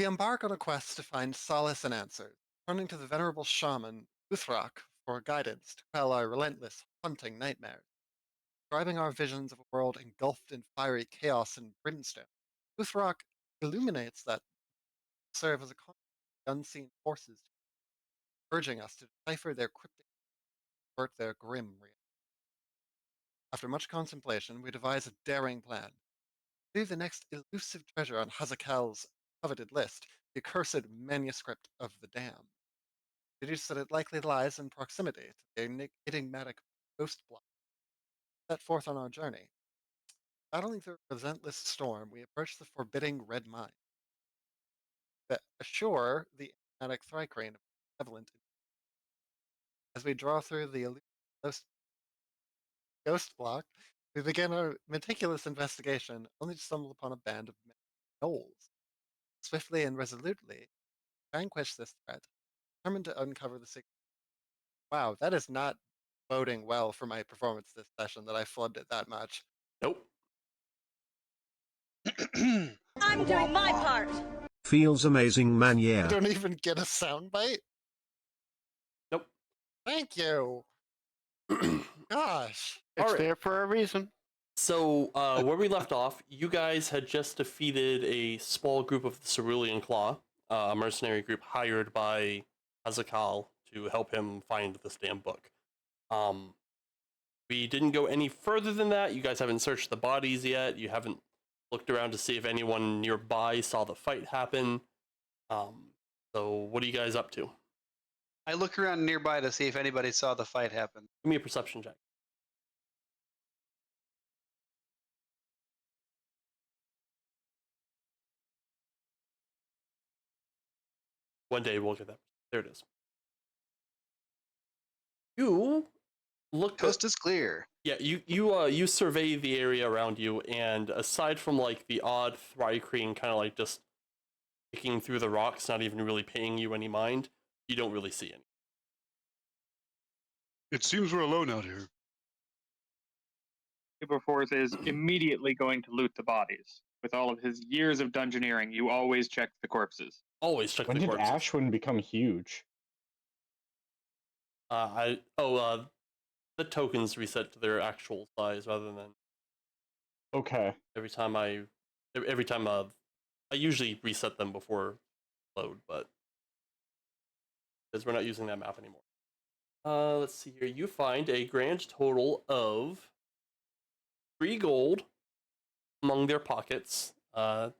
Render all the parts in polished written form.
We embark on a quest to find solace and answers, turning to the venerable shaman, Uthrak, for guidance to quell our relentless hunting nightmares. Driving our visions of a world engulfed in fiery chaos and brimstone, Uthrak illuminates that serve as a conduit to unseen forces, urging us to decipher their cryptic avert their grim reality. After much contemplation, we devise a daring plan. Leave the next elusive treasure on Hazakel's coveted list, the accursed manuscript of the Dam. Deduce that it likely lies in proximity to the enigmatic ghost block. Set forth on our journey. Battling through a relentless storm, we approach the forbidding red mine. That assure the enigmatic Thrycrane of benevolent. As we draw through the ghost block, we begin our meticulous investigation, only to stumble upon a band of gnolls. Swiftly and resolutely vanquish this threat, determined to uncover the secret. Wow, that is not boding well for my performance this session that I flubbed it that much. Nope. I'm doing my part. Feels amazing, man, I yeah. don't even get a soundbite. Nope. Thank you. Gosh. It's there for a reason. So, where we left off, you guys had just defeated a small group of the Cerulean Claw, a mercenary group hired by Azakal to help him find this damn book. We didn't go any further than that. You guys haven't searched the bodies yet. You haven't looked around to see if anyone nearby saw the fight happen. So what are you guys up to? I look around nearby to see if anybody saw the fight happen. Give me a perception check. One day we'll get that. There it is. You look. Coast is clear. Yeah, you survey the area around you, and aside from like the odd Thrycrane kind of like just picking through the rocks, not even really paying you any mind, you don't really see any. It seems we're alone out here. Paperforth is immediately going to loot the bodies. With all of his years of dungeoneering, you always check the corpses. Always check When the did corpses. Ashwin become huge? The tokens reset to their actual size rather than. Okay. Every time I usually reset them before load, but because we're not using that map anymore. Let's see here. You find a grand total of 3 gold among their pockets, and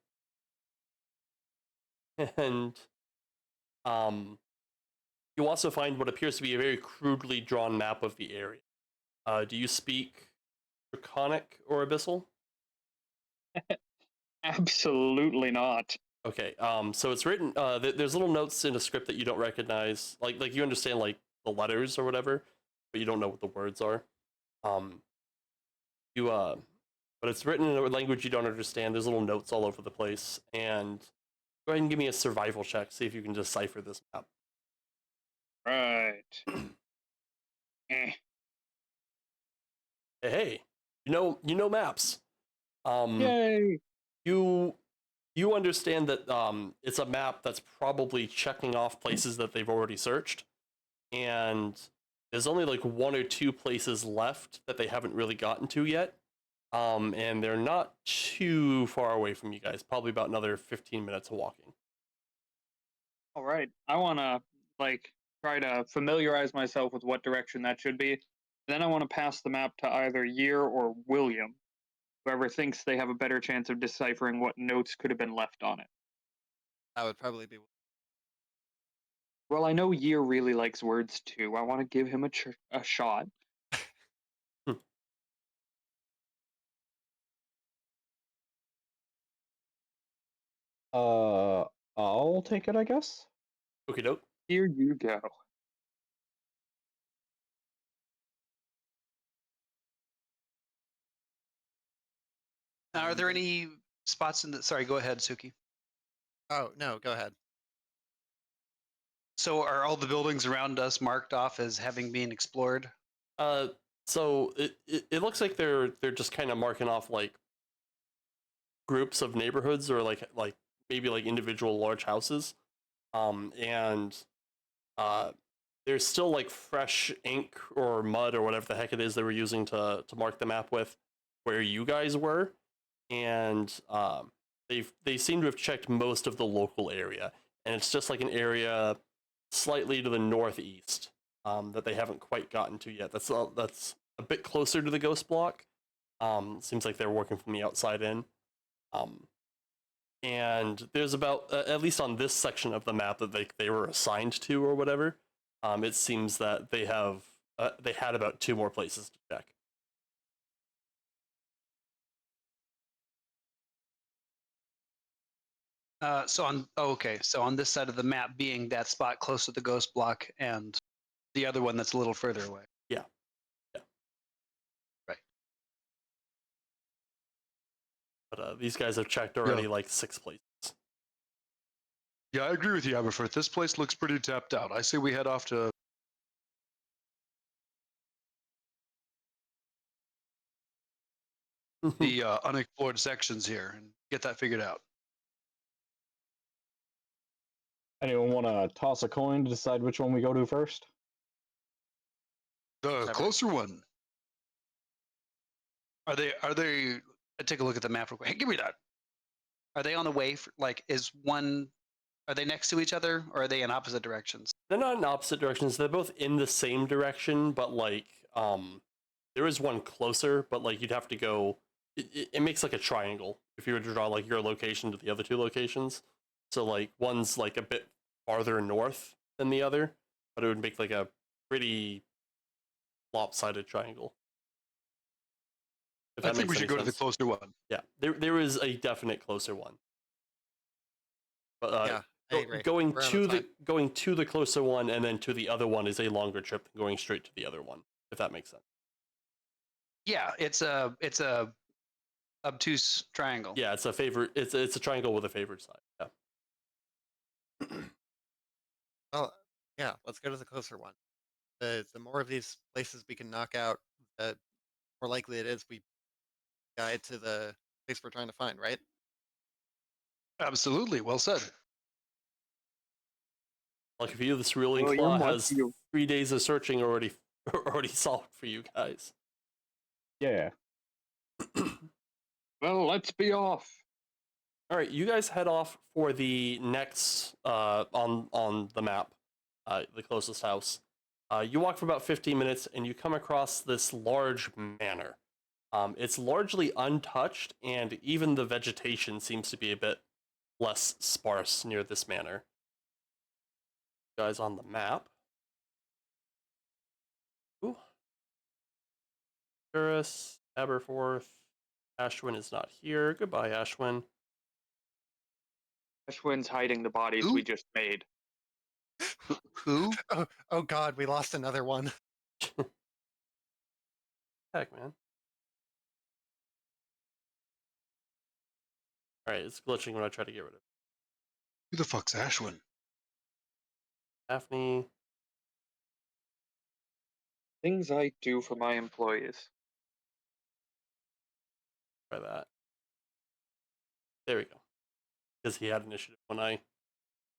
you also find what appears to be a very crudely drawn map of the area. Do you speak Draconic or Abyssal? Absolutely not. Okay, so it's written, there's little notes in a script that you don't recognize, like you understand like the letters or whatever, but you don't know what the words are. But it's written in a language you don't understand. There's little notes all over the place, and go ahead and give me a survival check, see if you can decipher this map. Right. Hey, you know maps. Yay! You understand that it's a map that's probably checking off places that they've already searched, and there's only like 1 or 2 places left that they haven't really gotten to yet, and they're not too far away from you guys, probably about another 15 minutes of walking. All right. I want to try to familiarize myself with what direction that should be. Then I want to pass the map to either Year or William, whoever thinks they have a better chance of deciphering what notes could have been left on it. That would probably be. Well, I know Year really likes words too. I want to give him a shot. I'll take it, I guess. Okie doke. Here you go. Now, are there any spots in the? Sorry, go ahead, Suki. Oh, no, go ahead. So, are all the buildings around us marked off as having been explored? So it looks like they're just kind of marking off like groups of neighborhoods or like maybe like individual large houses, and there's still like fresh ink or mud or whatever the heck it is they were using to mark the map with where you guys were, and they seem to have checked most of the local area, and it's just like an area slightly to the northeast that they haven't quite gotten to yet. That's a bit closer to the ghost block. Seems like they're working from the outside in. And there's about at least on this section of the map that they were assigned to or whatever. It seems that they had about 2 more places to check. So on this side of the map being that spot close to the ghost block and the other one that's a little further away. Yeah. Right. But these guys have checked already like 6 places. Yeah, I agree with you, Aberforth. This place looks pretty tapped out. I say we head off to the unexplored sections here and get that figured out. Anyone want to toss a coin to decide which one we go to first? The closer one. Are they? Take a look at the map real quick. Hey, give me that. Are they on the way? Is one? Are they next to each other, or are they in opposite directions? They're not in opposite directions. They're both in the same direction, but like there is one closer, but like you'd have to go. It makes like a triangle if you were to draw like your location to the other 2 locations. So like one's like a bit farther north than the other, but it would make like a pretty lopsided triangle. If I that think we makes should any go to the sense. closer one. Yeah, there is a definite closer one. But Yeah, I agree. going We're out to of time. going to the closer one and then to the other one is a longer trip than going straight to the other one, if that makes sense. Yeah, it's a obtuse triangle. Yeah, it's a triangle with a favored side. Yeah. Well, yeah, let's go to the closer one. The more of these places we can knock out, the more likely it is we guide to the place we're trying to find, right? Absolutely. Well said. Like if you, the Cerulean William, Claw what has do you- 3 days of searching already solved for you guys. Yeah. Well, let's be off. All right, you guys head off for the next on the map, the closest house. You walk for about 15 minutes and you come across this large manor. It's largely untouched, and even the vegetation seems to be a bit less sparse near this manor. Guys on the map. Ooh. Turris, Aberforth, Ashwin is not here. Goodbye, Ashwin. Ashwin's hiding the bodies Who? we just made. Who? Oh God, we lost another one. Heck, man. Alright, it's glitching when I try to get rid of it. Who the fuck's Ashwin? Daphne. Things I do for my employees. Try that. There we go. Because he had initiative when I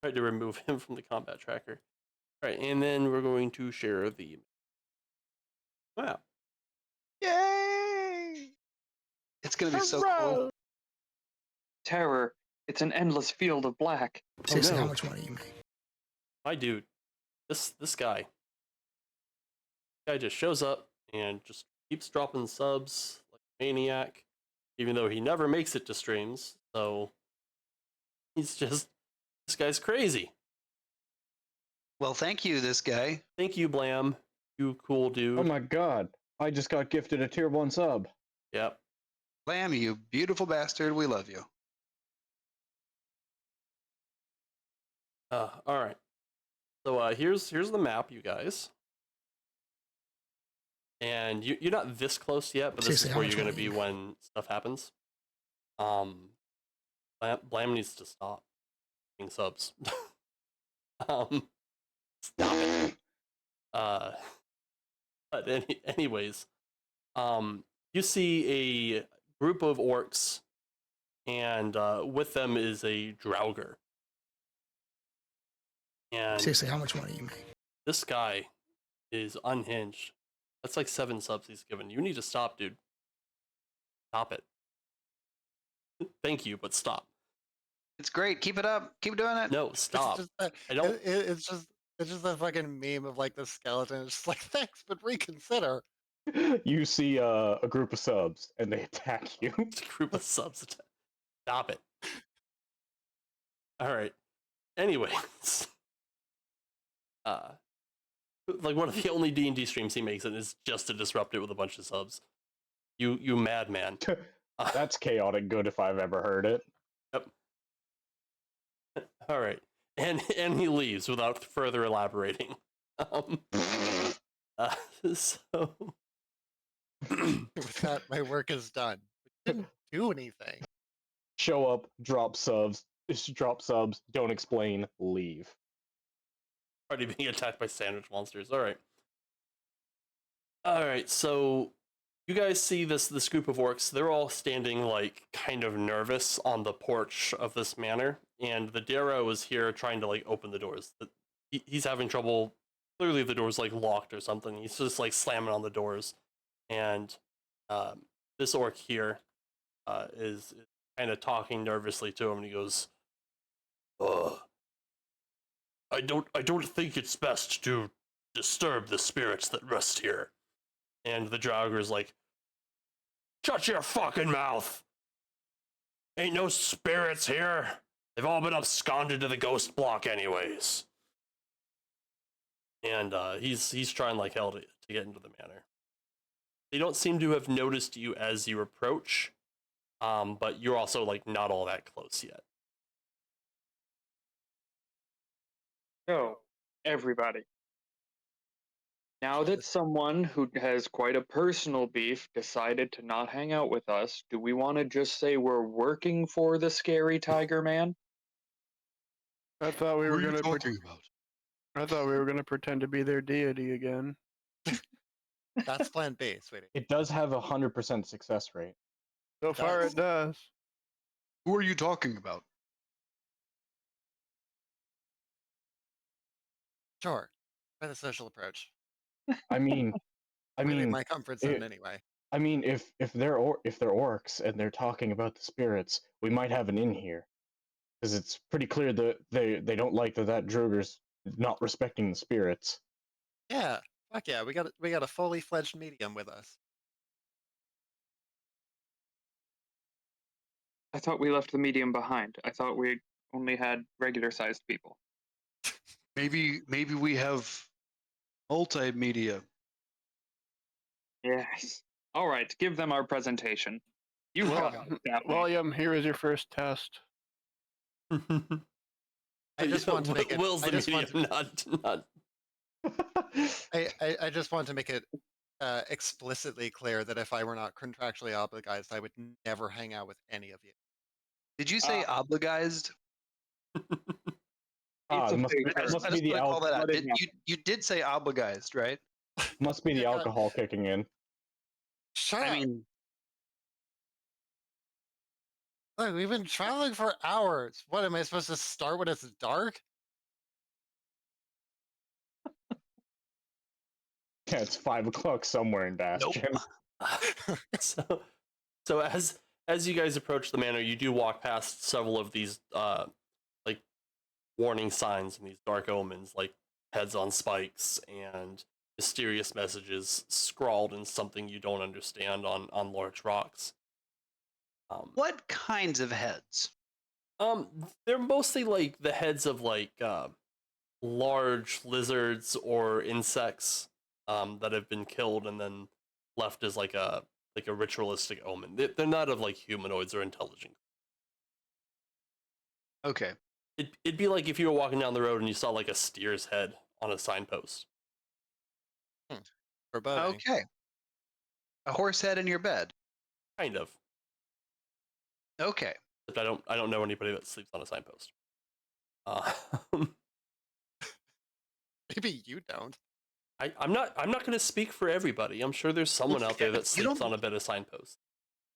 tried to remove him from the combat tracker. Alright, and then we're going to share the map. Yay! It's gonna be so cool. Terror. It's an endless field of black. Seriously, no. how much money you make? My dude. This guy. Guy just shows up and just keeps dropping subs like a maniac, even though he never makes it to streams. So he's just, this guy's crazy. Well, thank you, this guy. Thank you, Blam. You cool dude. Oh my god. I just got gifted a tier 1 sub. Yep. Lamb, you beautiful bastard. We love you. All right. So here's the map, you guys. And you're not this close yet, but this Seriously, is how where much you're going to money be you when stuff happens. Blam needs to stop being subs. Stop it. But anyways, you see a group of orcs and with them is a Draugr. And Seriously, how much money you make? this guy is unhinged. That's like 7 subs he's given. You need to stop, dude. Stop it. Thank you, but stop. It's great. Keep it up. Keep doing it. No, stop. I don't. It's just a fucking meme of like the skeleton. It's just like thanks, but reconsider. You see a group of subs and they attack you. Group of subs. Stop it. All right. Anyways, like one of the only D&D streams he makes it is just to disrupt it with a bunch of subs. You madman. That's chaotic good if I've ever heard it. Yep. All right, and he leaves without further elaborating. So With that, my work is done. We didn't do anything. Show up, drop subs, don't explain, leave. already being attacked by sandwich monsters. All right. All right. So you guys see this group of orcs. They're all standing like kind of nervous on the porch of this manor, and the Darrow is here trying to like open the doors. He's having trouble. Clearly, the door's like locked or something. He's just like slamming on the doors, and this orc here is kind of talking nervously to him, and he goes, I don't think it's best to disturb the spirits that rest here." And the Draugr is like, "Shut your fucking mouth! Ain't no spirits here. They've all been absconded to the ghost block anyways." And he's trying like hell to get into the manor. They don't seem to have noticed you as you approach, but you're also like not all that close yet. So, everybody. Now that someone who has quite a personal beef decided to not hang out with us, do we want to just say we're working for the scary tiger man? I thought we What were are you gonna. talking about? I thought we were gonna pretend to be their deity again. That's plan B, sweetie. It does have 100% success rate. So far, does. it does. Who are you talking about? Sure. Try the social approach. I mean, Really my comfort zone it- anyway. if they're orcs and they're talking about the spirits, we might have an in here, because it's pretty clear that they don't like that Droger's not respecting the spirits. Yeah. Fuck yeah. We got a fully fledged medium with us. I thought we left the medium behind. I thought we only had regular sized people. Maybe we have multimedia. Yes. All right, give them our presentation. You Well, fuck that one. William, here is your first test. I just want to make it. Will's I the just want medium, to, not. I just want to make it explicitly clear that if I were not contractually obligated, I would never hang out with any of you. Did you say obligized? It's a It must, big it word. must I be just the want to call that out. Let it You did say obligized, right? must be the Yeah. alcohol kicking in. Shut I up. mean, Look, we've been traveling for hours. What am I supposed to start when it's dark? Yeah, it's 5 o'clock somewhere in Bastion. so, so as you guys approach the manor, you do walk past several of these like warning signs and these dark omens, like heads on spikes and mysterious messages scrawled in something you don't understand on large rocks. what kinds of heads? They're mostly like the heads of like large lizards or insects that have been killed and then left as like a ritualistic omen. They're not of like humanoids or intelligent. Okay. It'd be like if you were walking down the road and you saw like a steer's head on a signpost. Foreboding. Okay. A horse head in your bed. Kind of. Okay. But I don't know anybody that sleeps on a signpost. Maybe you don't. I'm not going to speak for everybody. I'm sure there's someone out there that you sleeps don't- on a bed of signpost.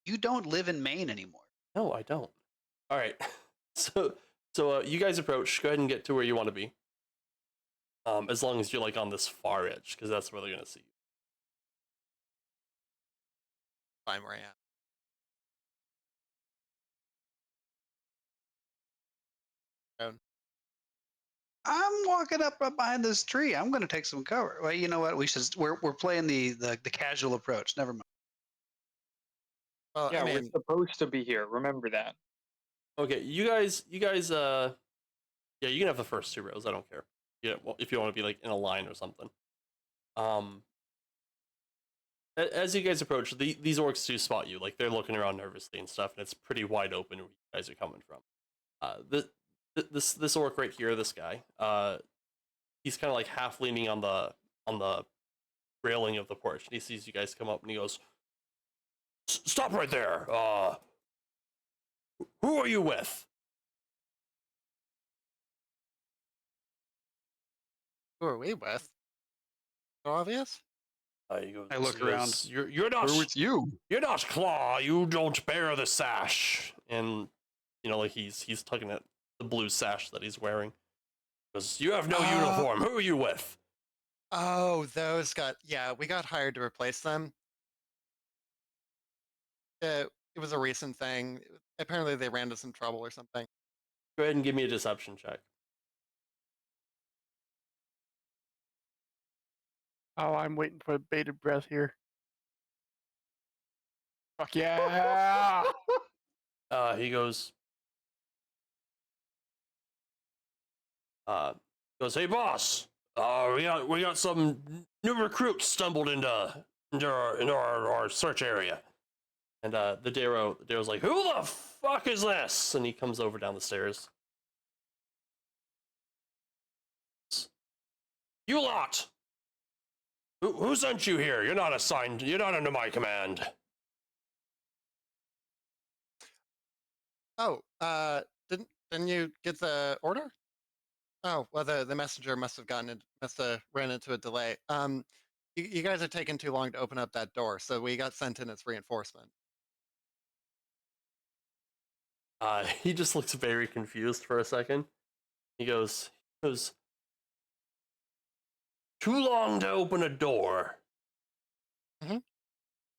You don't live in Maine anymore. No, I don't. All right. So you guys approach. Go ahead and get to where you want to be. As long as you're like on this far edge, because that's where they're gonna see you. Fine where I am. Down. I'm walking up right behind this tree. I'm going to take some cover. Well, you know what? We're playing the casual approach. Never mind. Well, Yeah, I we're mean, supposed to be here. Remember that. Okay, you guys, yeah, you can have the first two rows. I don't care. Yeah, well, if you want to be like in a line or something. Um, as you guys approach, these orcs do spot you. Like they're looking around nervously and stuff, and it's pretty wide open where you guys are coming from. This orc right here, this guy, he's kind of like half leaning on the railing of the porch, and he sees you guys come up, and he goes, "Stop right there! Who are you with?" who are we with? So obvious? He goes, I look he goes, You're not We're with you. you're not Claw. You don't bear the sash. And you know, like he's tugging at the blue sash that he's wearing. He goes, you have no uniform. Who are you with? Oh, those got, yeah, we got hired to replace them. It was a recent thing. Apparently they ran into some trouble or something. Go ahead and give me a deception check. Oh, I'm waiting for bated breath here. Fuck yeah! He goes, hey boss, we got some new recruits stumbled into our search area. And the Daro's like, who the fuck is this? And he comes over down the stairs. You lot! Who sent you here? You're not assigned, you're not under my command. Oh, didn't you get the order? Oh, well, the messenger must have ran into a delay. You guys are taking too long to open up that door, so we got sent in as reinforcement. He just looks very confused for a second. He goes, too long to open a door. Mhm.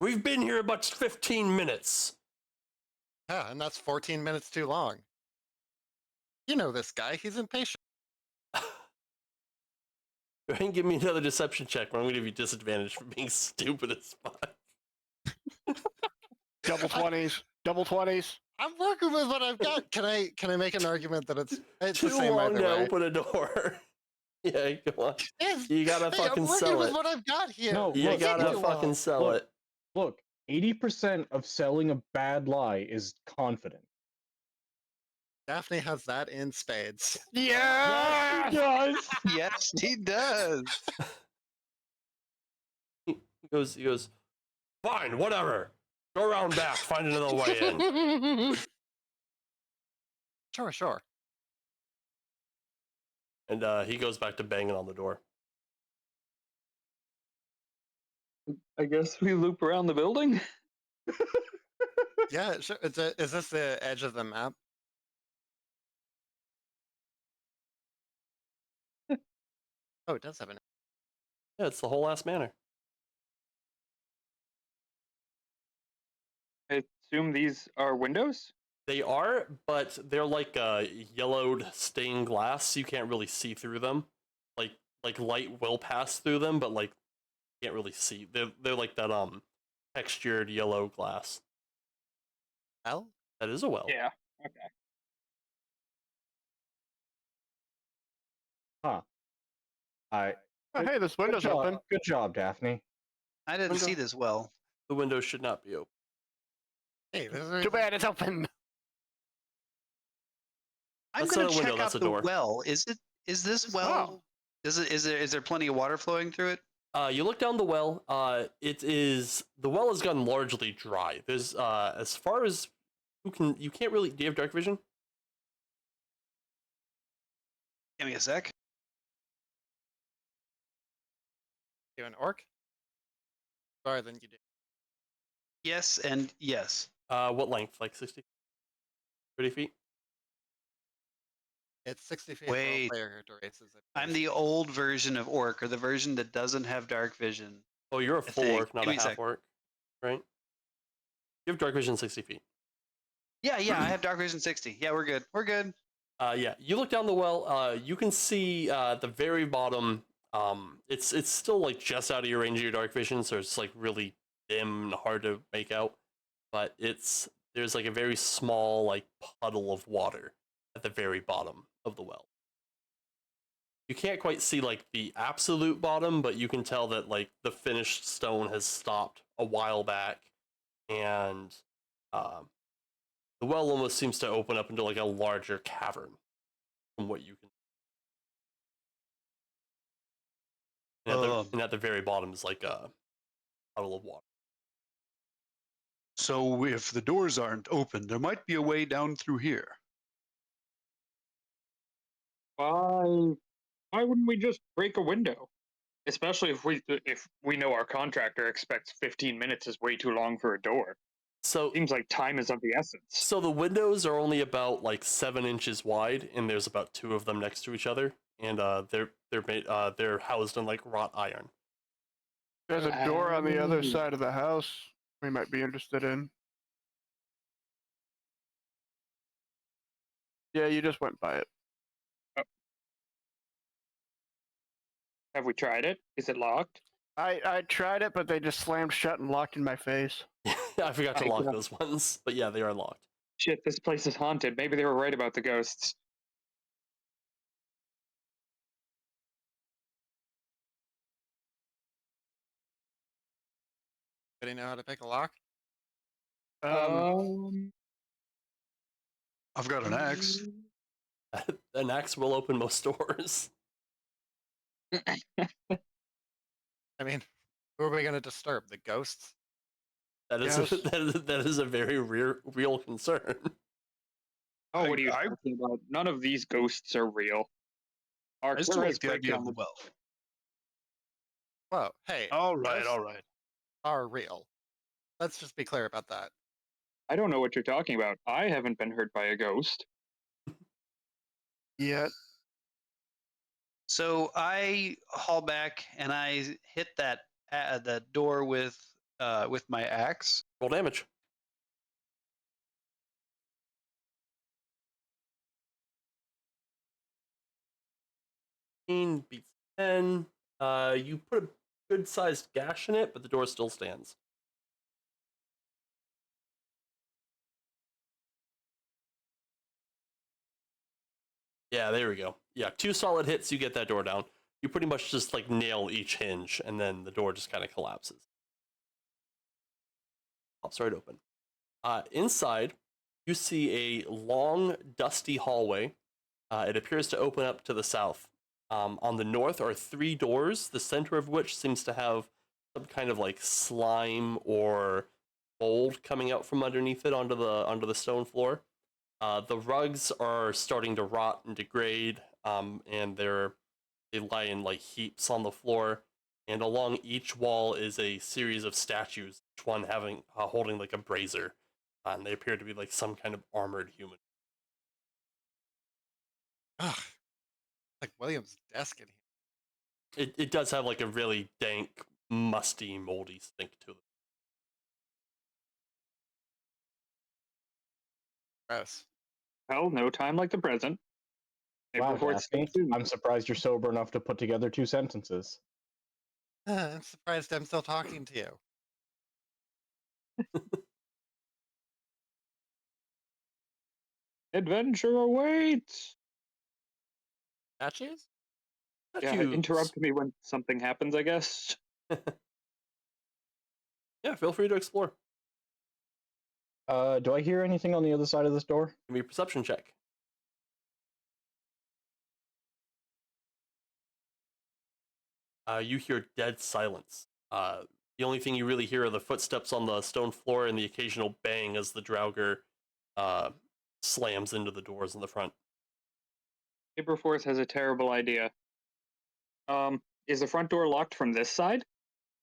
We've been here about 15 minutes. Yeah, and that's 14 minutes too long. You know this guy, he's impatient. Go ahead and give me another deception check, but I'm going to give you disadvantage for being stupid as fuck. Double 20s. Double 20s. I'm working with what I've got. Can I make an argument that it's Too the same long either to way? open a door. Yeah, come on. Yes. You gotta Hey, fucking I'm working sell with it. what I've got here. No, You look, gotta look, fucking sell look. it. Look, 80% of selling a bad lie is confident. Daphne has that in spades. Yeah! Yes. Yes, he does. He goes, fine, whatever. Go around back, find another way in. Sure. And he goes back to banging on the door. I guess we loop around the building. Yeah, sure. Is this the edge of the map? Oh, it does have an. Yeah, it's the whole ass manor. I assume these are windows. They are, but they're like yellowed stained glass. You can't really see through them. Like light will pass through them, but like you can't really see. They're like that textured yellow glass. Well, That is a well. Yeah. Okay. Huh. Oh, hey, this Good window's job. open. Good job, Daphne. I didn't see this well. The window should not be open. hey, this is Too bad it's open. I'm That's going not to a window, check that's out a the door. well. Is this well? Is there plenty of water flowing through it? You look down the well. The well has gotten largely dry. There's as far as you can't really. Do you have dark vision? Give me a sec. you an orc. Sorry, then you do. Yes and yes. What length? Like 60? 30 feet. It's 60 feet for all Wait, player races. I'm the old version of orc, or the version that doesn't have dark vision. Oh, you're a I full think. orc, not Give a me a half sec. orc, right? You have dark vision 60 feet. Yeah, I have dark vision 60. Yeah, we're good. We're good. Yeah, you look down the well. You can see the very bottom. It's still like just out of your range of your dark vision, so it's like really dim and hard to make out. But there's like a very small like puddle of water at the very bottom of the well. You can't quite see like the absolute bottom, but you can tell that like the finished stone has stopped a while back, and um, the well almost seems to open up into like a larger cavern from what you can. And at the very bottom is like a puddle of water. So if the doors aren't open, there might be a way down through here. Why wouldn't we just break a window? Especially if we know our contractor expects 15 minutes is way too long for a door. So Seems like time is of the essence. So the windows are only about like 7 inches wide, and there's about two of them next to each other, and they're housed in like wrought iron. There's a door on the other Oh. side of the house we might be interested in. Yeah, you just went by it. Have we tried it? Is it locked? I tried it, but they just slammed shut and locked in my face. I forgot to I lock know. those ones, but yeah, they are locked. Shit, this place is haunted. Maybe they were right about the ghosts. Do you know how to pick a lock? Um, I've got an axe. An axe will open most doors. I mean, who are we going to disturb? The ghosts? That is Yes. that is a very real concern. Oh, what are you I- talking about? None of these ghosts are real. Our I still tour like the idea breakdown of the was- well. Whoa, hey. All right, ghosts all right. Are real. Let's just be clear about that. I don't know what you're talking about. I haven't been hurt by a ghost. Yet. So I haul back and I hit that door with my axe. Roll damage. Beats 10. You put a good sized gash in it, but the door still stands. Yeah, there we go. Yeah, 2 solid hits, you get that door down. You pretty much just like nail each hinge, and then the door just kind of collapses. Pops right open. Inside, you see a long, dusty hallway. It appears to open up to the south. On the north are 3 doors, the center of which seems to have some kind of like slime or mold coming out from underneath it onto the stone floor. The rugs are starting to rot and degrade, and they lie in like heaps on the floor. And along each wall is a series of statues, each one having holding like a brazier, and they appear to be like some kind of armored human. Ugh. Like William's desk in here. It does have like a really dank, musty, moldy stink to it. Gross. Hell, no time like the present. Maybe Wow, before it's Daphne, too soon. I'm surprised you're sober enough to put together 2 sentences. I'm surprised I'm still talking to you. Adventure awaits. Statues? Yeah, interrupt me when something happens, I guess. Yeah, feel free to explore. Do I hear anything on the other side of this door? Give me a perception check. You hear dead silence. The only thing you really hear are the footsteps on the stone floor and the occasional bang as the Draugr slams into the doors in the front. Saberforth has a terrible idea. Is the front door locked from this side?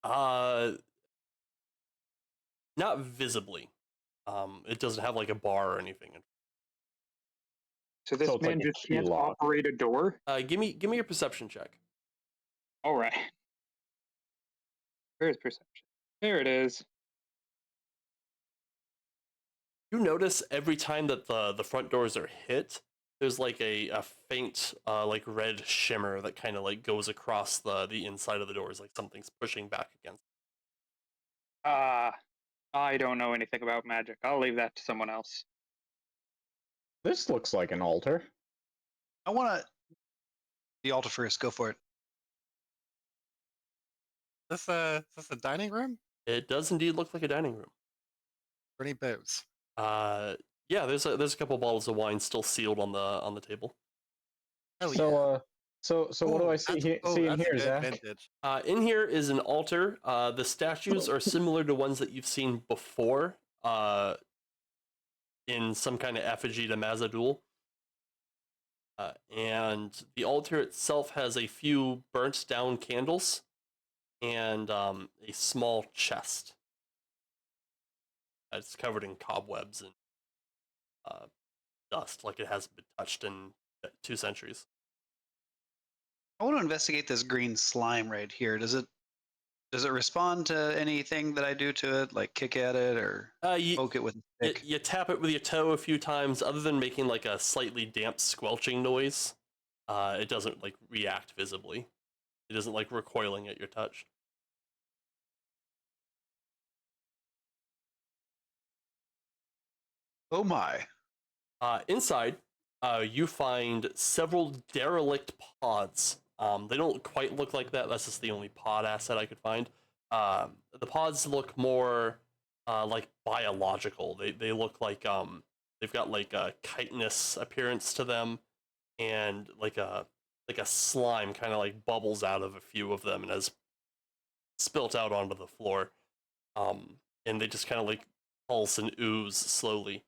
Not visibly. It doesn't have like a bar or anything. So this So it's man like a just key can't lock. operate a door? Give me your perception check. All right. Where's perception? There it is. You notice every time that the front doors are hit, there's like a faint like red shimmer that kind of like goes across the inside of the doors, like something's pushing back against. I don't know anything about magic. I'll leave that to someone else. This looks like an altar. I want to. The altar first. Go for it. Is this a dining room? It does indeed look like a dining room. Or any booze? Yeah, there's a couple bottles of wine still sealed on the table. Oh yeah. So what do I see see in that's here, good Zach? vintage. In here is an altar. The statues are similar to ones that you've seen before. In some kind of effigy to Mazadul. And the altar itself has a few burnt down candles and a small chest. It's covered in cobwebs and dust, like it hasn't been touched in 2 centuries. I want to investigate this green slime right here. Does it respond to anything that I do to it, like kick at it or poke it with a stick? You tap it with your toe a few times, other than making like a slightly damp squelching noise. It doesn't like react visibly. It isn't like recoiling at your touch. Oh my. Inside, you find several derelict pods. They don't quite look like that. That's just the only pod asset I could find. The pods look more like biological. They look like they've got like a chitinous appearance to them, and like a slime kind of like bubbles out of a few of them and has spilt out onto the floor. And they just kind of like pulse and ooze slowly.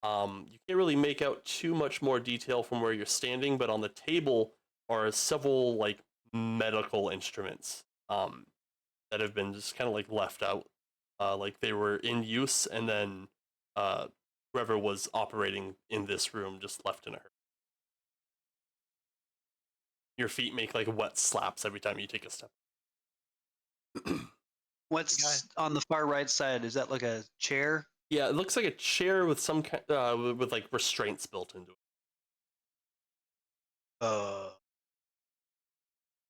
You can't really make out too much more detail from where you're standing, but on the table are several like medical instruments that have been just kind of like left out, like they were in use, and then whoever was operating in this room just left in a hurry. Your feet make like wet slaps every time you take a step. What's on the far right side? Is that like a chair? Yeah, it looks like a chair with some kind with like restraints built into it.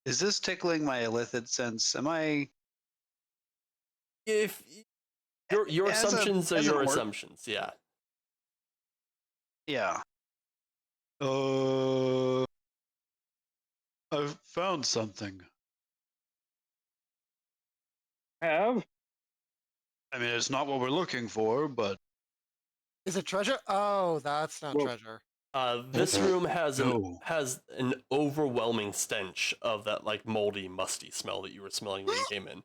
Is this tickling my illithid sense? Am I? If your assumptions are your orc. assumptions, yeah. Yeah. I've found something. Have? I mean, it's not what we're looking for, but Is it treasure? Oh, that's not Well- treasure. This room has No. an overwhelming stench of that like moldy, musty smell that you were smelling when you came in.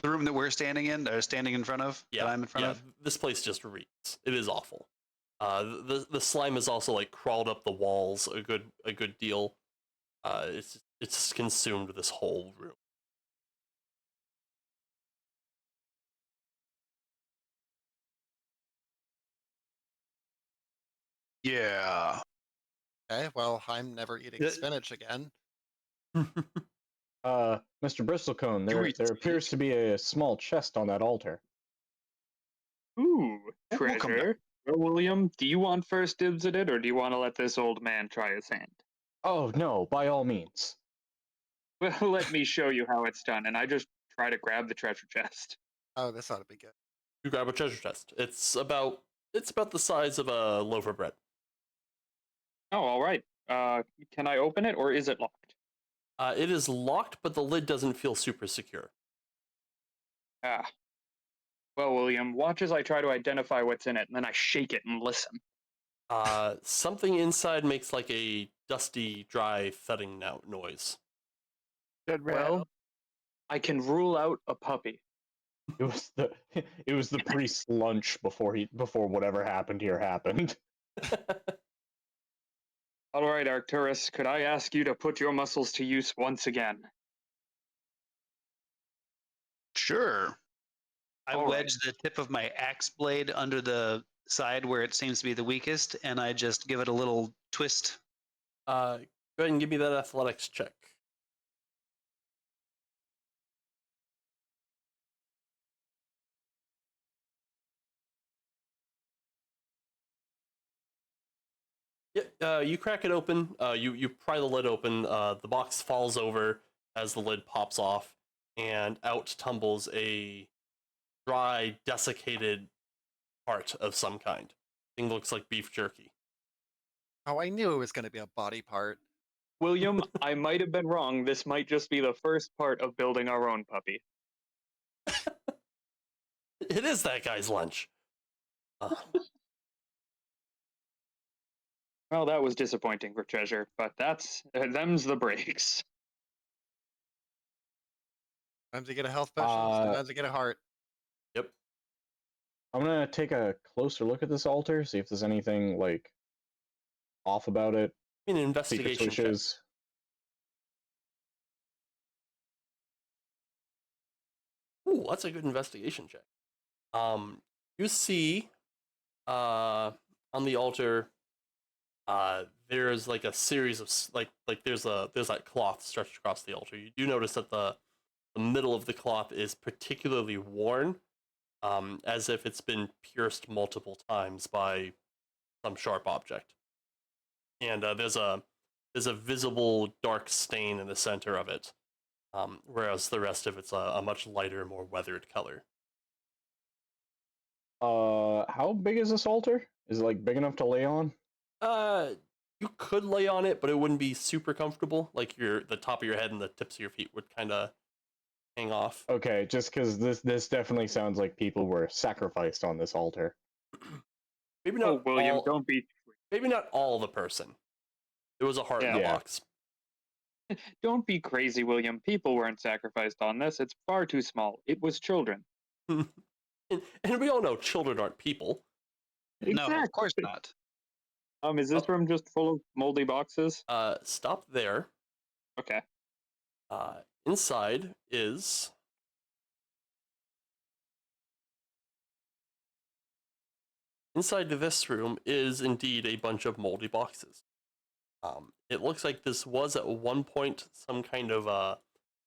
The room that we're standing in, or standing in front of, Yeah, that I'm in front of. This place just reeks. It is awful. The slime has also like crawled up the walls a good deal. It's consumed this whole room. yeah. Okay, well, I'm never eating Yeah. spinach again. Mr. Bristlecone, You there eat appears to be a small chest on that altar. Ooh, We'll come back. treasure. Well, William, do you want first dibs at it, or do you want to let this old man try his hand? Oh no, by all means. Well, let me show you how it's done, and I just try to grab the treasure chest. Oh, this ought to be good. You grab a treasure chest. It's about the size of a loaf of bread. Oh, all right. Can I open it, or is it locked? It is locked, but the lid doesn't feel super secure. Ah. Well, William, watch as I try to identify what's in it, and then I shake it and listen. Something inside makes like a dusty, dry, thudding noise. Dead rat. Well, I can rule out a puppy. It was the priest's lunch before whatever happened here happened. All right, Arcturus, could I ask you to put your muscles to use once again? Sure. I All right. wedge the tip of my axe blade under the side where it seems to be the weakest, and I just give it a little twist. Go ahead and give me that athletics check. Yeah, you crack it open. You pry the lid open. The box falls over as the lid pops off, and out tumbles a dry, desiccated part of some kind. Thing looks like beef jerky. Oh, I knew it was going to be a body part. William, I might have been wrong. This might just be the first part of building our own puppy. It is that guy's lunch. Well, that was disappointing for Treasure, but them's the breaks. Sometimes you get a health potion, sometimes you get a heart. Yep. I'm gonna take a closer look at this altar, see if there's anything like off about it. I mean, Secret investigation check. switches. Ooh, that's a good investigation check. You see, on the altar, there's like a series of there's that cloth stretched across the altar. You do notice that the middle of the cloth is particularly worn, as if it's been pierced multiple times by some sharp object. And there's a visible dark stain in the center of it, whereas the rest of it's a much lighter, more weathered color. How big is this altar? Is it like big enough to lay on? You could lay on it, but it wouldn't be super comfortable. Like the top of your head and the tips of your feet would kind of hang off. Okay, just because this definitely sounds like people were sacrificed on this altar. Maybe not. Oh, William, all, don't be. Maybe not all the person. There was a heart in the Yeah. box. Don't be crazy, William. People weren't sacrificed on this. It's far too small. It was children. and we all know children aren't people. No, of course not. Is this room just full of moldy boxes? Stop there. Okay. Inside is inside of this room is indeed a bunch of moldy boxes. It looks like this was at one point some kind of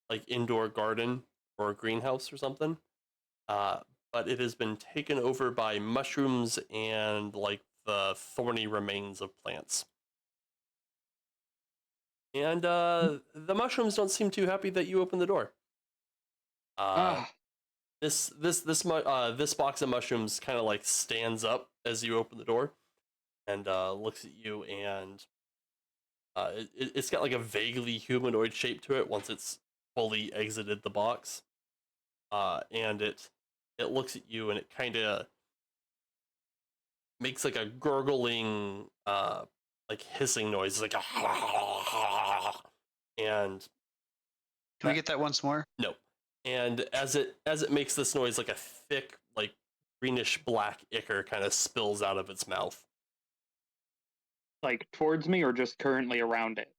like indoor garden or a greenhouse or something. But it has been taken over by mushrooms and like the thorny remains of plants. And the mushrooms don't seem too happy that you opened the door. This box of mushrooms kind of like stands up as you open the door, and looks at you, and it's got like a vaguely humanoid shape to it once it's fully exited the box, and it looks at you, and it kind of makes like a gurgling, like hissing noise, like a and Can we get that once more? no. And as it makes this noise, like a thick, like greenish black ichor kind of spills out of its mouth. Like towards me, or just currently around it?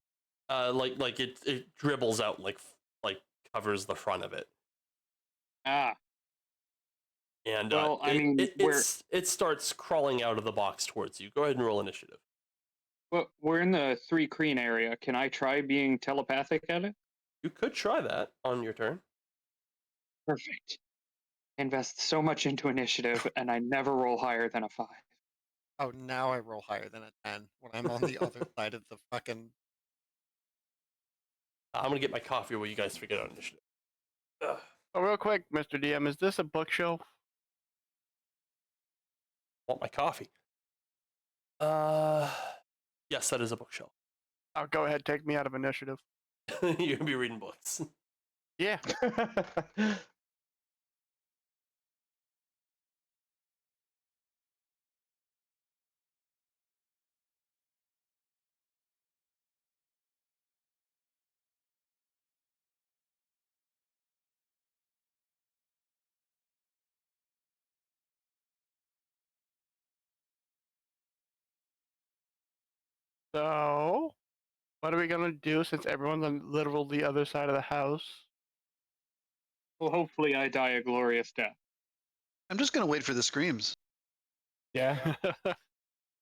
Like it dribbles out, like covers the front of it. And well, I mean, it starts crawling out of the box towards you. Go ahead and roll initiative. well, we're in the 3 Kreen area. Can I try being telepathic at it? You could try that on your turn. Perfect. Invest so much into initiative, and I never roll higher than a 5. Oh, now I roll higher than a 10 when I'm on the other side of the fucking. I'm gonna get my coffee while you guys figure out initiative. Ugh. Oh, real quick, Mr. DM, is this a bookshelf? Want my coffee? Yes, that is a bookshelf. Oh, go ahead, take me out of initiative. You're gonna be reading books. Yeah. So, what are we gonna do since everyone's on literal the other side of the house? Well, hopefully I die a glorious death. I'm just gonna wait for the screams. Yeah.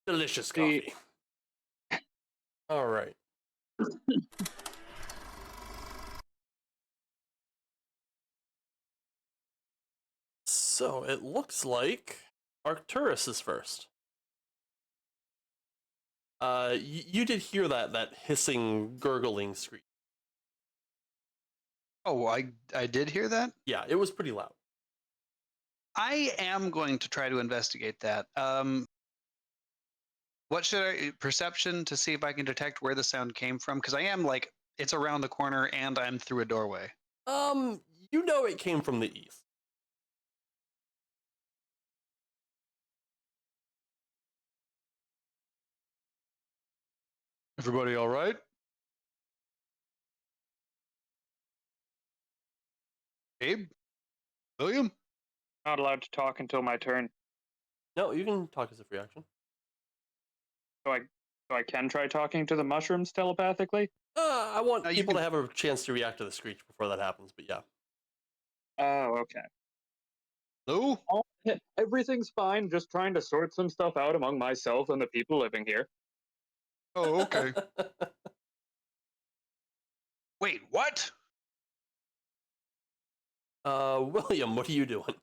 Delicious See- coffee. All right. So it looks like Arcturus is first. You did hear that hissing, gurgling scream. Oh, I did hear that. Yeah, it was pretty loud. I am going to try to investigate that. What should I perception to see if I can detect where the sound came from? Because I am like it's around the corner and I'm through a doorway. You know it came from the east. Everybody all right? Abe? William? Not allowed to talk until my turn. No, you can talk as a free action. So I can try talking to the mushrooms telepathically. I want You people can- to have a chance to react to the screech before that happens, but yeah. Oh, okay. Lou? Oh, everything's fine. Just trying to sort some stuff out among myself and the people living here. Oh, okay. Wait, what? William, what are you doing?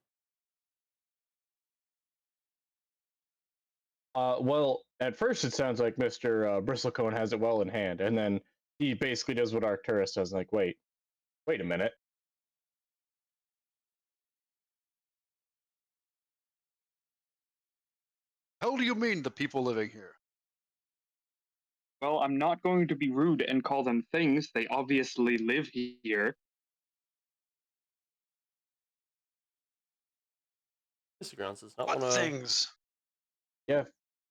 Well, at first it sounds like Mr. Bristlecone has it well in hand, and then he basically does what Arcturus does, like, wait a minute. How do you mean the people living here? Well, I'm not going to be rude and call them things. They obviously live here. Mr. Grounds does not What want to. things? Yeah,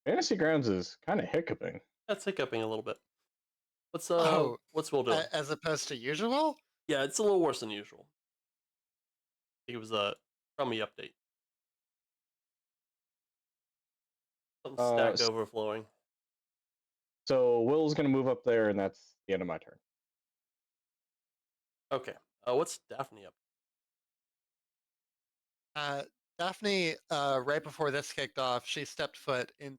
Fantasy Grounds is kind of hiccuping. That's hiccuping a little bit. What's Oh, what's Will doing? As opposed to usual? Yeah, it's a little worse than usual. I think it was a crummy update. Some stack overflowing. So Will's gonna move up there, and that's the end of my turn. Okay. What's Daphne up? Daphne, right before this kicked off, she stepped foot into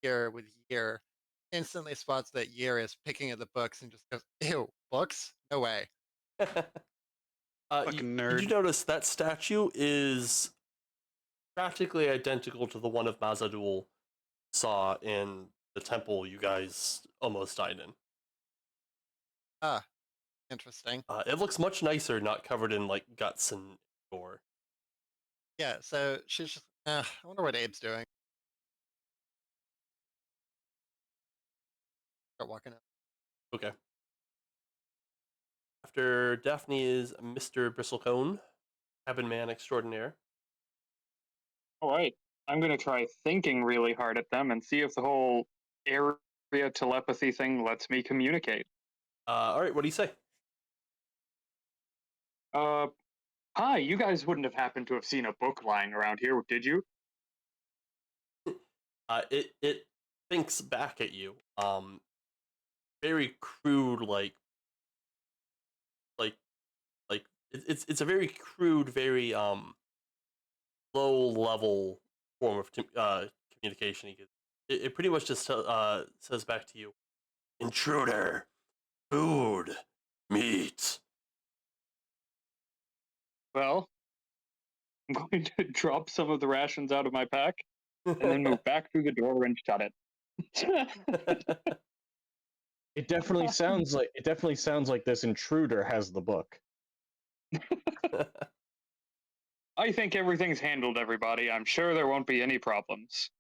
Year with Year, instantly spots that Year is picking at the books and just goes, "Ew, books? No way." Fucking Did you nerd. notice that statue is practically identical to the one of Mazadul saw in the temple you guys almost died in? Ah, interesting. It looks much nicer, not covered in like guts and gore. Yeah, so she's just, I wonder what Abe's doing. Start walking out. Okay. After Daphne is Mr. Bristlecone, cabin man extraordinaire. All right. I'm going to try thinking really hard at them and see if the whole area telepathy thing lets me communicate. All right, what do you say? Hi, you guys wouldn't have happened to have seen a book lying around here, did you? It thinks back at you. Very crude, it's a very crude, very low level form of communication. It pretty much just says back to you, intruder, food, meat. Well, I'm going to drop some of the rations out of my pack and then move back through the door and shut it. It definitely sounds like this intruder has the book. I think everything's handled, everybody. I'm sure there won't be any problems.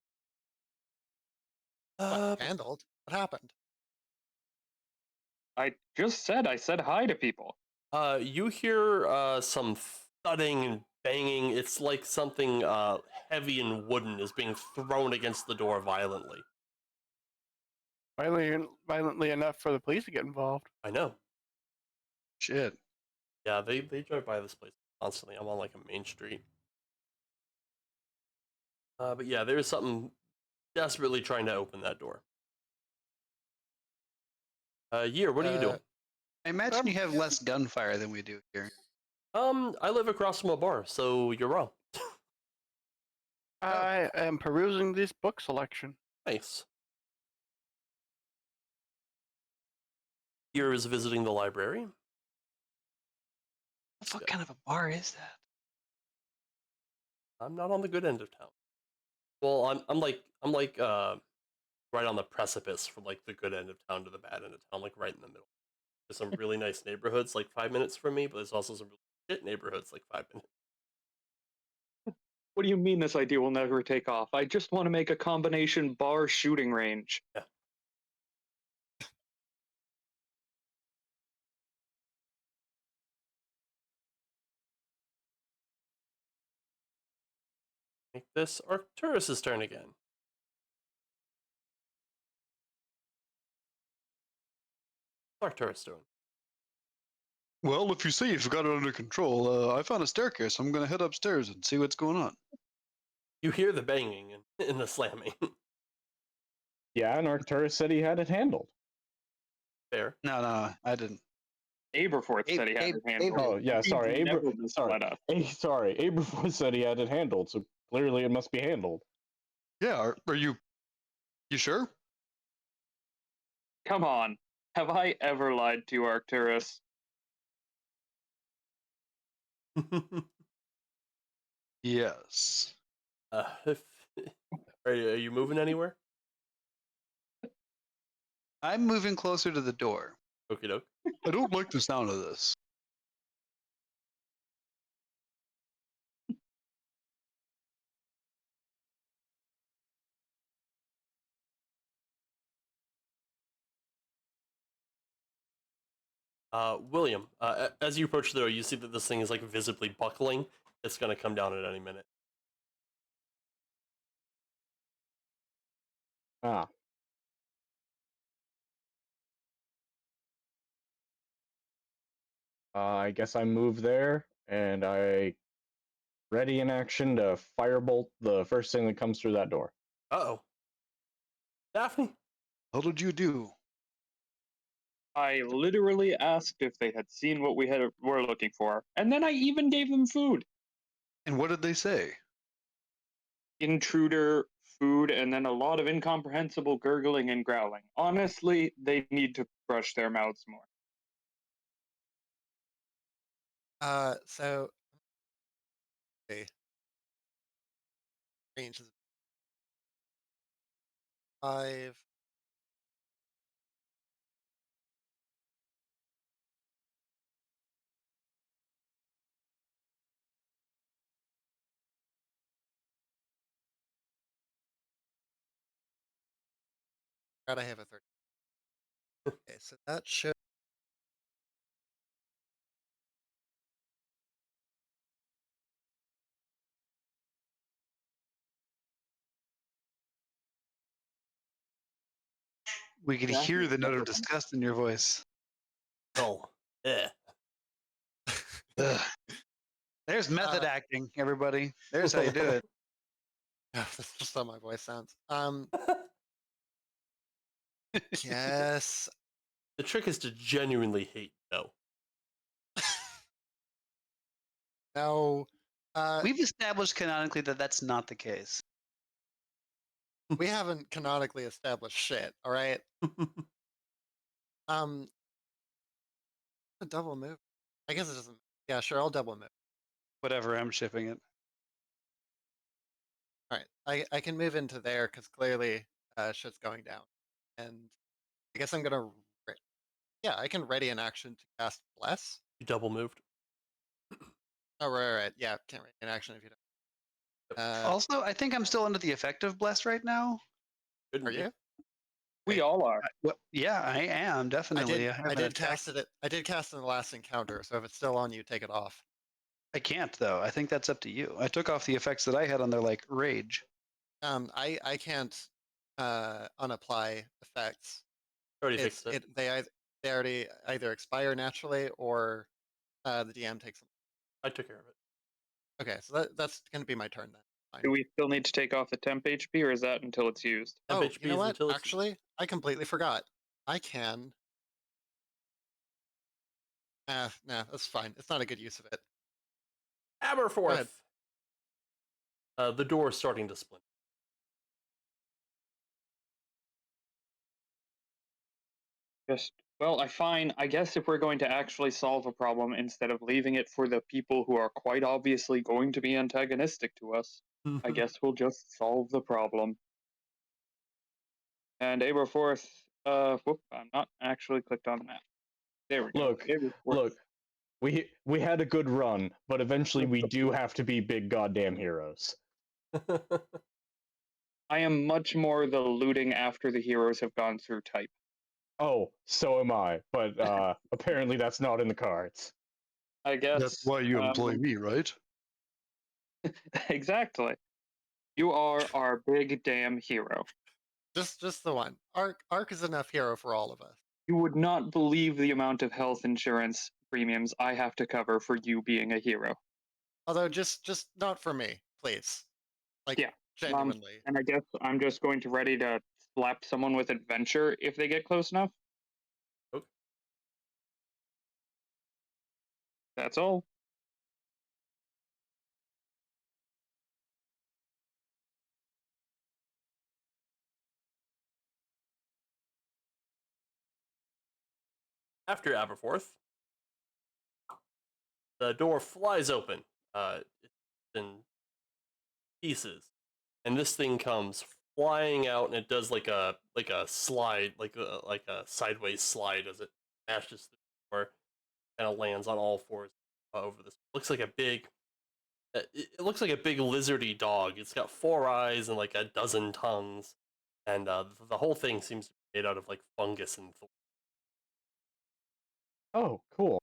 Handled? What happened? I just said I said hi to people. You hear some thudding and banging. It's like something heavy and wooden is being thrown against the door violently. Violently enough for the police to get involved. I know. Shit. Yeah, they drive by this place constantly. I'm on like a main street. But yeah, there's something desperately trying to open that door. Year, what are you doing? I imagine you have less gunfire than we do here. I live across from a bar, so you're wrong. I am perusing this book selection. Nice. Here is visiting the library. What kind of a bar is that? I'm not on the good end of town. Well, I'm like right on the precipice from like the good end of town to the bad end of town, like right in the middle. There's some really nice neighborhoods like 5 minutes from me, but there's also some really shit neighborhoods like 5 minutes. What do you mean this idea will never take off? I just want to make a combination bar shooting range. Yeah. Make this Arcturus' turn again. What's Arcturus doing? Well, if you say you've got it under control, I found a staircase. I'm gonna head upstairs and see what's going on. You hear the banging and the slamming. Yeah, and Arcturus said he had it handled. Fair. No, I didn't. Aberforth said he had it handled. Oh yeah, sorry, Never misled us. sorry, Aberforth said he had it handled, so clearly it must be handled. Yeah, are you sure? Come on. Have I ever lied to you, Arcturus? Yes. If, are you moving anywhere? I'm moving closer to the door. Okie doke. I don't like the sound of this. William, as you approach the door, you see that this thing is like visibly buckling. It's gonna come down at any minute. Ah. I guess I move there, and I ready in action to firebolt the first thing that comes through that door. Uh-oh. Daphne? How did you do? I literally asked if they had seen what were looking for, and then I even gave them food. And what did they say? Intruder, food, and then a lot of incomprehensible gurgling and growling. Honestly, they need to brush their mouths more. So okay. Range is 5. God, I have a 30. Okay, so that should. We could hear the note of disgust in your voice. Oh. Eh. Ugh. There's method acting, everybody. There's how you do it. That's just how my voice sounds. Yes. The trick is to genuinely hate no. No. We've established canonically that that's not the case. We haven't canonically established shit. All right. A double move. I guess it doesn't. Yeah, sure. I'll double move. Whatever, I'm shipping it. All right. I can move into there because clearly shit's going down, and I guess I'm gonna. Yeah, I can ready an action to cast bless. You double moved. Oh right. Yeah, can't ready an action if you don't. Also, I think I'm still under the effect of bless right now. Are you? We all are. Well, yeah, I am definitely. I did cast it. I did cast it in the last encounter. So if it's still on you, take it off. I can't though. I think that's up to you. I took off the effects that I had on there, like rage. I can't unapply effects. Already fixed it. They already either expire naturally or the DM takes them. I took care of it. Okay, so that's going to be my turn then. Fine. Do we still need to take off the temp HP, or is that until it's used? Temp Oh, HP you know is what? until it's Actually, I completely forgot. I can. Nah, that's fine. It's not a good use of it. Aberforth. ahead. The door is starting to splinter. Well, I guess if we're going to actually solve a problem instead of leaving it for the people who are quite obviously going to be antagonistic to us, I guess we'll just solve the problem. And Aberforth, whoop, I'm not actually clicked on the map. There we go. Look, we had a good run, but eventually we do have to be big goddamn heroes. I am much more the looting after the heroes have gone through type. Oh, so am I, but apparently that's not in the cards. I guess That's why you employ me, right? exactly. You are our big damn hero. Just the one. Ark is enough hero for all of us. You would not believe the amount of health insurance premiums I have to cover for you being a hero. Although just not for me, please. Like Yeah. genuinely. And I guess I'm just going to ready to slap someone with adventure if they get close enough. Okay. That's all. After Aberforth, the door flies open. It's in pieces, and this thing comes flying out, and it does like a slide, like a sideways slide as it smashes through the door, kind of lands on all fours over this. Looks like a big. It looks like a big lizardy dog. It's got 4 eyes and like a dozen tongues, and the whole thing seems to be made out of like fungus and Oh, cool.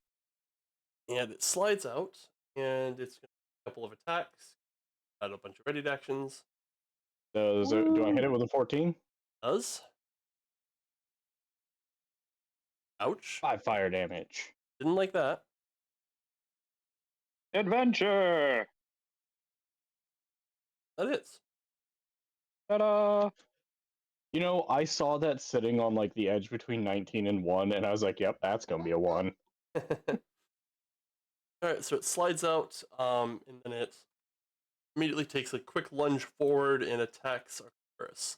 and it slides out, and it's going to do a couple of attacks, add a bunch of ready actions. Do I hit it with a 14? Does. Ouch. 5 fire damage. Didn't like that. Adventure! That hits. Ta-da! You know, I saw that sitting on like the edge between 19 and 1, and I was like, yep, that's gonna be a 1. Alright, so it slides out, and then it immediately takes a quick lunge forward and attacks Arcturus.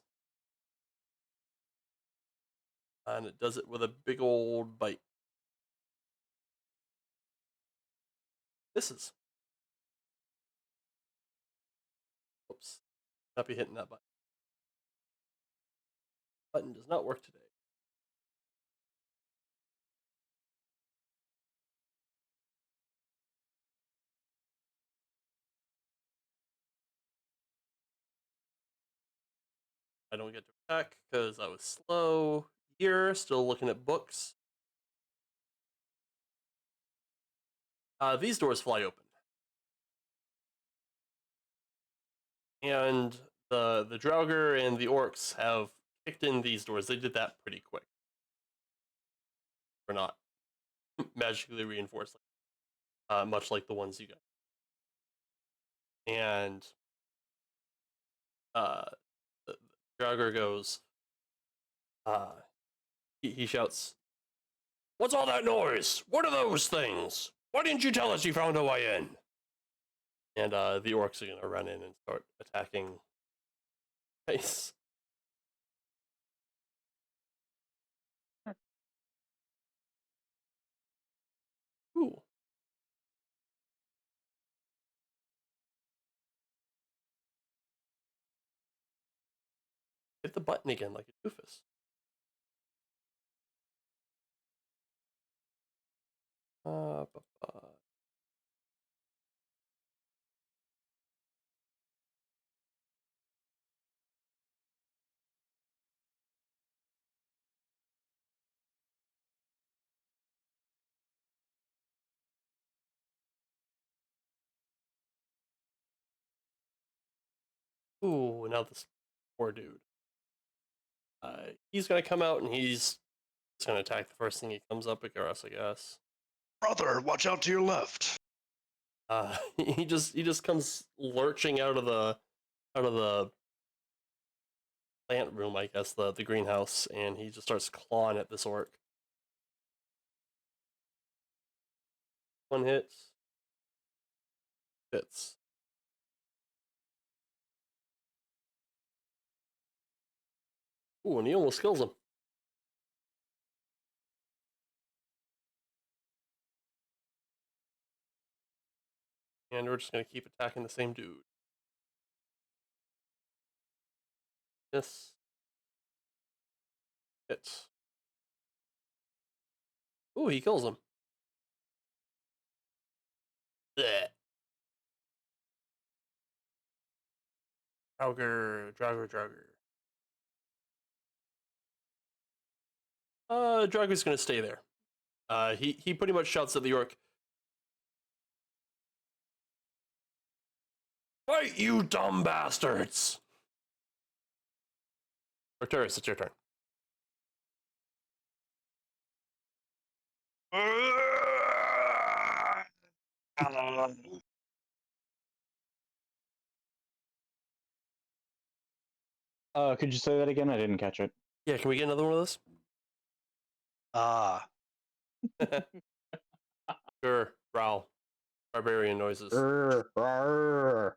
And it does it with a big old bite. Misses. Oops. Not be hitting that button. Button does not work today. I don't get to attack because I was slow. Here, still looking at books. These doors fly open. And the Draugr and the Orcs have kicked in these doors. They did that pretty quick. They're not magically reinforced, much like the ones you got. And the Draugr goes, he shouts, "What's all that noise? What are those things? Why didn't you tell us you found a way in?" And the Orcs are going to run in and start attacking Nice. Ooh. Hit the button again like a doofus. Uh, bu- bu- Ooh, now this poor dude. He's gonna come out and he's gonna attack the first thing he comes up across, I guess. Brother, watch out to your left. He just comes lurching out of the plant room, I guess, the greenhouse, and he just starts clawing at this orc. One hit. Hits. Ooh, and he almost kills him. And we're just going to keep attacking the same dude. Yes. Hit. Ooh, he kills him. Blech. Draugr. Draugr's gonna stay there. He pretty much shouts at the orc, "Fight, you dumb bastards!" Arcturus, it's your turn. Could you say that again? I didn't catch it. Yeah, can we get another one of those? Ah. Sure, growl. Barbarian noises. Rawr.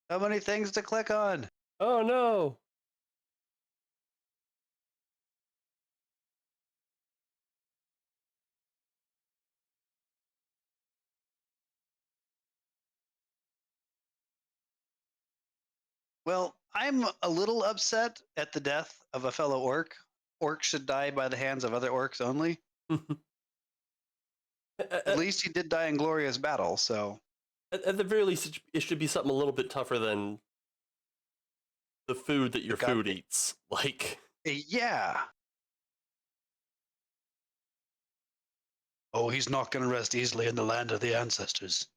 How many things to click on? Oh no! Well, I'm a little upset at the death of a fellow orc. Orcs should die by the hands of other orcs only. At least he did die in glorious battle, so. At the very least, it should be something a little bit tougher than the food that your food eats. Like. Yeah. Oh, he's not going to rest easily in the land of the ancestors.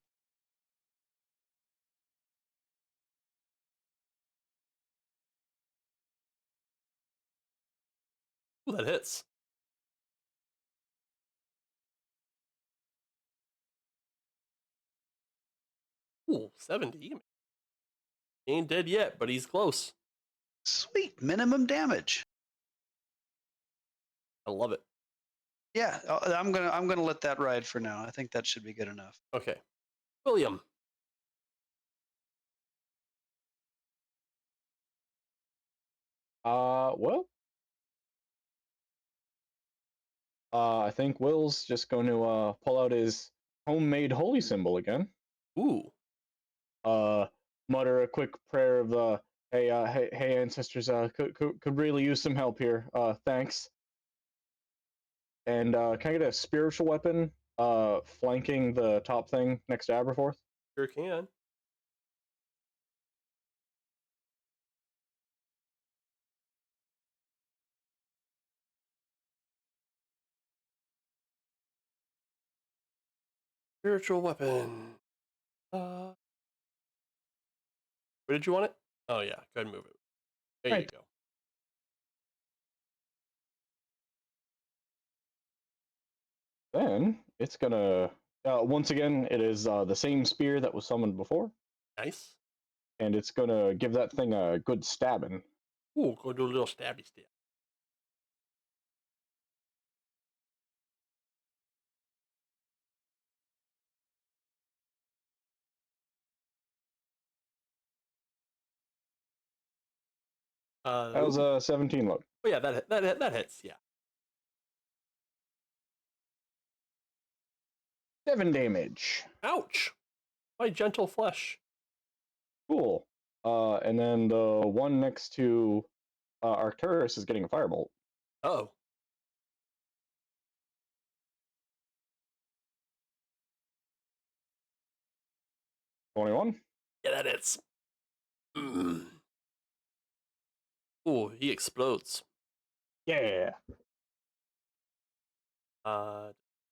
Ooh, that hits. Ooh, 70. He ain't dead yet, but he's close. Sweet, minimum damage. I love it. Yeah, I'm gonna let that ride for now. I think that should be good enough. Okay. William. Well. I think Will's just going to pull out his homemade holy symbol again. Ooh. Mutter a quick prayer of hey ancestors, could really use some help here. Thanks. And can I get a spiritual weapon flanking the top thing next to Aberforth? Sure can. Spiritual weapon. Where did you want it? Oh yeah, go ahead and move it. There Right. you go. Then it's gonna once again it is the same spear that was summoned before, Nice. and it's gonna give that thing a good stabbing. Ooh, go do a little stabby stab. That was a 17 look. Oh yeah, that hits. Yeah. 7 damage. Ouch! My gentle flesh. Cool. And then the one next to Arcturus is getting a firebolt. Oh. $21. Yeah, that hits. Mm. Ooh, he explodes. Yeah.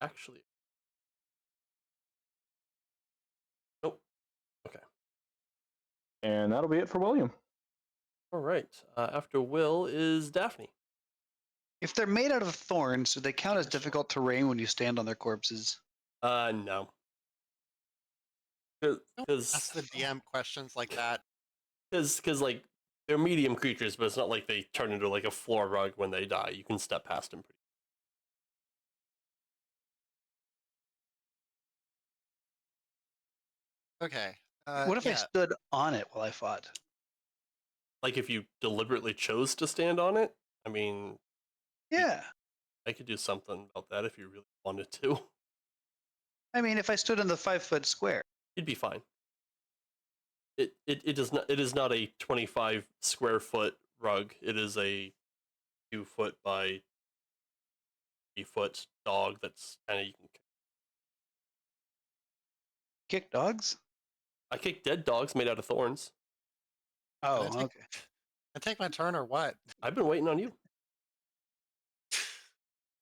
Actually. Nope. Okay. And that'll be it for William. All right. After Will is Daphne. If they're made out of thorns, do they count as difficult terrain when you stand on their corpses? No. Ask the DM questions like that. Because like They're medium creatures, but it's not like they turn into like a floor rug when they die. You can step past them pretty. Okay. What if I Yeah. stood on it while I fought? Like if you deliberately chose to stand on it, I mean, Yeah. I could do something about that if you really wanted to. I mean, if I stood in the 5-foot square. You'd be fine. It is not a 25 square foot rug. It is a 2 foot by 3 foot dog that's kind of you can. Kick dogs? I kick dead dogs made out of thorns. Can I Oh, take, okay. I take my turn or what? I've been waiting on you.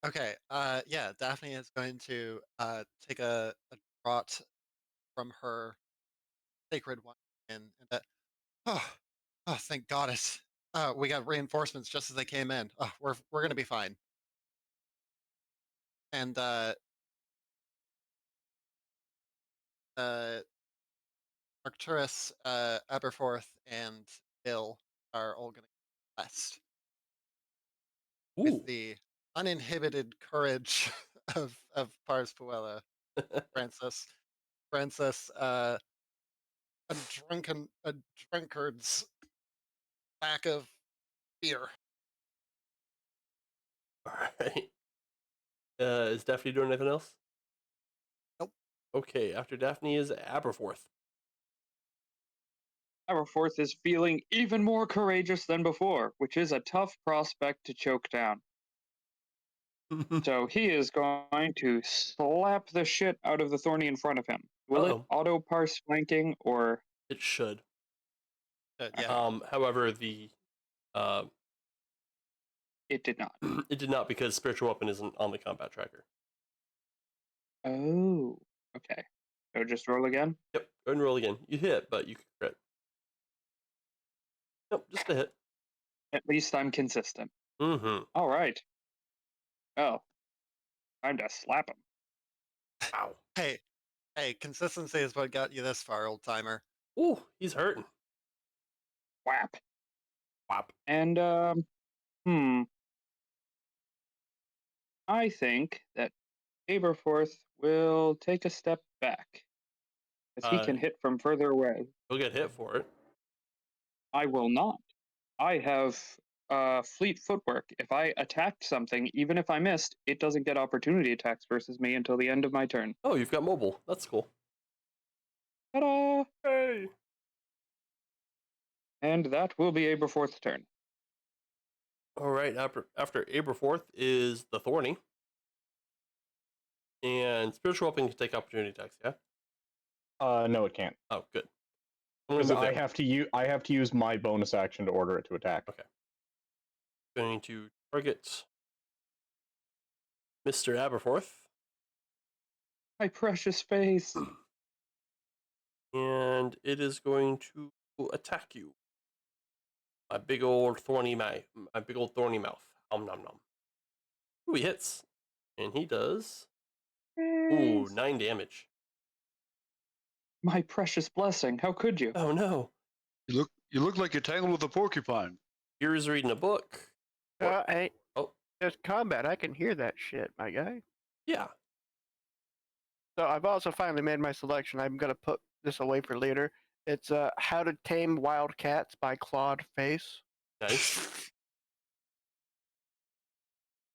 Okay. Yeah. Daphne is going to take a draught from her sacred wine and oh, oh, thank goddess. We got reinforcements just as they came in. Oh, we're gonna be fine. And uh, Arcturus, Aberforth, and Bill are all gonna get blessed with Ooh. the uninhibited courage of Pars Puella. Francis, Francis, a drunkard's lack of fear. All right. Is Daphne doing anything else? Nope. Okay, after Daphne is Aberforth. Aberforth is feeling even more courageous than before, which is a tough prospect to choke down. So he is going to slap the shit out of the thorny in front of him. Will it Uh-oh. auto parse flanking or It should. Yeah. However, the it did not? it did not because spiritual weapon isn't on the combat tracker. Oh, okay. So just roll again. Yep. Go ahead and roll again. You hit, but you could crit. Nope, just a hit. At least I'm consistent. Mm-hmm. All right. Oh, time to slap him. Wow. Hey, consistency is what got you this far, old timer. Ooh, he's hurting. Whap. Whap. And I think that Aberforth will take a step back, as he can hit from further away. He'll get hit for it. I will not. I have fleet footwork. If I attacked something, even if I missed, it doesn't get opportunity attacks versus me until the end of my turn. Oh, you've got mobile. That's cool. Ta-da! Hey. And that will be Aberforth's turn. All right. After Aberforth is the Thorny, and spiritual weapon can take opportunity attacks. Yeah. No, it can't. Oh, good. Because I have to use my bonus action to order it to attack. Okay. Going to target Mr. Aberforth. My precious face. And it is going to attack you. My big old thorny mouth. Nom nom nom. Ooh, he hits. And he does. Ooh, 9 damage. My precious blessing. How could you? Oh no. You look like you're tangled with a porcupine. Here's reading a book. Hey, Oh, there's combat. I can hear that shit, my guy. yeah. So I've also finally made my selection. I'm gonna put this away for later. It's How to Tame Wild Cats by Claude Face. Nice.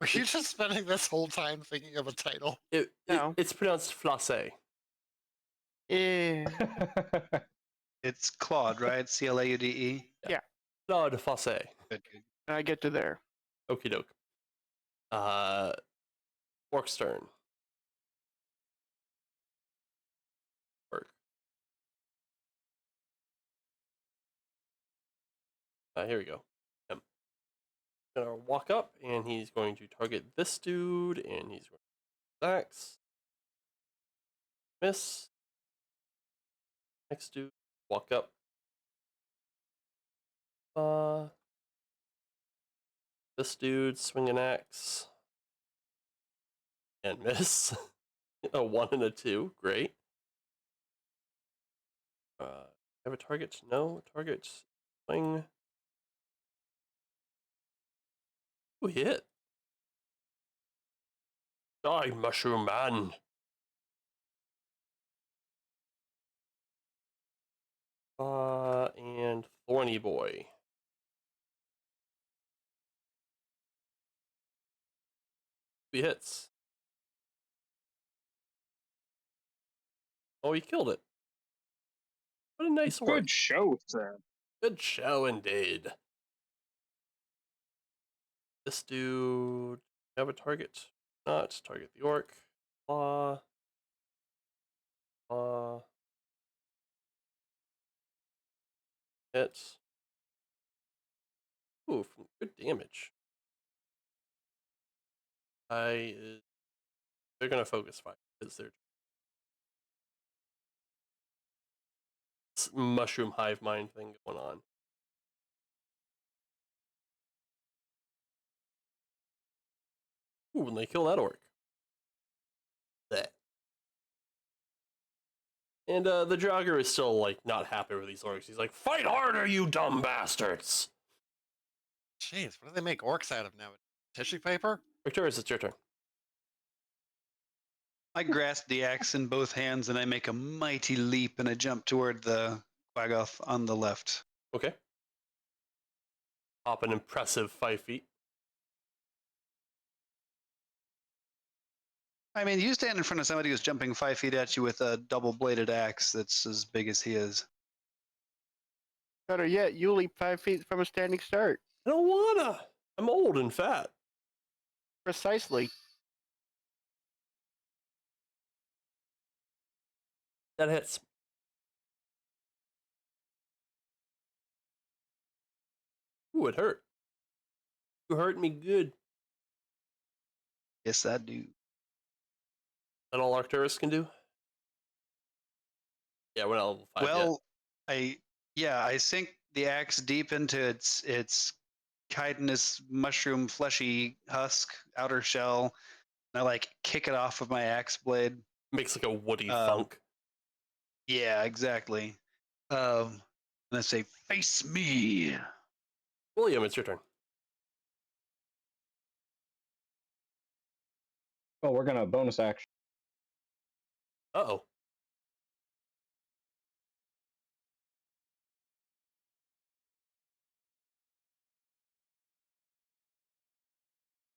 Were you just spending this whole time thinking of a title? No. It's pronounced Flacé. Yeah. It's Claude, right? Claude. Claude Flacé. Good. And I get to there. Okie doke. Orc's turn. Orc. Here we go. Him. Gonna walk up and he's going to target this dude and he's going to axe. Miss. Next dude. Walk up. This dude swing an axe. And miss. A 1 and a 2. Great. Have a target? No. Target. Swing. Ooh, hit. Die, Mushroom Man. And Thorny Boy. He hits. Oh, he killed it. What a nice orc. Good show, sir. Good show indeed. This dude have a target. Not target the orc. Claw. Hit. Ooh, good damage. They're gonna focus fire because they're mushroom hive mind thing going on. Ooh, when they kill that orc. That. And the jogger is still like not happy with these orcs. He's like, "Fight harder, you dumb bastards!" Jeez, what do they make orcs out of now? Tissue paper? Victorious, it's your turn. I grasp the axe in both hands and I make a mighty leap and I jump toward the Quaggoth on the left. Okay. Hop an impressive 5 feet. I mean, you stand in front of somebody who's jumping 5 feet at you with a double-bladed axe that's as big as he is. Better yet, you leap 5 feet from a standing start. I don't wanna. I'm old and fat. Precisely. That hits. Ooh, it hurt. You hurt me good. Yes, I do. That all Arcturus can do? Yeah, we're not level 5 yet. Well, I sink the axe deep into its chitinous mushroom fleshy husk outer shell, and I like kick it off with my axe blade. Makes like a woody thunk. Yeah, exactly. And I say, "Face me." William, it's your turn. Oh, we're gonna bonus action. Uh-oh.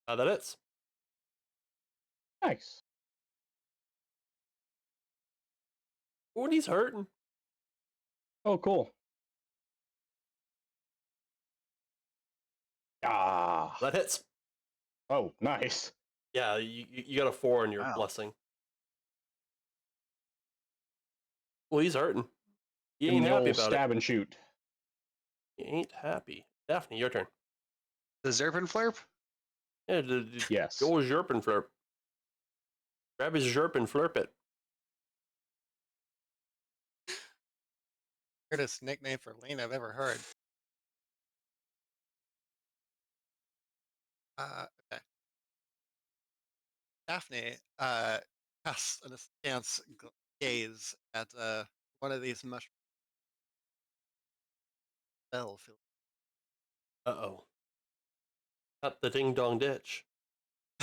That hits. Nice. Ooh, and he's hurting. Oh, cool. Ah. That hits. Oh, nice. Yeah, you got a 4 in your Wow. blessing. Well, he's hurting. He Give him ain't the happy old about stab it. and shoot. He ain't happy. Daphne, your turn. The Zerpin Flurp? Yeah, Yes. go with Zerp and Flurp. Grab his Zerp and flurp it. Weirdest nickname for Lane I've ever heard. Okay. Daphne casts an askance gaze at one of these mushroom spell. Uh-oh. Not the ding-dong ditch.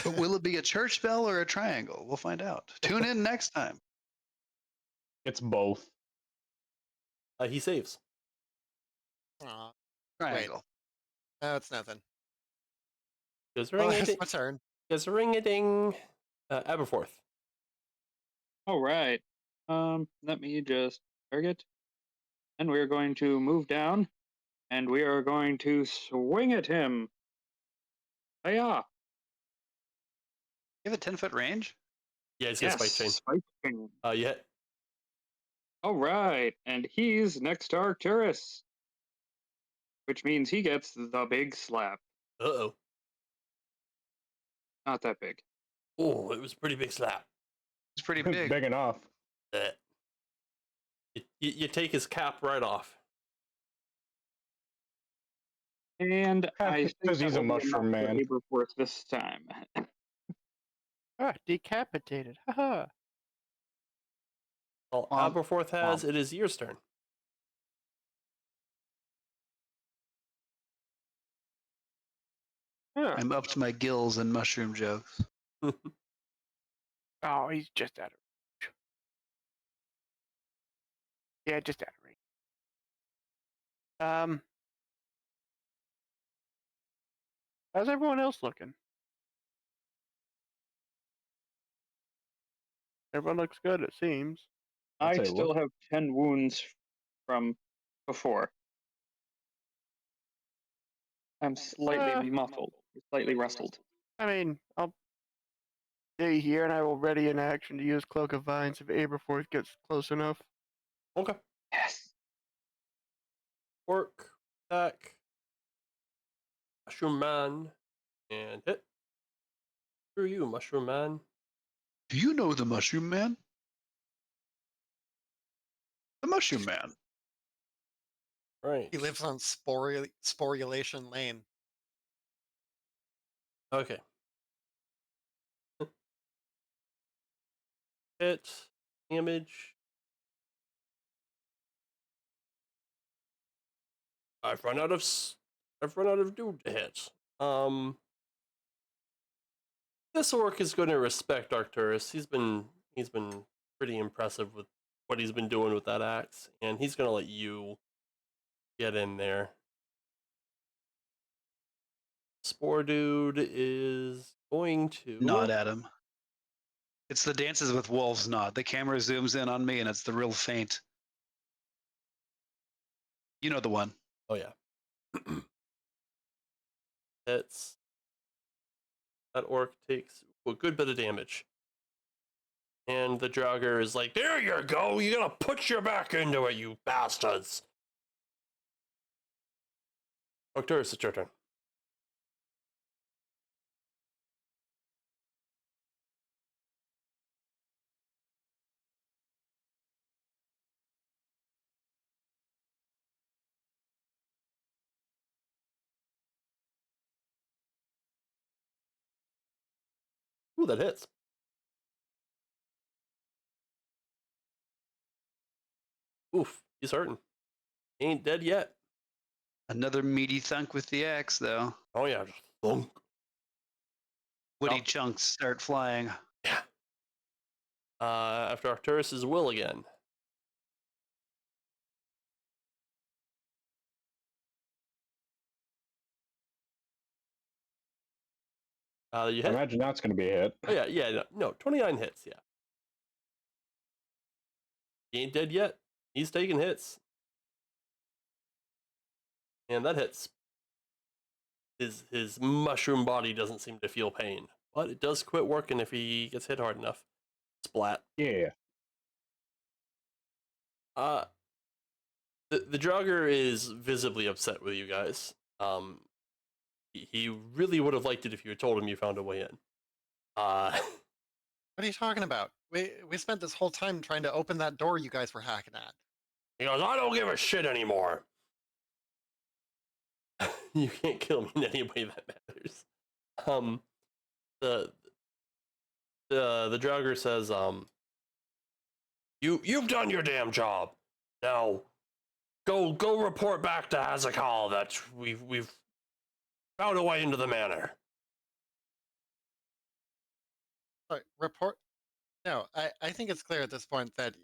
But will it be a church bell or a triangle? We'll find out. Tune in next time. It's both. He saves. Aw, Triangle. no, it's nothing. Goes Oh, ring-a-ding. it's my turn. Goes ring-a-ding. Aberforth. All right. Let me just target. And we're going to move down. And we are going to swing at him. Hiya! You have a 10-foot range? Yeah, he's got spike chain. Spike chain. You hit. All right. And he's next to Arcturus. Which means he gets the big slap. Uh-oh. Not that big. Oh, it was a pretty big slap. It's pretty big. Big enough. You take his cap right off. And I think Because he's that a will be mushroom enough for man. Aberforth this time. Ah, decapitated. Haha. All Womp, Aberforth has, womp. it is your turn. Huh. I'm up to my gills in mushroom jokes. Oh, he's just out of range. Yeah, just out of range. How's everyone else looking? Everyone looks good, it seems. I'd I say still look. have 10 wounds from before. I'm slightly muffled, slightly rustled. I mean, I'll stay here and I will ready an action to use Cloak of Vines if Aberforth gets close enough. Okay. Yes. Work, attack, Mushroom Man, and hit. Screw you, Mushroom Man. Do you know the Mushroom Man? The Mushroom Man. Right. He lives on Sporulation Lane. Okay. Hit, damage. I've run out of dude to hit. This orc is going to respect Arcturus. He's been pretty impressive with what he's been doing with that axe, and he's going to let you get in there. Spore dude is going to Nod at him. It's the Dances with Wolves nod. The camera zooms in on me and it's the real faint. You know the one. Oh yeah. Hits. That orc takes a good bit of damage. And the Draugr is like, there you go, you gotta put your back into it, you bastards. Arcturus, it's your turn. Ooh, that hits. Oof, he's hurting. He ain't dead yet. Another meaty thunk with the axe, though. Oh yeah, just thunk. Woody Yep. chunks start flying. Yeah. After Arcturus's will again. You I hit. imagine that's going to be a hit. Oh yeah, no, 29 hits, yeah. He ain't dead yet. He's taking hits. And that hits. His mushroom body doesn't seem to feel pain, but it does quit working if he gets hit hard enough. Splat. Yeah. The Draugr is visibly upset with you guys. He really would have liked it if you had told him you found a way in. What are you talking about? We spent this whole time trying to open that door you guys were hacking at. He goes, I don't give a shit anymore. You can't kill me in any way that matters. The Draugr says, you've done your damn job. Now, go report back to Hazakal that we've found a way into the manor. Sorry, report? No, I think it's clear at this point that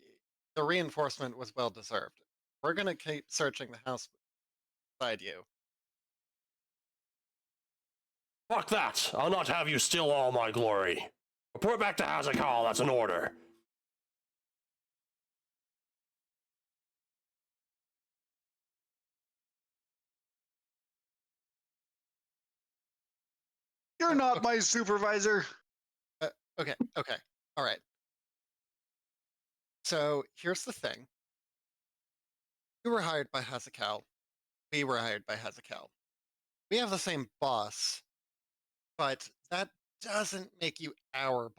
the reinforcement was well deserved. We're gonna keep searching the house beside you. Fuck that! I'll not have you steal all my glory. Report back to Hazakal, that's an order. You're not my supervisor. Okay, all right. So here's the thing. You were hired by Hazakal. We were hired by Hazakal. We have the same boss, but that doesn't make you our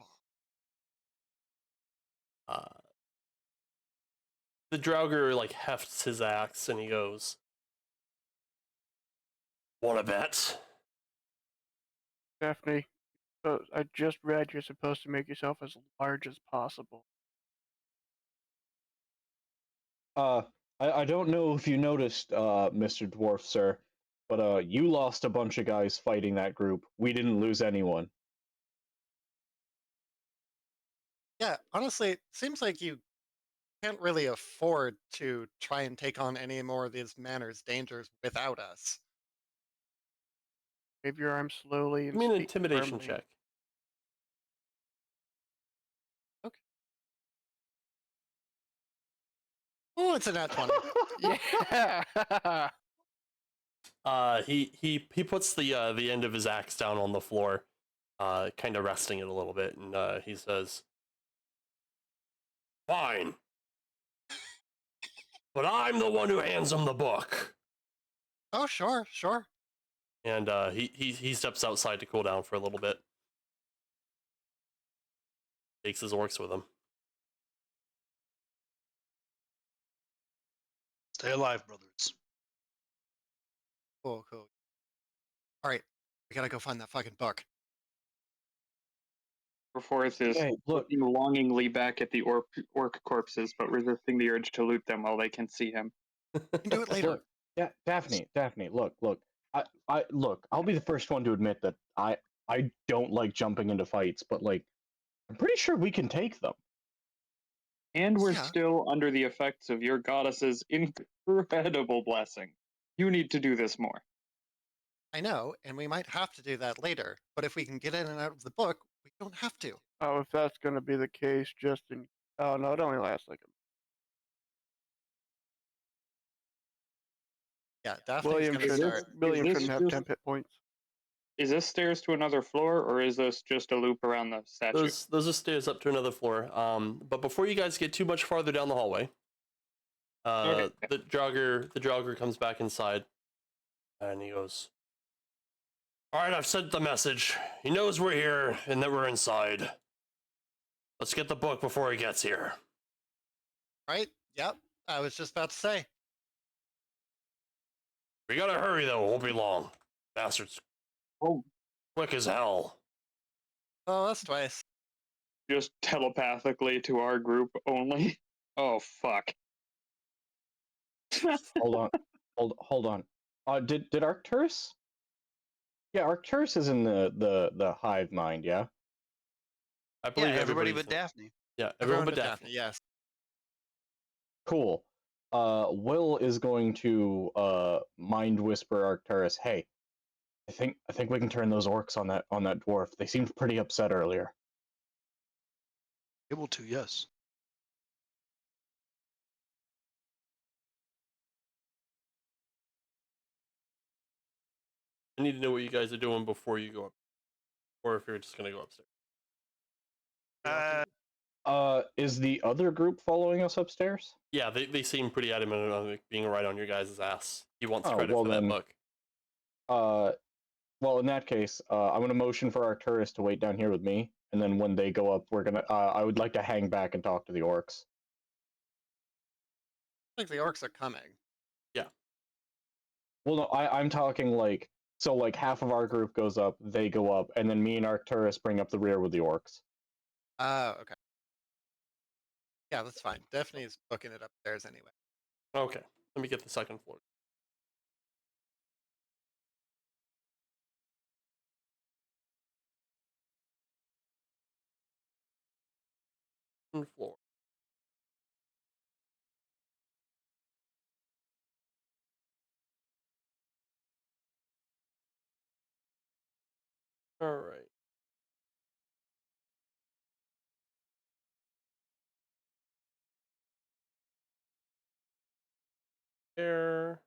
boss. The Draugr like hefts his axe and he goes, "Wanna bet?" Daphne, I just read you're supposed to make yourself as large as possible. I don't know if you noticed, Mr. Dwarf, sir, but you lost a bunch of guys fighting that group. We didn't lose anyone. Yeah, honestly, it seems like you can't really afford to try and take on any more of these Manor's dangers without us. Wave your arm slowly Give and me an speak intimidation firmly. check. Oh, it's a nat 20. Yeah. He puts the end of his axe down on the floor, kind of resting it a little bit, and he says, "Fine, but I'm the one who hands him the book." Oh, sure, sure. And he steps outside to cool down for a little bit. Takes his orcs with him. Stay alive, brothers. Cool, cool. All right, we gotta go find that fucking book. Forth is Hey, look. looking longingly back at the orc corpses, but resisting the urge to loot them while they can see him. We can do it later. Look, Daphne, look. Look. I'll be the first one to admit that I don't like jumping into fights, but like, I'm pretty sure we can take them. And we're Yeah. still under the effects of your goddess's incredible blessing. You need to do this more. I know, and we might have to do that later, but if we can get in and out of the book, we don't have to. Oh, if that's gonna be the case, Justin. Oh no, it only lasts like Yeah, a. Daphne's William gonna should. start. William this shouldn't have just- 10 hit points. Is this stairs to another floor, or is this just a loop around the statue? Those are stairs up to another floor. But before you guys get too much farther down the hallway, Okay. the jogger comes back inside, and he goes, "All right, I've sent the message. He knows we're here and that we're inside. Let's get the book before he gets here." Right? Yep. I was just about to say. We gotta hurry though. It won't be long. Bastards. Oh. Quick as hell. Oh, that's twice. Just telepathically to our group only. Oh fuck. Hold on. Did Arcturus? Yeah, Arcturus is in the hive mind. Yeah. I Yeah, believe everybody everybody's but Daphne. Yeah, everyone but Daphne. Yes. Cool. Will is going to mind whisper Arcturus, "Hey, I think we can turn those orcs on that dwarf. They seemed pretty upset earlier." Able to, yes. I need to know what you guys are doing before you go up, or if you're just gonna go upstairs. Is the other group following us upstairs? Yeah, they seem pretty adamant on being right on your guys' ass. He wants Oh, credit well for that then. book. Well, in that case, I'm gonna motion for Arcturus to wait down here with me, and then when they go up, we're gonna. I would like to hang back and talk to the orcs. I think the orcs are coming. Well, no, I'm talking like so. Like half of our group goes up, they go up, and then me and Arcturus bring up the rear with the orcs. Oh, okay. Yeah, that's fine. Daphne's booking it upstairs anyway. Okay, let me get the second floor. Second floor. All right. There.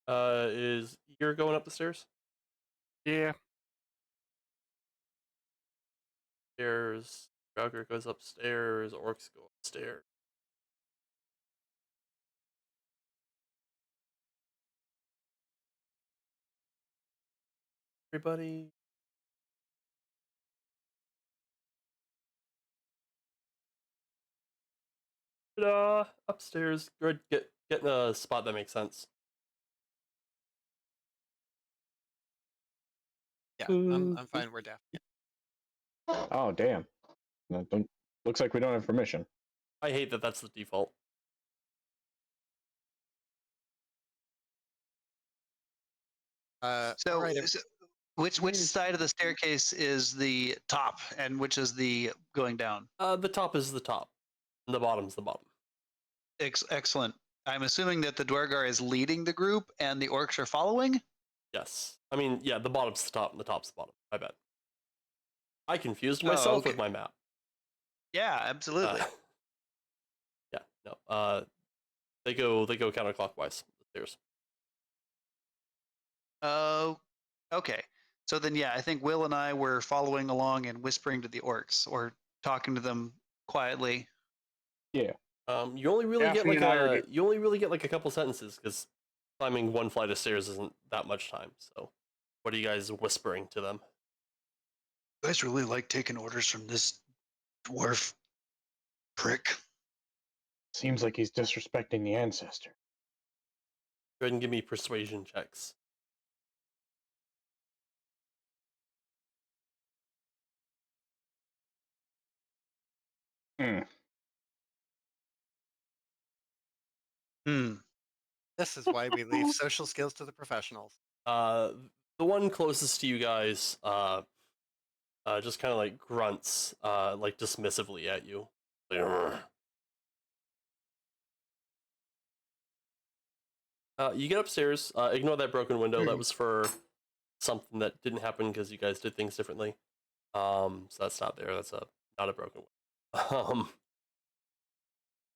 Is you're going up the stairs? Yeah. Stairs. Jogger goes upstairs. Orcs go upstairs. Everybody. Upstairs. Good. Get in a spot that makes sense. Yeah, I'm fine. We're Daphne. Oh, damn. Looks like we don't have permission. I hate that that's the default. All So, right, which side of the staircase is the top, and which is the going down? The top is the top, and the bottom's the bottom. Excellent. I'm assuming that the Dwergar is leading the group, and the orcs are following. Yes. I mean, yeah, the bottom's the top, and the top's the bottom. I bet. I confused Oh, myself okay. with my map. Yeah, absolutely. Yeah, no. They go counterclockwise. The stairs. Oh, okay. So then, yeah, I think Will and I were following along and whispering to the orcs, or talking to them quietly. Yeah. You only really get Daphne like and I are a couple sentences because climbing one flight of stairs isn't that much time. So, what are you guys whispering to them? You guys really like taking orders from this dwarf prick. Seems like he's disrespecting the ancestor. Go ahead and give me persuasion checks. Hmm. this is why we leave social skills to the professionals. The one closest to you guys, just kind of like grunts, like dismissively at you. Like, "Rrr." You get upstairs. Ignore that broken window. That was for something that didn't happen because you guys did things differently. So that's not there. That's not a broken window.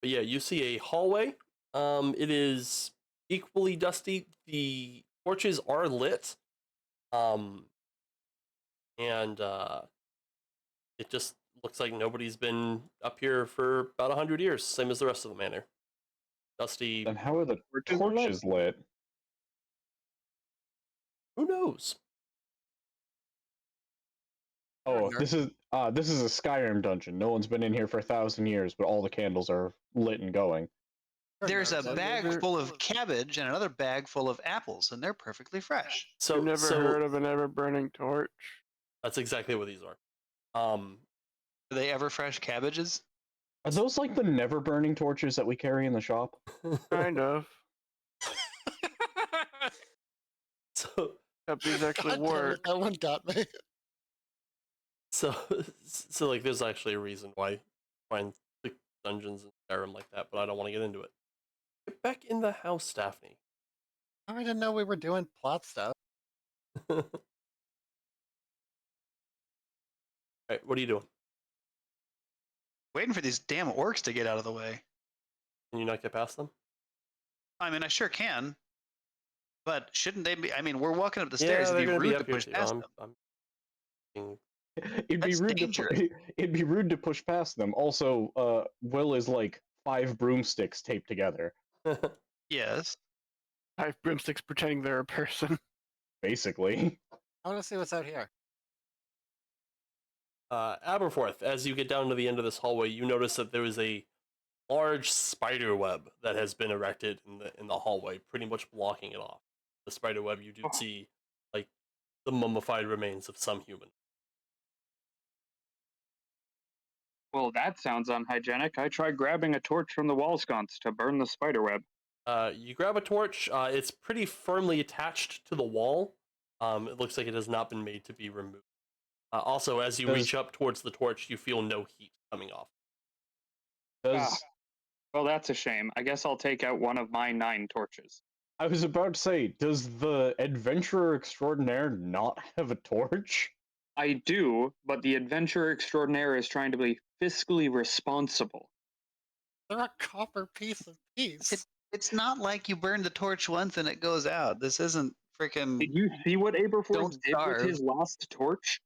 But yeah, you see a hallway. It is equally dusty. The torches are lit. And it just looks like nobody's been up here for about 100 years, same as the rest of the manor. Dusty. Then how are the Torches lit? torches lit? Who knows? Oh, Nerd. this is a Skyrim dungeon. No one's been in here for 1,000 years, but all the candles are lit and going. There's a Nerds. bag full of cabbage and another bag full of apples, and they're perfectly fresh. So, You've never heard of an ever-burning torch? that's exactly what these are. Are they ever fresh cabbages? Are those like the never burning torches that we carry in the shop? Kind of. so, Except these actually God damn it, work. that one got me. so, so, like, there's actually a reason why you find the dungeons in Skyrim like that, but I don't want to get into it. Get back in the house, Daphne. I didn't know we were doing plot stuff. Alright, what are you doing? Waiting for these damn orcs to get out of the way. Can you not get past them? I mean, I sure can. But shouldn't they be? I mean, we're walking up the Yeah, stairs. they're It'd be gonna be rude to up here push too. past them. It'd be That's rude dangerous. it'd be rude to push past them. Also, Will is like 5 broomsticks taped together, Yes. 5 broomsticks pretending they're a person. basically. I want to see what's out here. Aberforth, as you get down to the end of this hallway, you notice that there is a large spider web that has been erected in the hallway, pretty much blocking it off. The spider web, you do see like the mummified remains of some human. Well, that sounds unhygienic. I tried grabbing a torch from the wall sconce to burn the spider web. You grab a torch. It's pretty firmly attached to the wall. It looks like it has not been made to be removed. Also, as you reach up towards the torch, you feel no heat coming off. Does Well, that's a shame. I guess I'll take out one of my 9 torches. I was about to say, does the adventurer extraordinaire not have a torch? I do, but the adventurer extraordinaire is trying to be fiscally responsible. They're a copper piece of peace. It's not like you burn the torch once and it goes out. This isn't freaking. Did you see what Aberforth Don't did with starve. his last torch?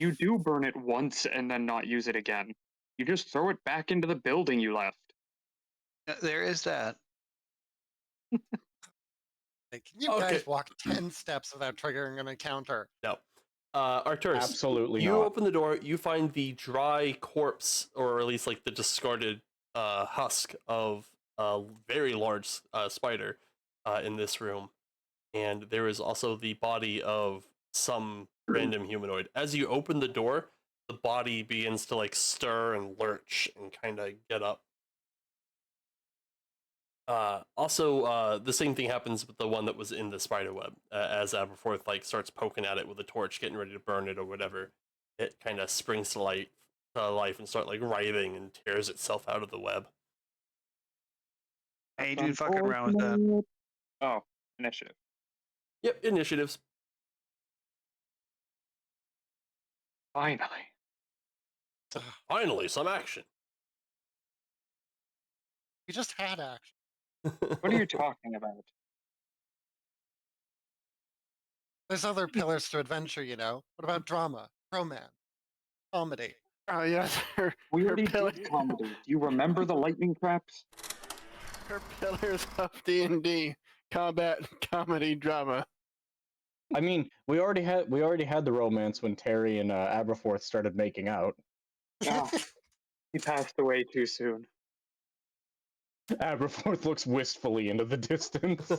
You do burn it once and then not use it again. You just throw it back into the building you left. There is that. Like, can you guys walk 10 steps without triggering an encounter? No. Arcturus, Absolutely you not. open the door, you find the dry corpse, or at least like the discarded husk of a very large spider in this room. And there is also the body of some random humanoid. As you open the door, the body begins to like stir and lurch and kind of get up. Also, the same thing happens with the one that was in the spider web. As Aberforth like starts poking at it with a torch, getting ready to burn it or whatever, it kind of springs to life and start like writhing and tears itself out of the web. I ain't even fucking around with that. Unfortunate. Oh, initiative. Yep, initiatives. Finally. Finally, some action. We just had action. What are you talking about? There's other pillars to adventure, you know. What about drama, romance, comedy? Oh yes, We her already pillar, did comedy. Do you remember the lightning traps? her pillars of D&D, combat, comedy, drama. I mean, we already had the romance when Terry and Aberforth started making out. Oh, he passed away too soon. Aberforth looks wistfully into the distance.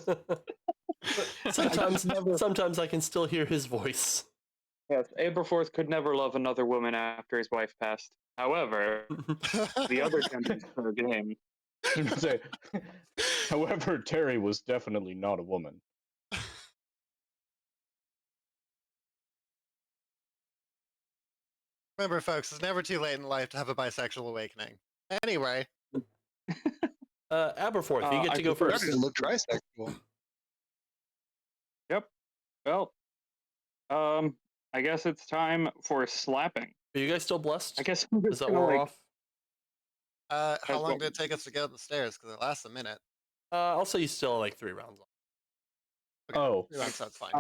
Sometimes I can still hear his voice. Yes, Aberforth could never love another woman after his wife passed. However, the other genders fair game. Say, however, Terry was definitely not a woman. Remember, folks, it's never too late in life to have a bisexual awakening. Anyway, Aberforth, you get I to go prefer- first. Starting to look trisexual. Well, I guess it's time for slapping. Are you guys still blessed? I guess I'm Is just that gonna war like. off? how That's long what- did it take us to get up the stairs? Because it lasts a minute. I'll say you still have like 3 rounds off. Oh, That's fine.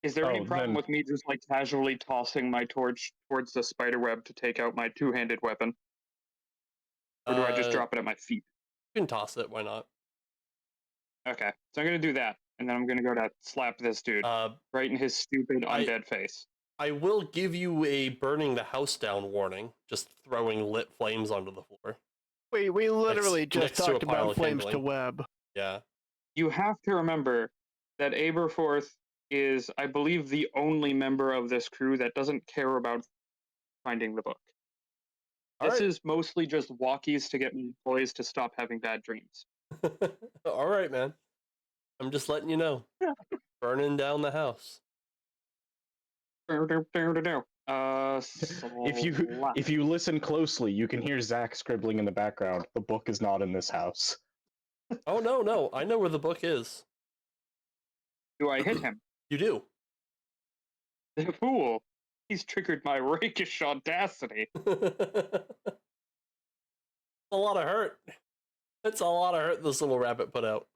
Is there any Oh, problem then- with me just like casually tossing my torch towards the spider web to take out my two-handed weapon, or do I just drop it at my feet? You can toss it. Why not? Okay, so I'm gonna do that, and then I'm gonna go to slap this dude right in his stupid undead face. I will give you a burning the house down warning. Just throwing lit flames onto the floor. We literally just next to a talked pile about of flames to kindling. web. Yeah. You have to remember that Aberforth is, I believe, the only member of this crew that doesn't care about finding the book. This is mostly just walkies to get my boys to stop having bad dreams. All right, man. I'm just letting you know. Burning down the house. If you listen closely, you can hear Zach scribbling in the background. The book is not in this house. Oh no, I know where the book is. Do I hit him? You do. The fool! He's triggered my rakish audacity. A lot of hurt. It's a lot of hurt this little rabbit put out.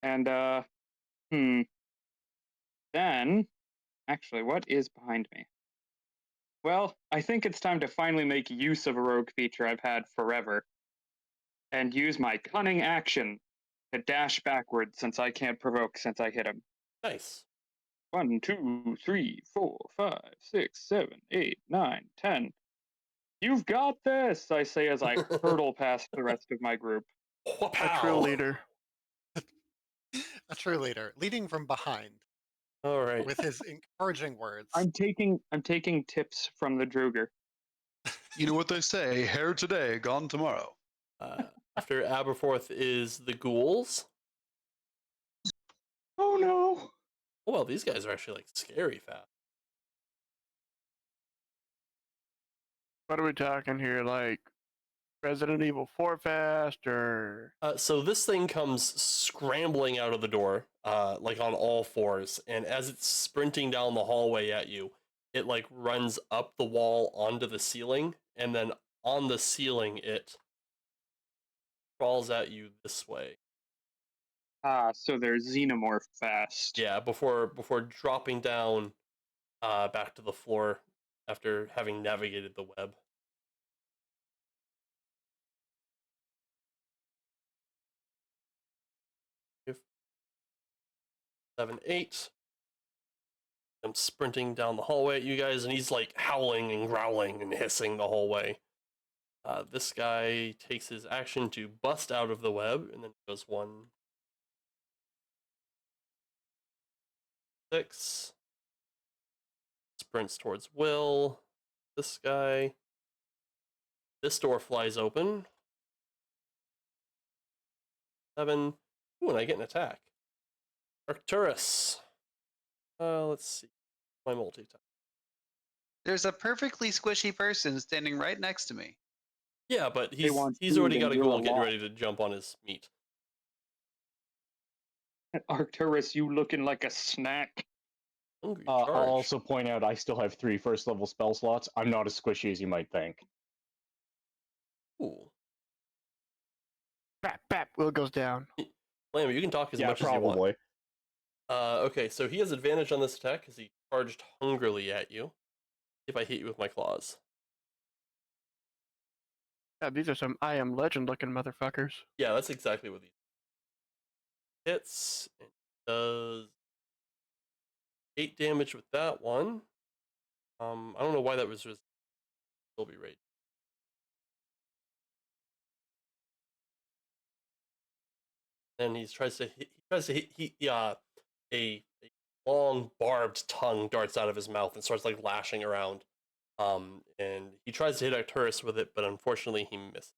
And then actually, what is behind me? Well, I think it's time to finally make use of a rogue feature I've had forever, and use my cunning action to dash backwards since I can't provoke since I hit him. Nice. 1, 2, 3, 4, 5, 6, 7, 8, 9, 10. You've got this, I say as I hurtle past the rest of my group. A true leader. A true leader, leading from behind All right. with his encouraging words. I'm taking tips from the Druger. You know what they say, hair today, gone tomorrow. After Aberforth is the ghouls. Oh no! Oh, well, these guys are actually like scary fast. What are we talking here? Like Resident Evil 4 fast or So this thing comes scrambling out of the door, like on all fours, and as it's sprinting down the hallway at you, it like runs up the wall onto the ceiling, and then on the ceiling it crawls at you this way. So they're xenomorph fast. Yeah, before dropping down back to the floor after having navigated the web. If 7, 8. I'm sprinting down the hallway at you guys, and he's like howling and growling and hissing the whole way. This guy takes his action to bust out of the web, and then goes 1, 6. Sprints towards Will. This guy. This door flies open. 7. Ooh, and I get an attack. Arcturus. Let's see. My multi-attack. There's a perfectly squishy person standing right next to me. Yeah, but They want he's food already and got a you're ghoul getting alive. ready to jump on his meat. Arcturus, you looking like a snack. Hungry I'll charge. also point out I still have 3 first level spell slots. I'm not as squishy as you might think. Ooh. Bap, bap, Will goes down. Lamb, you can talk as Yeah, much as you want. probably. Okay, so he has advantage on this attack because he charged hungrily at you. If I hit you with my claws. Yeah, these are some I Am Legend looking motherfuckers. Yeah, that's exactly what these hits. And does 8 damage with that one. I don't know why that was just still be rate. And he tries to hit a long barbed tongue darts out of his mouth and starts like lashing around. And he tries to hit Arcturus with it, but unfortunately he misses.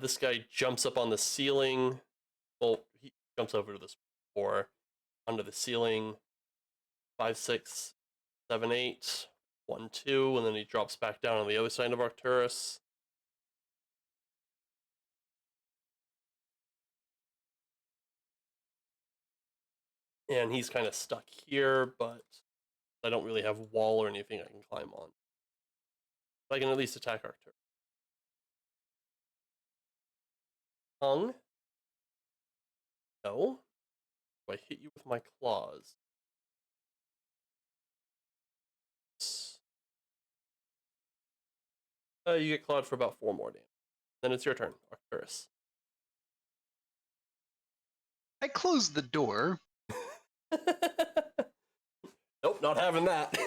This guy jumps up on the ceiling. Well, he jumps over to this floor, onto the ceiling. 5, 6, 7, 8, 1, 2, and then he drops back down on the other side of Arcturus. And he's kind of stuck here, but I don't really have a wall or anything I can climb on. But I can at least attack Arcturus. Tongue? No. Do I hit you with my claws? You get clawed for about 4 more damage. Then it's your turn, Arcturus. I closed the door. Nope, not having that.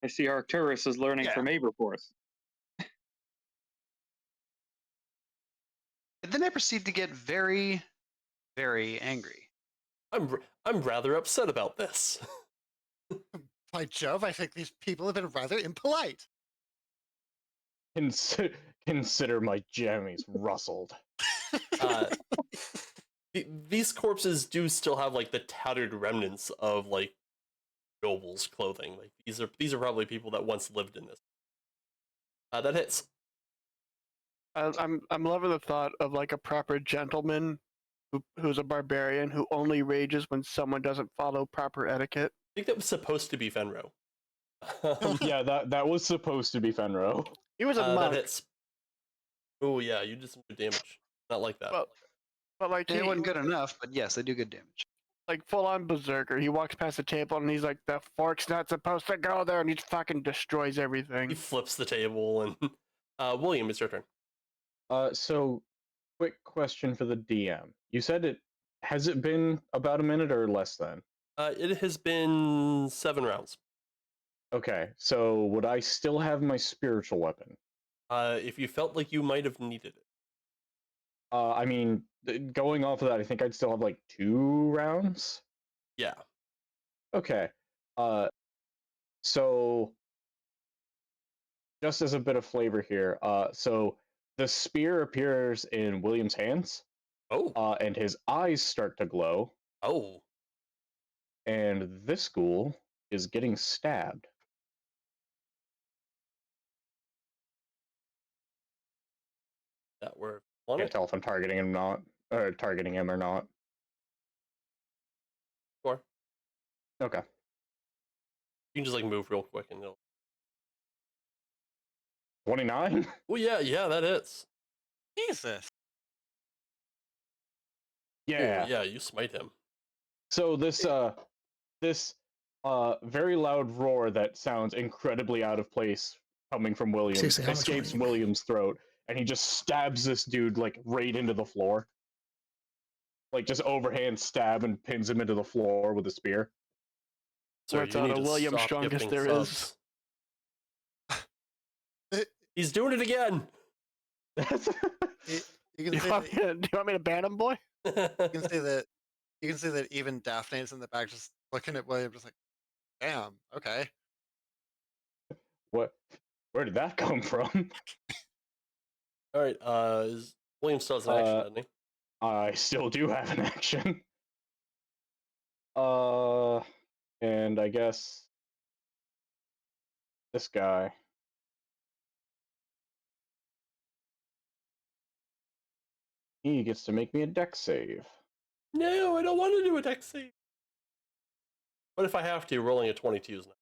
I see Arcturus is learning Yeah. from Aberforth. And then I proceed to get very, very angry. I'm rather upset about this. By Jove, I think these people have been rather impolite. Consider my jammies rustled. These corpses do still have like the tattered remnants of like nobles' clothing. Like these are probably people that once lived in this. That hits. I'm loving the thought of like a proper gentleman who's a barbarian who only rages when someone doesn't follow proper etiquette. I think that was supposed to be Fenro. Yeah, that was supposed to be Fenro. He was a That monk, hits. Oh yeah, you did some good damage. Not like that. but like It he wasn't good enough, but yes, they do good damage. like full on berserker. He walks past the table and he's like, "The fork's not supposed to go there," and he fucking destroys everything. He flips the table and William, it's your turn. So quick question for the DM. You said has it been about a minute or less than? It has been 7 rounds. Okay, so would I still have my spiritual weapon? If you felt like you might have needed it. I mean, going off of that, I think I'd still have like 2 rounds. Yeah. Okay. So just as a bit of flavor here, so the spear appears in William's hands. Oh. And his eyes start to glow. Oh. And this ghoul is getting stabbed. That were on Can't it. tell if I'm targeting him or not. Sure. Okay. You can just like move real quick and it'll. 29? Oh yeah, that hits. Jesus. Yeah. Ooh, yeah, you smite him. So this very loud roar that sounds incredibly out of place coming from William Seriously, how much escapes money? William's throat, and he just stabs this dude like right into the floor. Like just overhand stab and pins him into the floor with a spear. So That's you out need of to William stop strongest gifting there is. subs. He's doing it again. You, you Do can you, see want that, me to, do you want me to ban him, boy? you can see that you can see that even Daphne's in the back just looking at William, just like, damn, okay. What? Where did that come from? All right. William still has an action, doesn't he? I still do have an action. And I guess this guy. He gets to make me a dex save. No, I don't want to do a dex save. What if I have to? Rolling a 22 is not.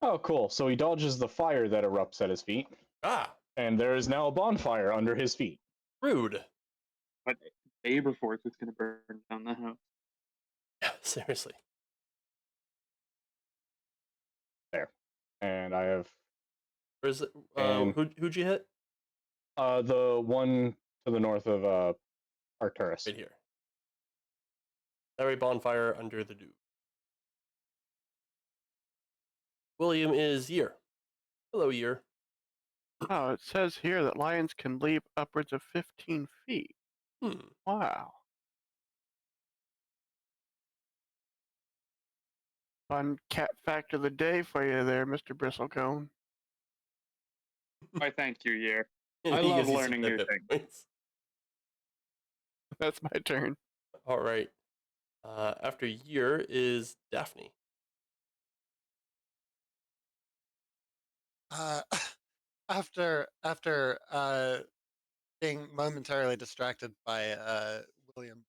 Oh, cool. So he dodges the fire that erupts at his feet, Ah, and there is now a bonfire under his feet. rude. But day before it's going to burn down the house. Yeah, seriously. There. And I have Where's it? And- Who'd you hit? the one to the north of Arcturus. Right here. Very bonfire under the dew. William is Year. Hello, Year. Oh, it says here that lions can leap upwards of 15 feet. Wow. Fun cat fact of the day for you there, Mr. Bristlecone. I thank you, Year. And I he love gives you some learning new hit things. points. That's my turn. All right. After Year is Daphne. Uh, after being momentarily distracted by William,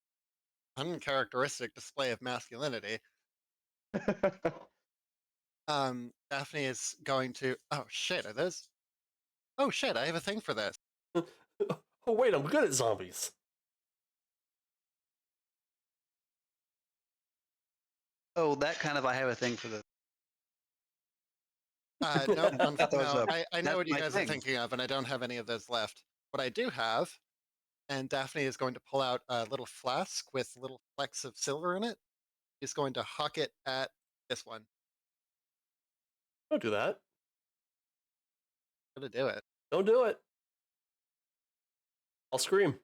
uncharacteristic display of masculinity, Daphne is going to. Oh shit! Are those? Oh shit! I have a thing for this. Oh, wait, I'm good at zombies. Oh, that kind of. I have a thing for this. No, Thought that was no. a- I know that's what you my guys thing. are thinking of, and I don't have any of those left. What I do have, and Daphne is going to pull out a little flask with little flecks of silver in it. She's going to huck it at this one. Don't do that. Gonna do it. Don't do it. I'll scream.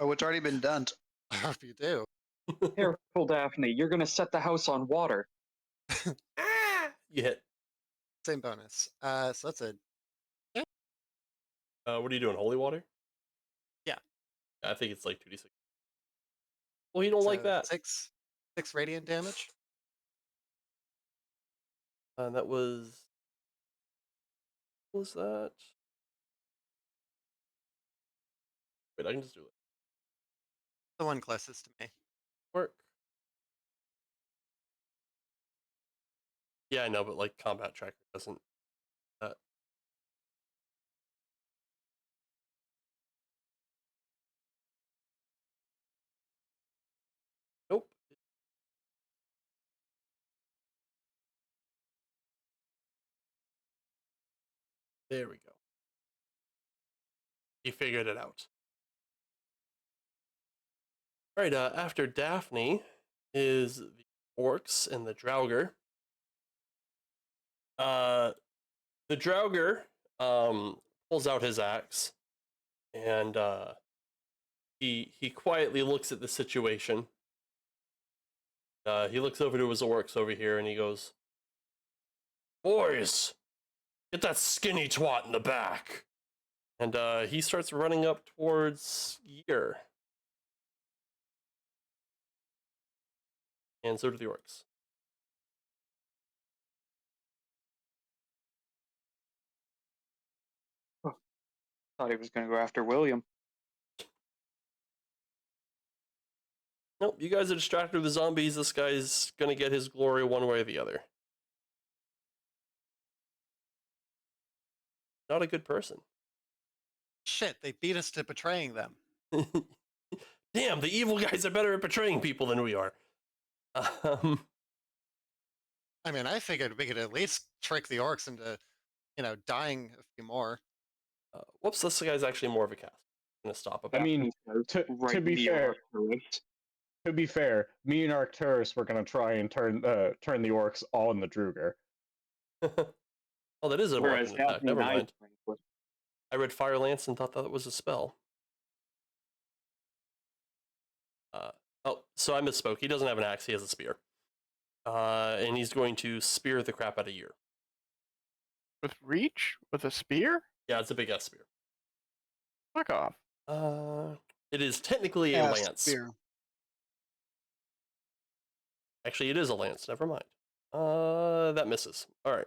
Oh, it's already been done. I hope you do. Careful, Daphne. You're going to set the house on water. Ah! You hit. Same bonus. So that's a What are you doing? Holy water? Yeah. I think it's like 2d6. Well, you don't like so that. six radiant damage. That was. What was that? Wait, I can just do it. The one closest to me. Work. Yeah, I know, but like combat tracker doesn't. Nope. There we go. He figured it out. All right. After Daphne is the orcs and the Draugr. The Draugr pulls out his axe, and he quietly looks at the situation. He looks over to his orcs over here, and he goes, "Boys, get that skinny twat in the back." And he starts running up towards Year. And so do the orcs. Thought he was going to go after William. Nope, you guys are distracted with the zombies. This guy's gonna get his glory one way or the other. Not a good person. Shit! They beat us to betraying them. Damn, the evil guys are better at betraying people than we are. I mean, I figured we could at least trick the orcs into, dying a few more. Whoops, this guy's actually more of a cast. I'm gonna stop about. I mean, to be fair, me and Arcturus were gonna try and turn the orcs all in the Druger. Oh, that is a Whereas weapon attack. Daphne Never Knight mind. I read Fire Lance and thought that was a spell. Oh, so I misspoke. He doesn't have an axe. He has a spear. And he's going to spear the crap out of you. With reach? With a spear? Yeah, it's a big ass spear. Fuck off. It is technically a Ass lance. spear. Actually, it is a lance. Never mind. That misses. All right.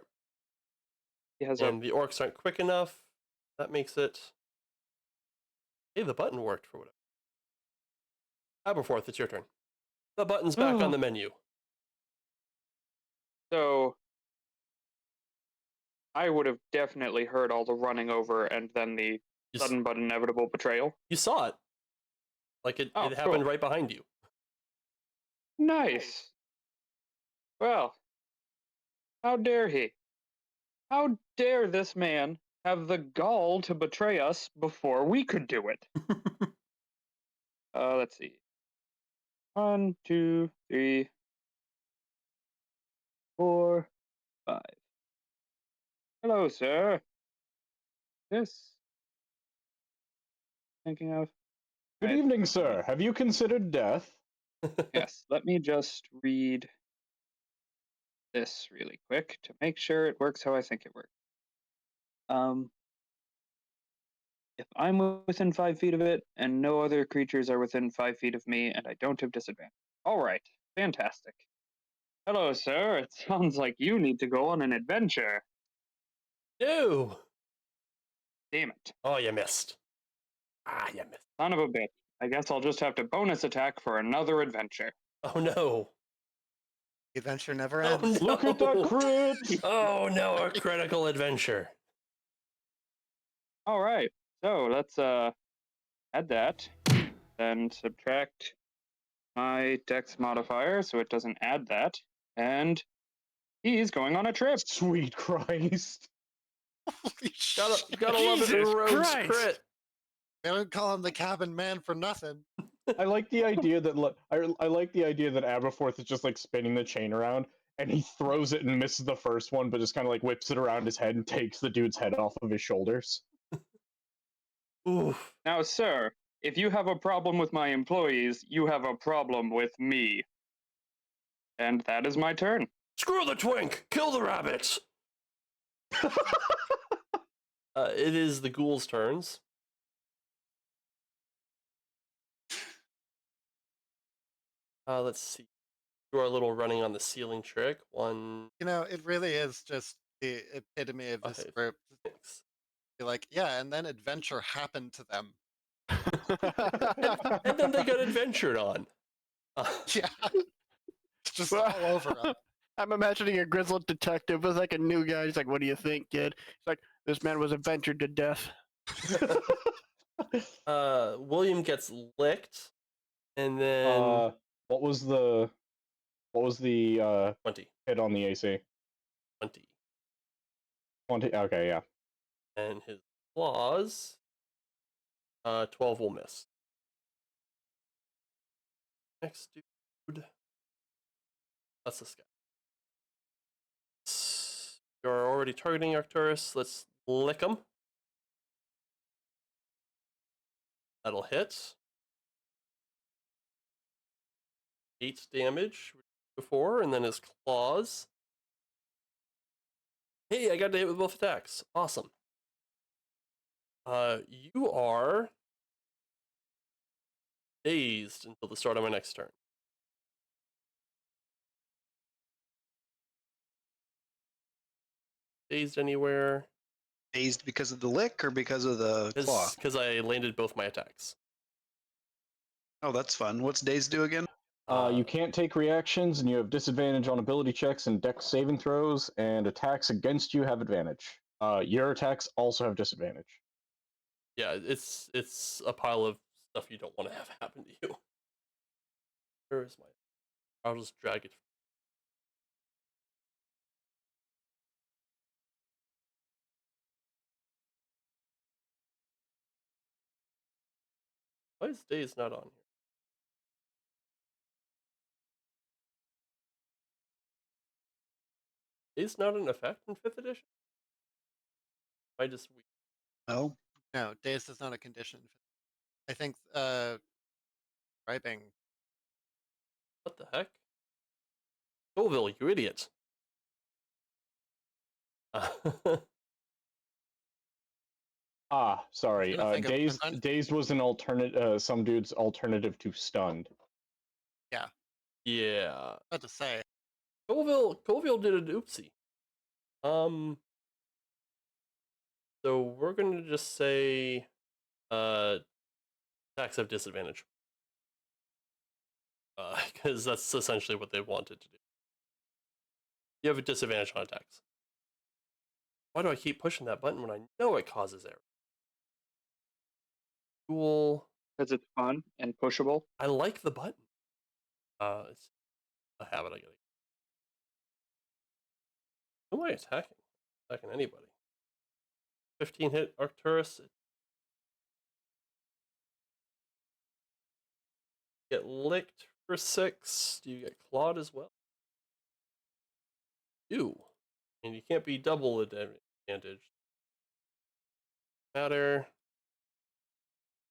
He has And the orcs aren't quick enough. That makes it. Hey, the button worked for whatever. Aberforth, it's your turn. The button's back on the menu. So I would have definitely heard all the running over and then the sudden but inevitable betrayal. You saw it. Like it happened cool. right behind you. Nice. Well, how dare he? How dare this man have the gall to betray us before we could do it? Let's see. 1, 2, 3, 4, 5. Hello, sir. This thinking of? Good Right. evening, sir. Have you considered death? Yes, let me just read this really quick to make sure it works how I think it works. If I'm within 5 feet of it and no other creatures are within 5 feet of me and I don't have disadvantage. All right, fantastic. Hello, sir. It sounds like you need to go on an adventure. No. Damn it. Oh, you missed. You missed. Son of a bitch. I guess I'll just have to bonus attack for another adventure. Oh, no. The adventure never Oh, ends. no. Look at that crit! Oh, no, a critical adventure. All right, so let's add that, then subtract my dex modifier so it doesn't add that, and he's going on a trip. Sweet Christ. Holy shit. Gotta love it in Jesus Rogue's Christ. crit. They don't call him the cabin man for nothing. I like the idea that I like the idea that Aberforth is just like spinning the chain around, and he throws it and misses the first one, but just kind of like whips it around his head and takes the dude's head off of his shoulders. Oof. Now, sir, if you have a problem with my employees, you have a problem with me. And that is my turn. Screw the twink! Kill the rabbits! It is the ghouls' turns. Let's see. Do our little running on the ceiling trick. One. You know, it really is just the epitome of this Okay. group. Six. Be like, yeah, and then adventure happened to them. And then they got adventured on. Yeah. It's just all over them. I'm imagining a grizzled detective with like a new guy. He's like, "What do you think, kid?" He's like, "This man was adventured to death." William gets licked, and then what was the 20. hit on the AC? 20. 20. Okay, yeah. And his claws, 12 will miss. Next dude. That's this guy. You're already targeting Arcturus. Let's lick him. That'll hit. 8 damage before, and then his claws. Hey, I got to hit with both attacks. Awesome. You are dazed until the start of my next turn. Dazed anywhere? Dazed because of the lick or because of the claw? Because I landed both my attacks. Oh, that's fun. What's dazed do again? You can't take reactions, and you have disadvantage on ability checks and dex saving throws, and attacks against you have advantage. Your attacks also have disadvantage. Yeah, it's a pile of stuff you don't want to have happen to you. Where is my... I'll just drag it. Why is Days not on here? Days not an effect in 5th edition? I just Oh, No, dazed is not a condition. I think bribing. what the heck? Colville, you idiot. Sorry. Gonna think of Dazed was an alternate. Some dude's alternative to stunned. Yeah, yeah. what to say. Colville did an oopsie. So we're gonna just say attacks have disadvantage. Because that's essentially what they wanted to do. You have a disadvantage on attacks. Why do I keep pushing that button when I know it causes error? Cool. Because it's fun and pushable. I like the button. It's a habit I gotta. Who am I attacking? Attacking anybody. 15 hit Arcturus. Get licked for 6. Do you get clawed as well? You. And you can't be double advantage. Matter.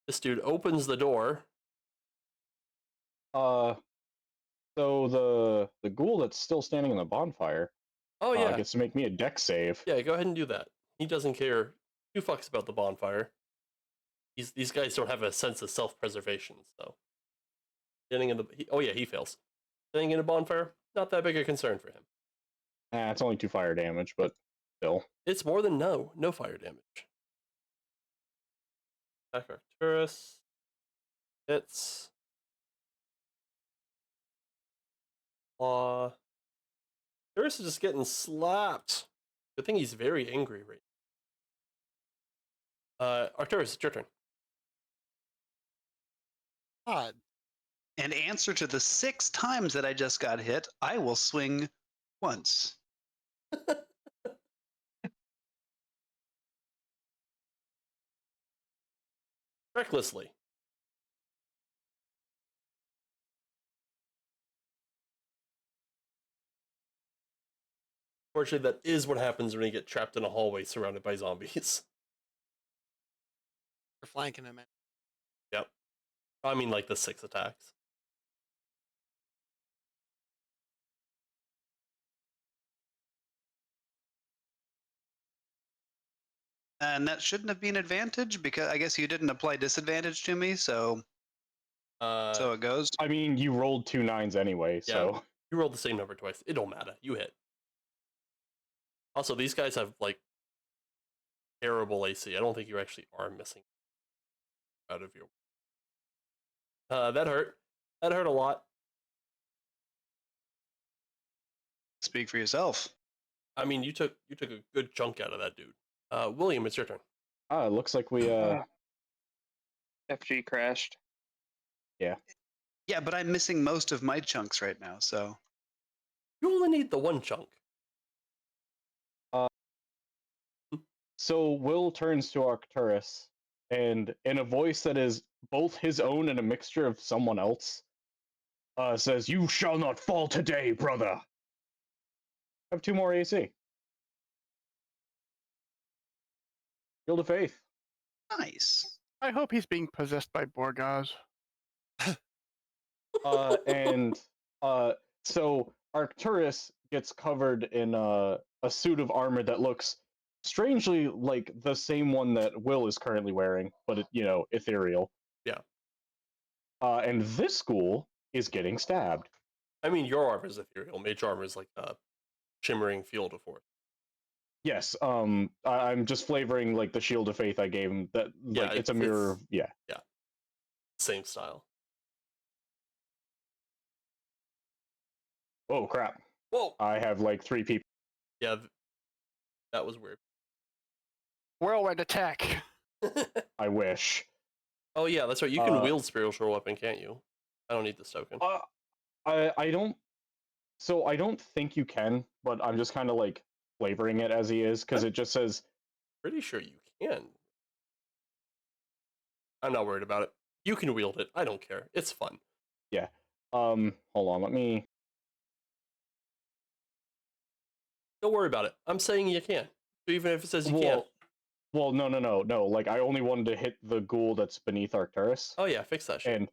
This dude opens the door. So the ghoul that's still standing in the bonfire Oh yeah. gets to make me a deck save. Yeah, go ahead and do that. He doesn't care 2 fucks about the bonfire. These guys don't have a sense of self-preservation, so standing in the he fails. Standing in a bonfire, not that big a concern for him. It's only 2 fire damage, but still. It's more than no fire damage. Attack Arcturus. Hits. Arcturus is just getting slapped. Good thing he's very angry right now. Arcturus, it's your turn. Odd. in answer to the 6 times that I just got hit, I will swing once. Recklessly. Fortunately, that is what happens when you get trapped in a hallway surrounded by zombies. You're flanking him. Yep. I mean, like the 6 attacks. And that shouldn't have been advantage because I guess you didn't apply disadvantage to me, so it goes. I mean, you rolled 2 9s anyway, Yeah. so You rolled the same number twice. It don't matter. You hit. Also, these guys have, like, terrible AC. I don't think you actually are missing out of your... that hurt. That hurt a lot. Speak for yourself. I mean, you took a good chunk out of that dude. William, it's your turn. it looks like we FG crashed. Yeah, but I'm missing most of my chunks right now, so. You only need the 1 chunk. So Will turns to Arcturus, and in a voice that is both his own and a mixture of someone else, says, "You shall not fall today, brother." Have 2 more AC. Shield of Faith. Nice. I hope he's being possessed by Borgaz. So Arcturus gets covered in a suit of armor that looks strangely like the same one that Will is currently wearing, but ethereal. Yeah. And this ghoul is getting stabbed. I mean, your armor is ethereal. Mage armor is like a shimmering field of force. Yes. I'm just flavoring like the Shield of Faith I gave him. That it's a mirror. Yeah. Same style. Oh crap! Whoa! I have like 3 people. Yeah, that was weird. Whirlwind attack. I wish. Oh yeah, that's right. You can wield spiritual weapon, can't you? I don't need this token. I don't. So I don't think you can, but I'm just kind of like flavoring it as he is because it just says. Pretty sure you can. I'm not worried about it. You can wield it. I don't care. It's fun. Yeah. Hold on. Let me. Don't worry about it. I'm saying you can. So even if it says you can't. Well, no. Like, I only wanted to hit the ghoul that's beneath Arcturus. Oh yeah, fix that shit. And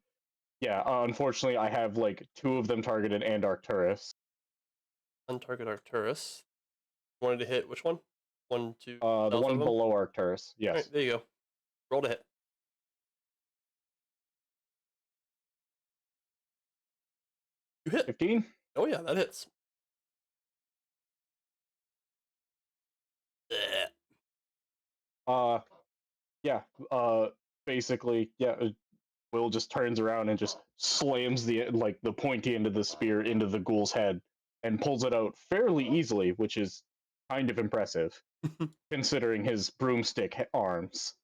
yeah, unfortunately, I have like 2 of them targeted and Arcturus. Untarget Arcturus. Wanted to hit which one? 1, 2. The south of one him? below Arcturus. All right, Yes. there you go. Roll to hit. You hit. 15. Oh yeah, that hits. Bleh. Yeah. Basically, yeah. Will just turns around and just slams the pointy end of the spear into the ghoul's head and pulls it out fairly easily, which is kind of impressive considering his broomstick arms.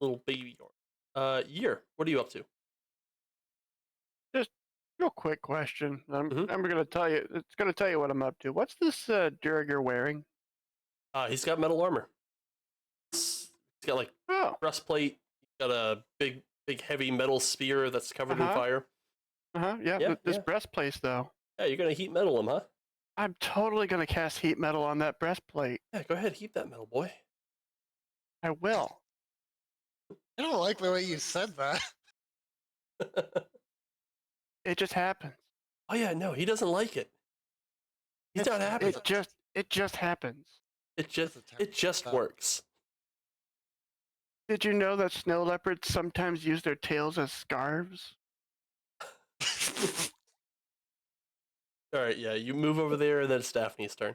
Little baby orc. Year, what are you up to? Just real quick question. Mhm. I'm gonna tell you. It's gonna tell you what I'm up to. What's this Durag wearing? He's got metal armor. He's got like Oh, breastplate. He's got a big heavy metal spear that's covered in fire. Yeah. Yeah, This yeah. breastplate though. Yeah, you're gonna heat metal him, huh? I'm totally gonna cast heat metal on that breastplate. Yeah, go ahead, heat that metal, boy. I will. I don't like the way you said that. It just happens. Oh yeah, no, he doesn't like it. He's not happy. It just happens. It just That's a terrible thought. works. Did you know that snow leopards sometimes use their tails as scarves? All right, yeah, you move over there, and then it's Daphne's turn.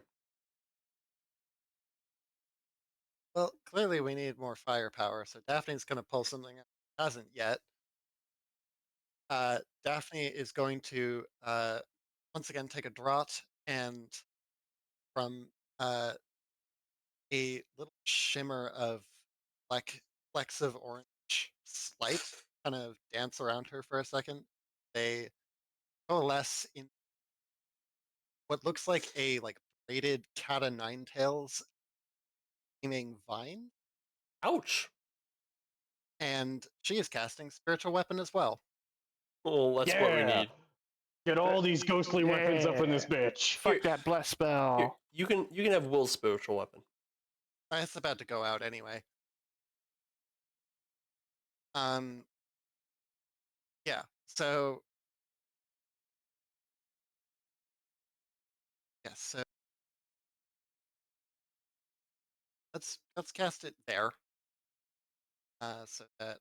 Well, clearly we need more firepower, so Daphne's going to pull something out she hasn't yet. Daphne is going to once again take a draught, and from a little shimmer of flecks of orange light kind of dance around her for a second. They coalesce in what looks like a braided cat o' nine tails aiming vine, Ouch. and she is casting spiritual weapon as well. Well, that's what we Yeah. need. Get all these ghostly weapons up in this bitch. Fuck that bless spell. Here, you can have Will's spiritual weapon. It's about to go out anyway. Yeah. So yes. So let's cast it there. So that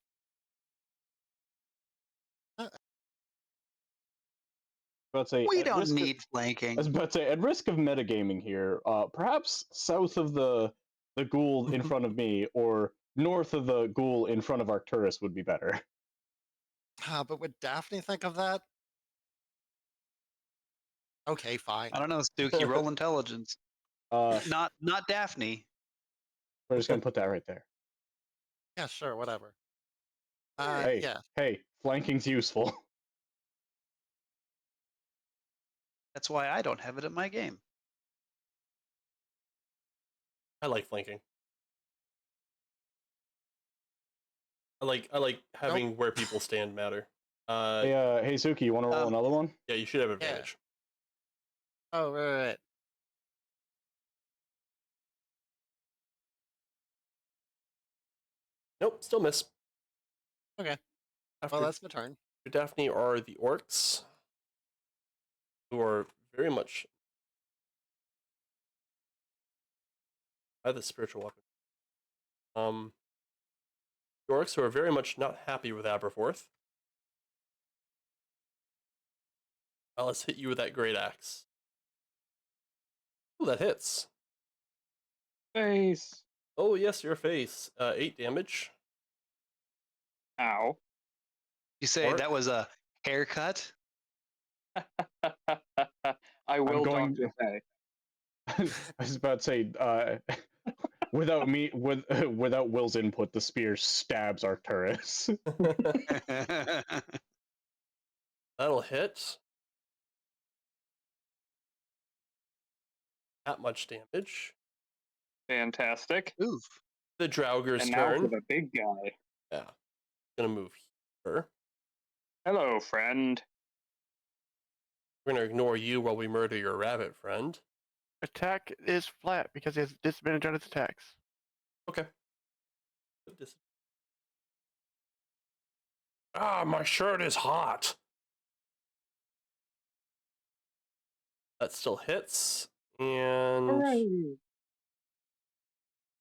But say We at don't risk of- need flanking. I was about to say, at risk of metagaming here, perhaps south of the ghoul in front of me, or north of the ghoul in front of Arcturus would be better. but would Daphne think of that? Okay, fine. I don't know, Stooky. Roll intelligence. Uh, Not Daphne. we're just gonna put that right there. Yeah, sure, whatever. Hey, Yeah. hey, flanking's useful. That's why I don't have it in my game. I like flanking. I like having where people stand matter. Hey, Suki, you want to roll another one? Yeah, you should have advantage. Oh, right. Nope, still miss. Okay. After Well, that's my turn. Daphne are the orcs, who are very much by the spiritual weapon. The orcs who are very much not happy with Aberforth. Let's hit you with that great axe. Oh, that hits. Face. Oh yes, your face. 8 damage. Ow. You say Or- that was a haircut? I will going- talk to Faye. I was about to say, without Will's input, the spear stabs Arcturus. That'll hit. Not much damage. Fantastic. Oof. The Draugur's And now for turn. the big guy. Yeah. Gonna move here. Hello, friend. We're gonna ignore you while we murder your rabbit friend. Attack is flat because he has disadvantage on its attacks. Okay. Ah, my shirt is hot. That still hits. And Hooray!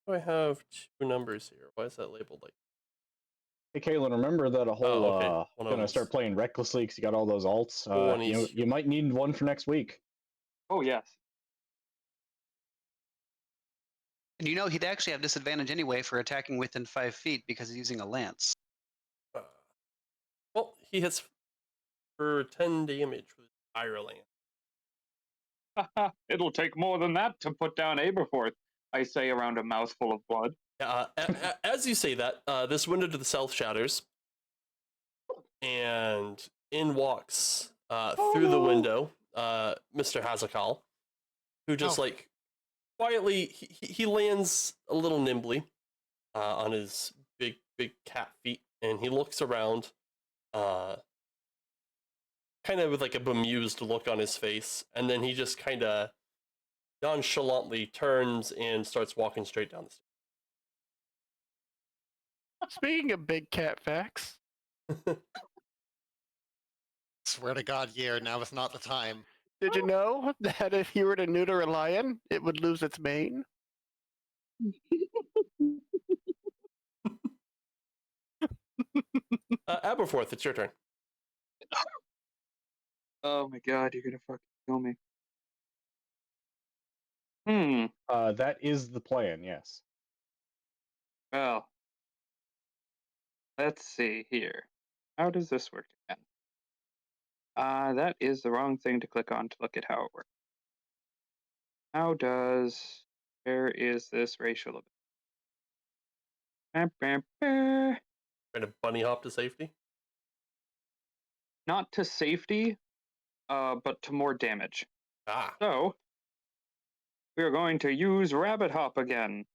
I have two numbers here. Why is that labeled like? Hey, Kalen, remember that a whole Oh, okay. One of gonna them's start playing recklessly because you got all those alts. one is You might need one for next week. Oh yes. And you know he'd actually have disadvantage anyway for attacking within 5 feet because he's using a lance. uh, well, he hits for 10 damage with Ireland. It'll take more than that to put down Aberforth, I say around a mouthful of blood. As you say that, this window to the south shatters, and in walks through the window Mr. Hazakal, who just like quietly he lands a little nimbly on his big cat feet, and he looks around, kind of with like a bemused look on his face, and then he just kind of nonchalantly turns and starts walking straight down the Speaking of big cat facts, stairs. Swear to God, year, now is not the time. did you know that if you were to neuter a lion, it would lose its mane? Aberforth, it's your turn. Oh my god, you're gonna fucking kill me. That is the plan. Yes. Well, let's see here. How does this work again? That is the wrong thing to click on to look at how it works. Where is this racial ability? Trying to bunny hop to safety. Not to safety, but to more damage. Ah, So, we are going to use Rabbit Hop again.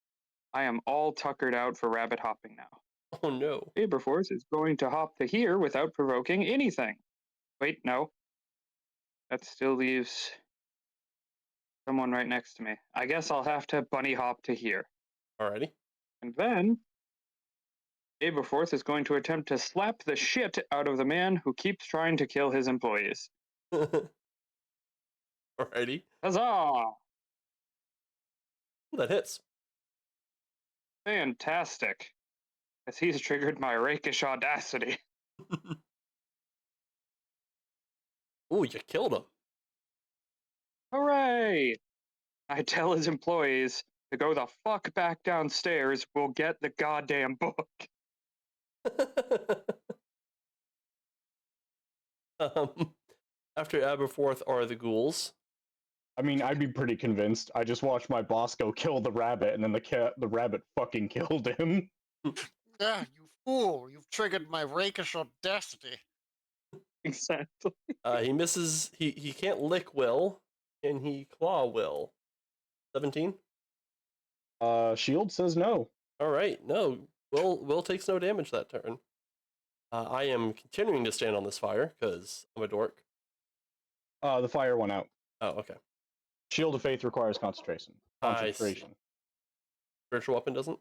I am all tuckered out for Rabbit Hopping now. oh no. Aberforth is going to hop to here without provoking anything. Wait, no. That still leaves someone right next to me. I guess I'll have to bunny hop to here. Alrighty. And then Aberforth is going to attempt to slap the shit out of the man who keeps trying to kill his employees. Alrighty. Huzzah! Ooh, that hits. Fantastic. As he's triggered my rakish audacity. Ooh, you killed him. Hooray! I tell his employees to go the fuck back downstairs. We'll get the goddamn book. After Aberforth are the ghouls. I mean, I'd be pretty convinced. I just watched my boss go kill the rabbit, and then the rabbit fucking killed him. Ah, you fool! You've triggered my rakish audacity. Exactly. He misses. He can't lick Will. Can he claw Will? 17. Shield says no. All right. No. Will takes no damage that turn. I am continuing to stand on this fire because I'm a dork. The fire went out. Oh, okay. Shield of Faith requires concentration. I see. Concentration. Spiritual weapon doesn't.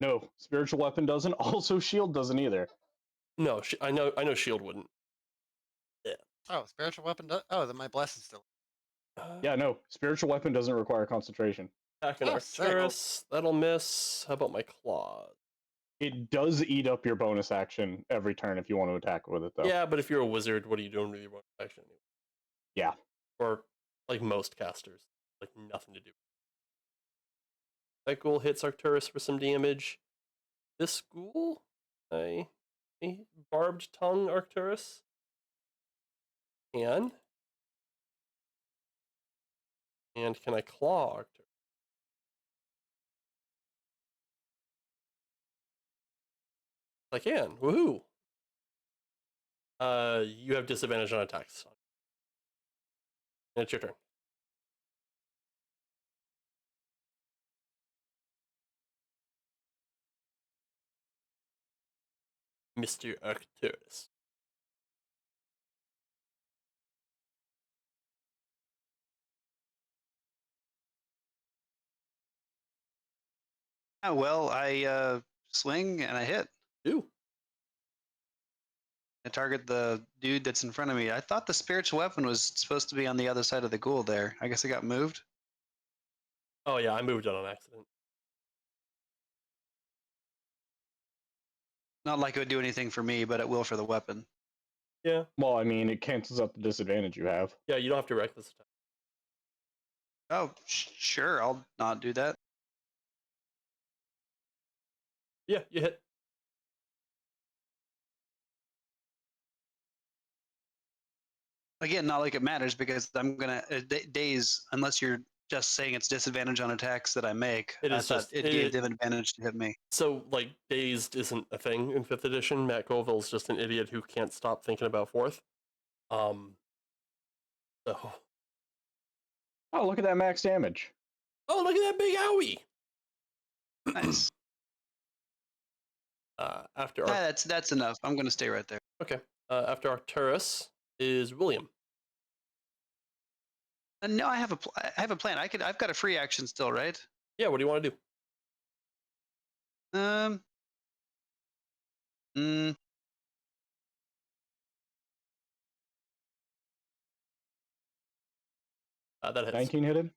No, spiritual weapon doesn't. Also, shield doesn't either. No. I know. Shield wouldn't. Oh, spiritual weapon does. Oh, then my bless is still. Yeah, no, spiritual weapon doesn't require concentration. Attack an Oh, sick. Arcturus. That'll miss. How about my claws? It does eat up your bonus action every turn if you want to attack with it, though. Yeah, but if you're a wizard, what are you doing with your bonus action? Yeah. Or like most casters, like nothing to do. That ghoul hits Arcturus for some damage. This ghoul, a barbed tongue Arcturus. And can I claw Arcturus? I can. Woohoo! You have disadvantage on attacks. And it's your turn. Mr. Arcturus. Yeah, well, I swing and I hit. Ooh. I target the dude that's in front of me. I thought the spiritual weapon was supposed to be on the other side of the ghoul there. I guess it got moved. Oh yeah, I moved it on accident. Not like it would do anything for me, but it will for the weapon. Yeah. Well, I mean, it cancels out the disadvantage you have. Yeah, you don't have to reckless attack. Oh, sure, I'll not do that. Yeah, you hit. Again, not like it matters because I'm gonna daze unless you're just saying it's disadvantage on attacks that I make. It I is thought just it gave them advantage to hit me. So like dazed isn't a thing in 5th edition. Matt Colville's just an idiot who can't stop thinking about 4th. So Oh, look at that max damage. oh, look at that big owie. Nice. After That's enough. I'm gonna stay right there. okay. After Arcturus is William. No, I have a plan. I've got a free action still, right? Yeah, what do you want to do? Um. Mm, That hits. 19 hit him?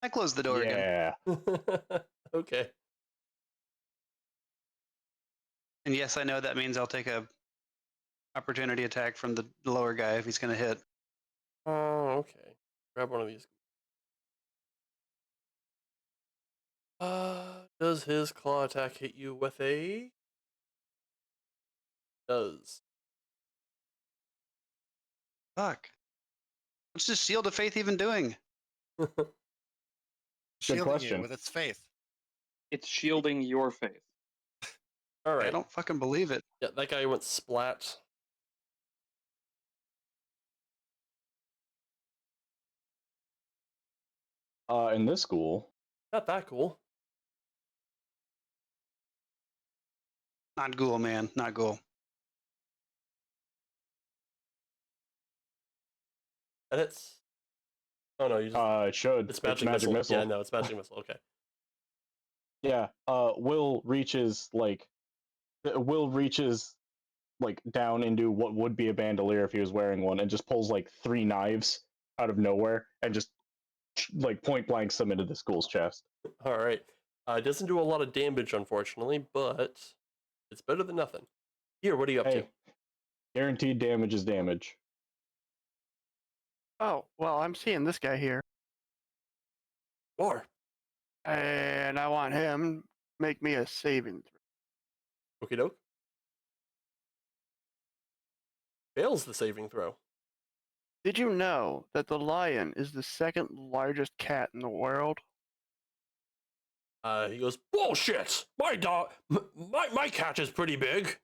I closed the door again. Yeah. Okay. And yes, I know that means I'll take a opportunity attack from the lower guy if he's gonna hit. Oh, okay. Grab one of these. Does his claw attack hit you with a? Does. Fuck. What's this shield of faith even doing? Shielding question. you with its faith. It's shielding your faith. All I right. don't fucking believe it. Yeah, that guy went splat. In this school, Not that cool. Not ghoul, man. Not ghoul. That hits. Oh no, you just. it should. It's magic missile. Yeah, no, it's magic missile. Okay. Yeah. Will reaches like down into what would be a bandolier if he was wearing one, and just pulls like 3 knives out of nowhere and just like point blanks them into the school's chest. All right. It doesn't do a lot of damage, unfortunately, but it's better than nothing. Here, what are you up to? Hey, guaranteed damage is damage. Oh, well, I'm seeing this guy here, Or and I want him to make me a saving throw. okie doke. Fails the saving throw. Did you know that the lion is the second largest cat in the world? He goes, bullshit! My dog, my cat is pretty big.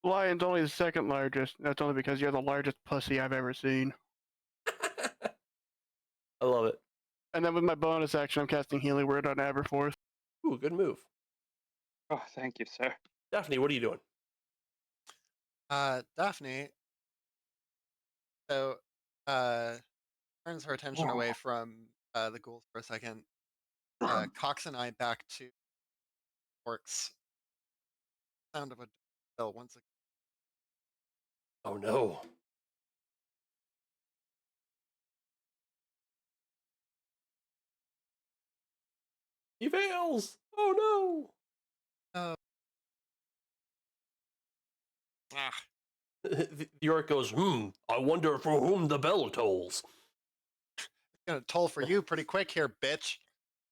Lion's only the second largest. That's only because you're the largest pussy I've ever seen. I love it. And then with my bonus action, I'm casting Healing Word on Aberforth. Ooh, good move. Oh, thank you, sir. Daphne, what are you doing? Daphne, so, turns her attention away from the ghouls for a second. Cocks and I back to orcs. Sound of a bell once again. Oh no. He fails! Oh Oh. Ah, no! The orc goes, I wonder for whom the bell tolls. it's gonna toll for you pretty quick here, bitch.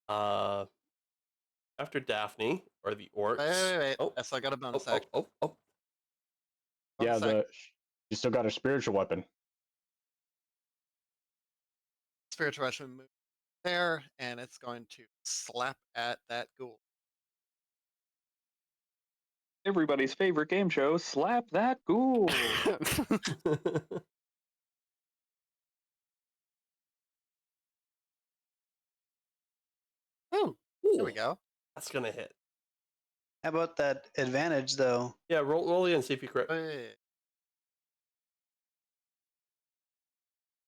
After Daphne are the orcs. Wait. Oh, Yes, I got a bonus action. oh. Yeah, Bonus you still got a spiritual weapon. spiritual weapon move there, and it's going to slap at that ghoul. Everybody's favorite game show, Slap That Ghoul. Oh, Ooh, there we go. that's gonna hit. How about that advantage though? Yeah, roll again, see if you crit. Wait.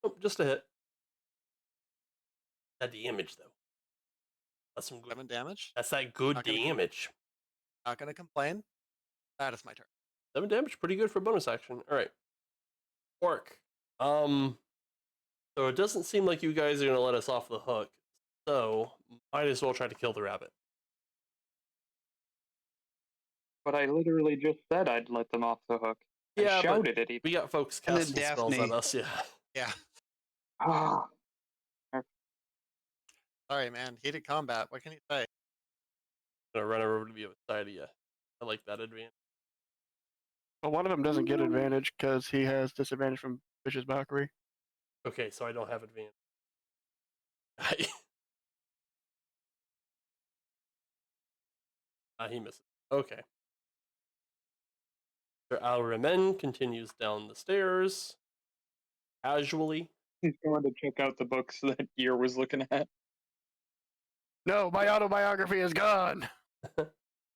Oh, just a hit. That damage though. That's some good. 7 damage. That's that good Not gonna damage. Not gonna complain. That is my turn. 7 damage, pretty good for bonus action. All right. Orc. So it doesn't seem like you guys are gonna let us off the hook. So might as well try to kill the rabbit. But I literally just said I'd let them off the hook. I Yeah, but shouted it even. we got folks And then casting spells at Daphne. us. Yeah. Yeah. Ah, Sorry, man. Heated combat. What can you say? Gonna run over to the other side of you. I like that advantage. Well, one of them doesn't get advantage because he has disadvantage from Vicious Mockery. Okay, so I don't have advantage. He misses. Okay. Sir Alremen continues down the stairs. Casually. he's going to check out the books that Gear was looking at. No, my autobiography is gone. I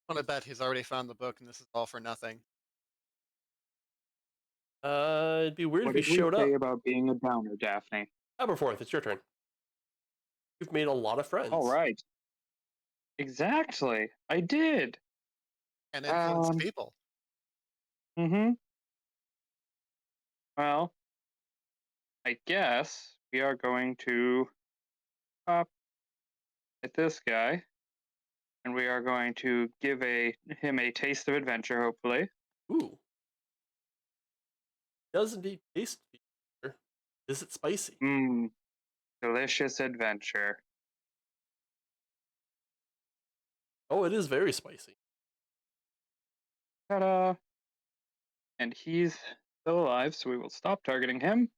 want to bet he's already found the book and this is all for nothing. It'd be weird What if did he showed we say up. about being a downer, Daphne? Aberforth, it's your turn. You've made a lot of friends. All right. Exactly. I did. And influenced people. Mm-hmm. Well, I guess we are going to at this guy, and we are going to give him a taste of adventure, hopefully. Ooh. Does indeed taste beer. Is it spicy? Mmm. Delicious adventure. Oh, it is very spicy. Ta-da! And he's still alive, so we will stop targeting him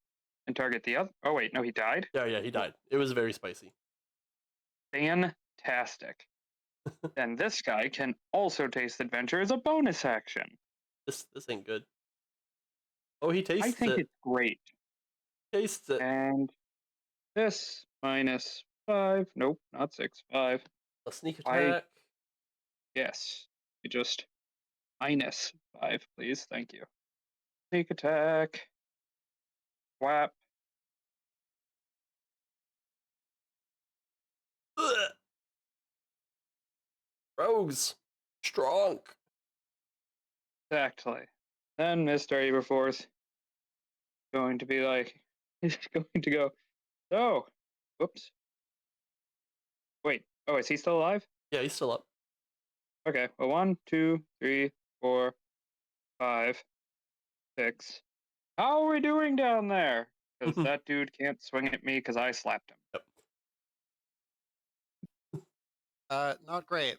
and target the other. Oh wait, no, he died. Yeah, he died. It was very spicy. Fantastic. And this guy can also taste adventure as a bonus action. This ain't good. Oh, he tastes I think it. it's great. Tastes it. And this -5. Nope, not 6. 5. A sneak I- attack. Yes. You just -5, please. Thank you. Sneak attack. Whap. Ugh. Rogues. Strong. Exactly. Then Mr. Aberforth going to be like, he's going to go, oh, whoops. Wait, oh, is he still alive? Yeah, he's still up. Okay, well, 1, 2, 3, 4, 5, 6. How are we doing down there? Because that dude can't swing at me because I slapped him. Not great.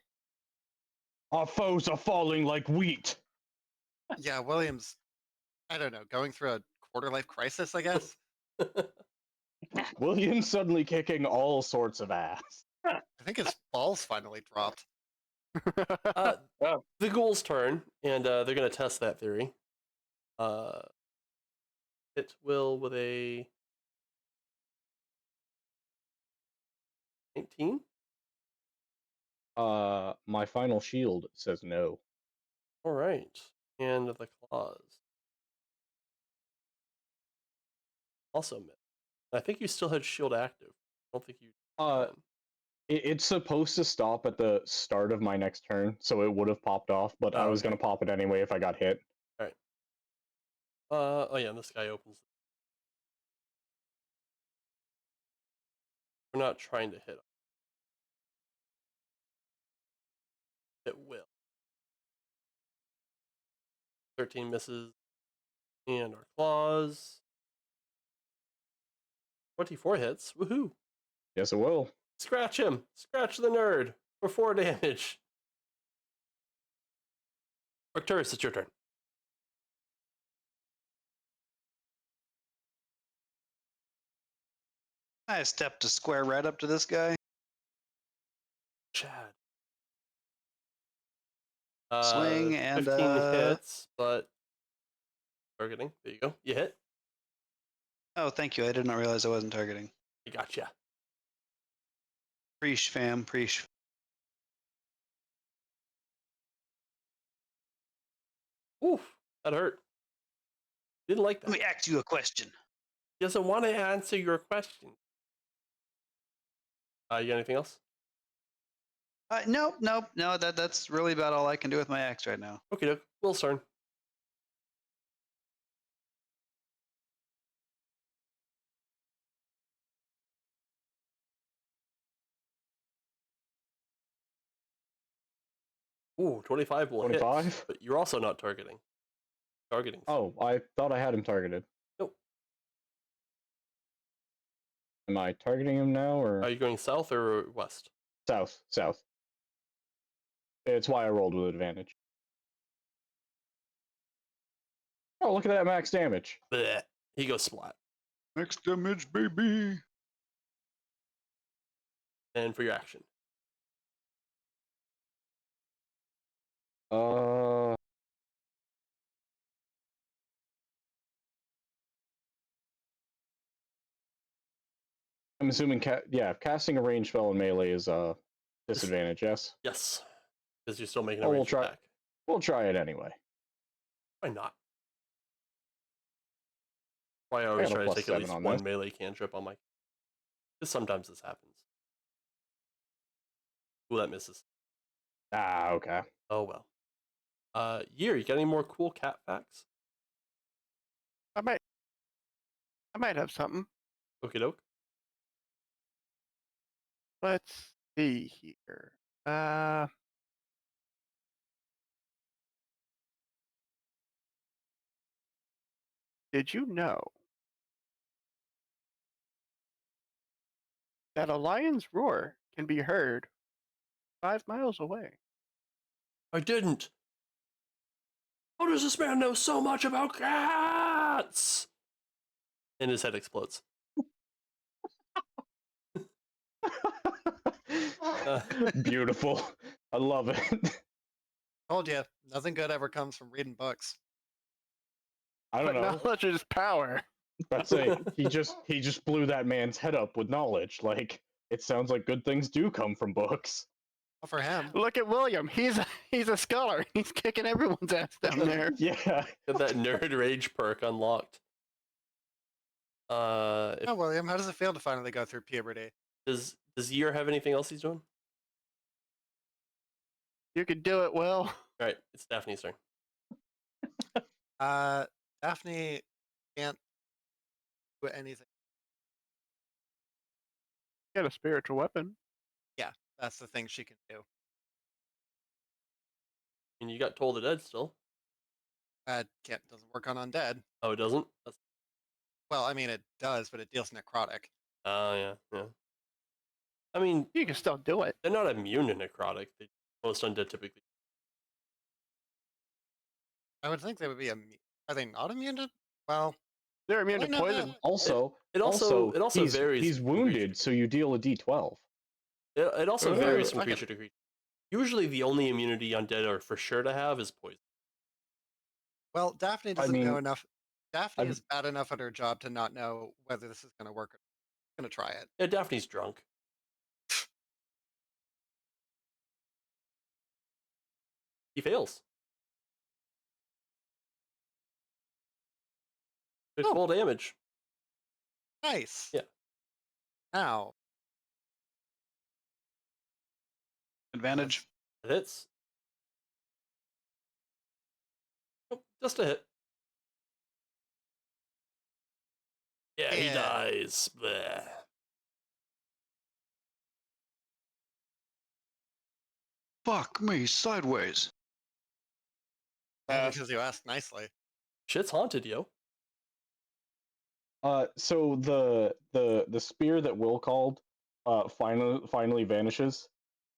Our foes are falling like wheat. Yeah, William's, I don't know, going through a quarter-life crisis, I guess. William's suddenly kicking all sorts of ass. I think his balls finally dropped. The ghouls turn, and they're going to test that theory. It will with a 19. My final shield says no. All right, and the claws also missed. I think you still had shield active. I don't think you. It's supposed to stop at the start of my next turn, so it would have popped off, but I was okay. gonna pop it anyway if I got hit. All right. Oh yeah, and this guy opens. We're not trying to hit him. It will. 13 misses. And our claws. 24 hits. Woohoo! Yes, it will. Scratch him! Scratch the nerd for 4 damage. Arcturus, it's your turn. I stepped to square right up to this guy. Chad. Swing and 15 hits, but targeting. There you go. You hit. Oh, thank you. I did not realize I wasn't targeting. I gotcha. Preach, fam, preach. Oof, that hurt. Didn't like that. Let me ask you a question. He doesn't want to answer your question. You got anything else? Nope. No. That's really about all I can do with my axe right now. Okay, doke. Will's turn. Ooh, 25 will hit. 25? But you're also not targeting. Targeting. Oh, I thought I had him targeted. Nope. Am I targeting him now, or Are you going south or west? south? South. It's why I rolled with advantage. Oh, look at that max damage. Blech. He goes splat. Max damage, baby. And for your action. I'm assuming, casting a range spell in melee is a disadvantage. Yes. Yes. Because you're still making a Oh, ranged attack. We'll try it anyway. Why not? Why I always got a try to plus take at 7 least on one this. melee cantrip on my. Because sometimes this happens. Ooh, that misses. Ah, okay. Oh well. Year, you got any more cool cat facts? I might have something. Okie doke. Let's see here. Did you know that a lion's roar can be heard 5 miles away? I didn't. How does this man know so much about cats? And his head explodes. Beautiful. I love it. Told you, nothing good ever comes from reading books. I don't But know. knowledge is power. I'd say he just blew that man's head up with knowledge. Like, it sounds like good things do come from books. Well, for him, Look at William. He's a scholar. He's kicking everyone's ass down there. Yeah. Got that nerd rage perk unlocked. oh William, how does it feel to finally go through puberty? Does Year have anything else he's doing? You could do it, Will. All right, it's Daphne's turn. Daphne can't do anything. Get a spiritual weapon. Yeah, that's the thing she can do. And you got Toll the Dead still. Doesn't work on undead. Oh, it doesn't? Well, I mean it does, but it deals necrotic. Oh, yeah. I mean, You can still do it. they're not immune to necrotic. Most undead typically. I would think they would be Are they not immune to? Well, They're immune I to know poison. that. Also, It also he's, varies He's from creature wounded, to so you deal a d12. It also Ooh, varies from I got- creature to creature. Usually, the only immunity undead are for sure to have is poison. Well, Daphne doesn't know mean, enough. Daphne I've- is bad enough at her job to not know whether this is going to work. I'm going to try it. Yeah, Daphne's drunk. He fails. Took Oh. full damage. Nice. Yeah. Now, Advantage. It hits. Nope, just a hit. Yeah, he Yeah. dies. Bleh. Fuck me sideways. only because you asked nicely. Shit's haunted, yo. So the spear that Will called, finally vanishes,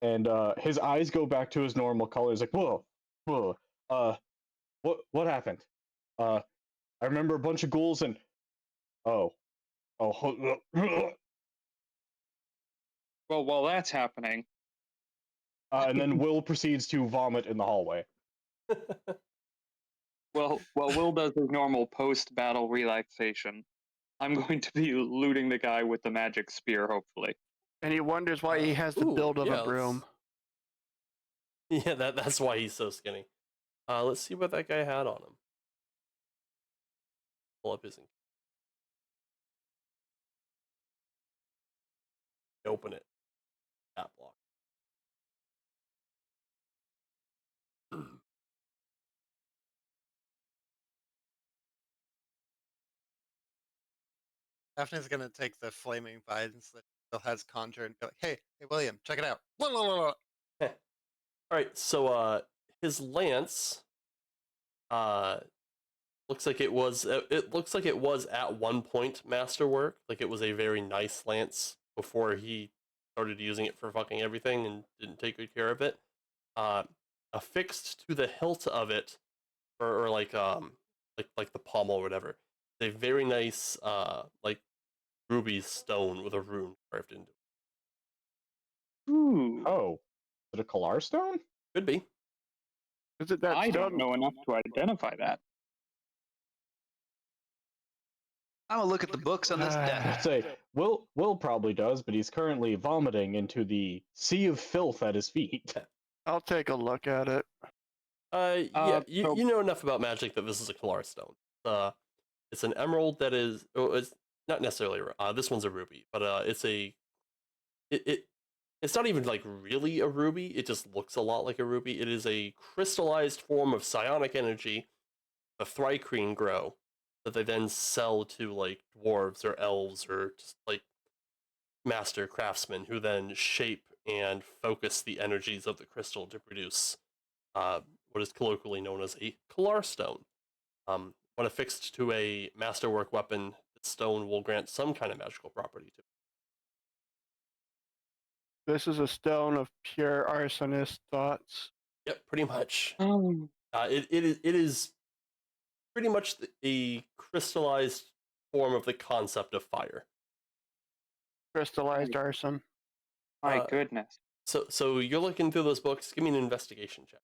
and his eyes go back to his normal color. He's like, whoa, what happened? I remember a bunch of ghouls and oh, Well, while that's happening, and then Will proceeds to vomit in the hallway. well, while Will does his normal post-battle relaxation, I'm going to be looting the guy with the magic spear, hopefully. And he wonders why he has the Ooh, build of yeah, a broom. Yeah, that's why he's so skinny. Let's see what that guy had on him. Pull up his. Open it. Daphne's gonna take the flaming vines that still has conjure and be like, hey, William, check it out. La, la, la, la. All right, so his lance uh looks like it looks like it was at one point masterwork, like it was a very nice lance before he started using it for fucking everything and didn't take good care of it. Affixed to the hilt of it, or like the pommel or whatever, is a very nice like ruby stone with a rune carved into it. Ooh. Oh, is it a Kalar stone? Could be. Is it that I stone? don't know enough to identify that. I'm gonna look at the books on this I'd deck. say Will probably does, but he's currently vomiting into the sea of filth at his feet. I'll take a look at it. Yeah, So- you know enough about magic that this is a Kalar stone. It's an emerald that is. Oh, it's not necessarily. This one's a ruby, but it's a. It's not even like really a ruby. It just looks a lot like a ruby. It is a crystallized form of psionic energy, a thrycreen grow, that they then sell to like dwarves or elves or just like master craftsmen who then shape and focus the energies of the crystal to produce what is colloquially known as a Kalar stone. When affixed to a masterwork weapon, the stone will grant some kind of magical property to it. This is a stone of pure arsonist thoughts. Yep, pretty much. Um, It is pretty much a crystallized form of the concept of fire. Crystallized arson. my Uh, goodness. So you're looking through those books. Give me an investigation check.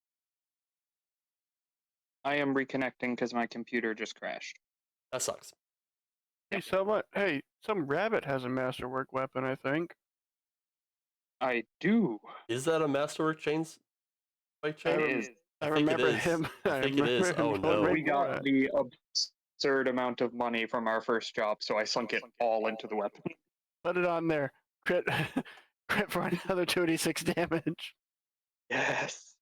I am reconnecting because my computer just crashed. That sucks. Hey, some rabbit has a masterwork weapon, I think. I do. Is that a masterwork chains by chance? It is. I think it remember is. him. I think it is. remember him Oh, going no. right We for got it. the absurd amount of money from our first job, so I sunk it all into the weapon. Put it on there. Crit, crit for another 2d6 damage. Yes.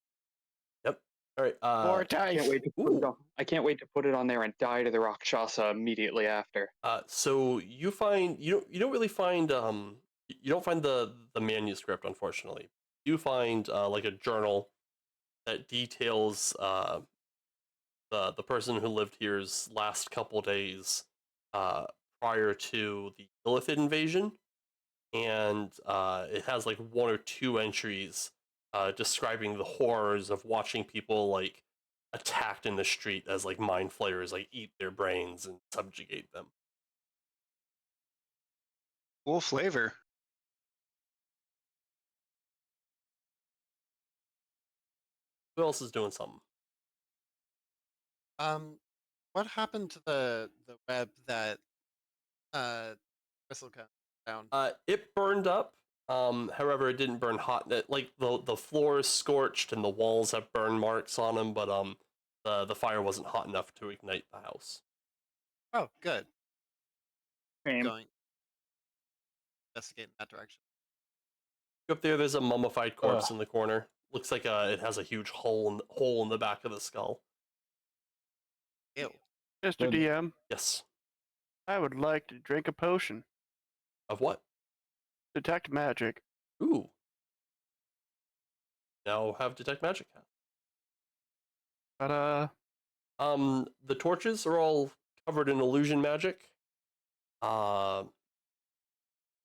Yep. All right. Four I dice. can't wait to put it Ooh. on. I can't wait to put it on there and die to the Rakshasa immediately after. So you find you don't really find you don't find the manuscript, unfortunately. You find like a journal that details the person who lived here's last couple days prior to the Illithid invasion, and it has like one or two entries describing the horrors of watching people like attacked in the street as like mind flayers like eat their brains and subjugate them. Cool flavor. Who else is doing something? What happened to the web that Crystal cut down? It burned up. However, it didn't burn hot. Like the floor is scorched and the walls have burn marks on them, but the fire wasn't hot enough to ignite the house. Oh, good. Same. Going investigate in that direction. Up there, there's a mummified corpse in the corner. Looks like it has a huge hole in the back of the skull. Ew. Mr. Good. DM, Yes. I would like to drink a potion. Of what? Detect magic. Ooh. Now have detect magic. But The torches are all covered in illusion magic.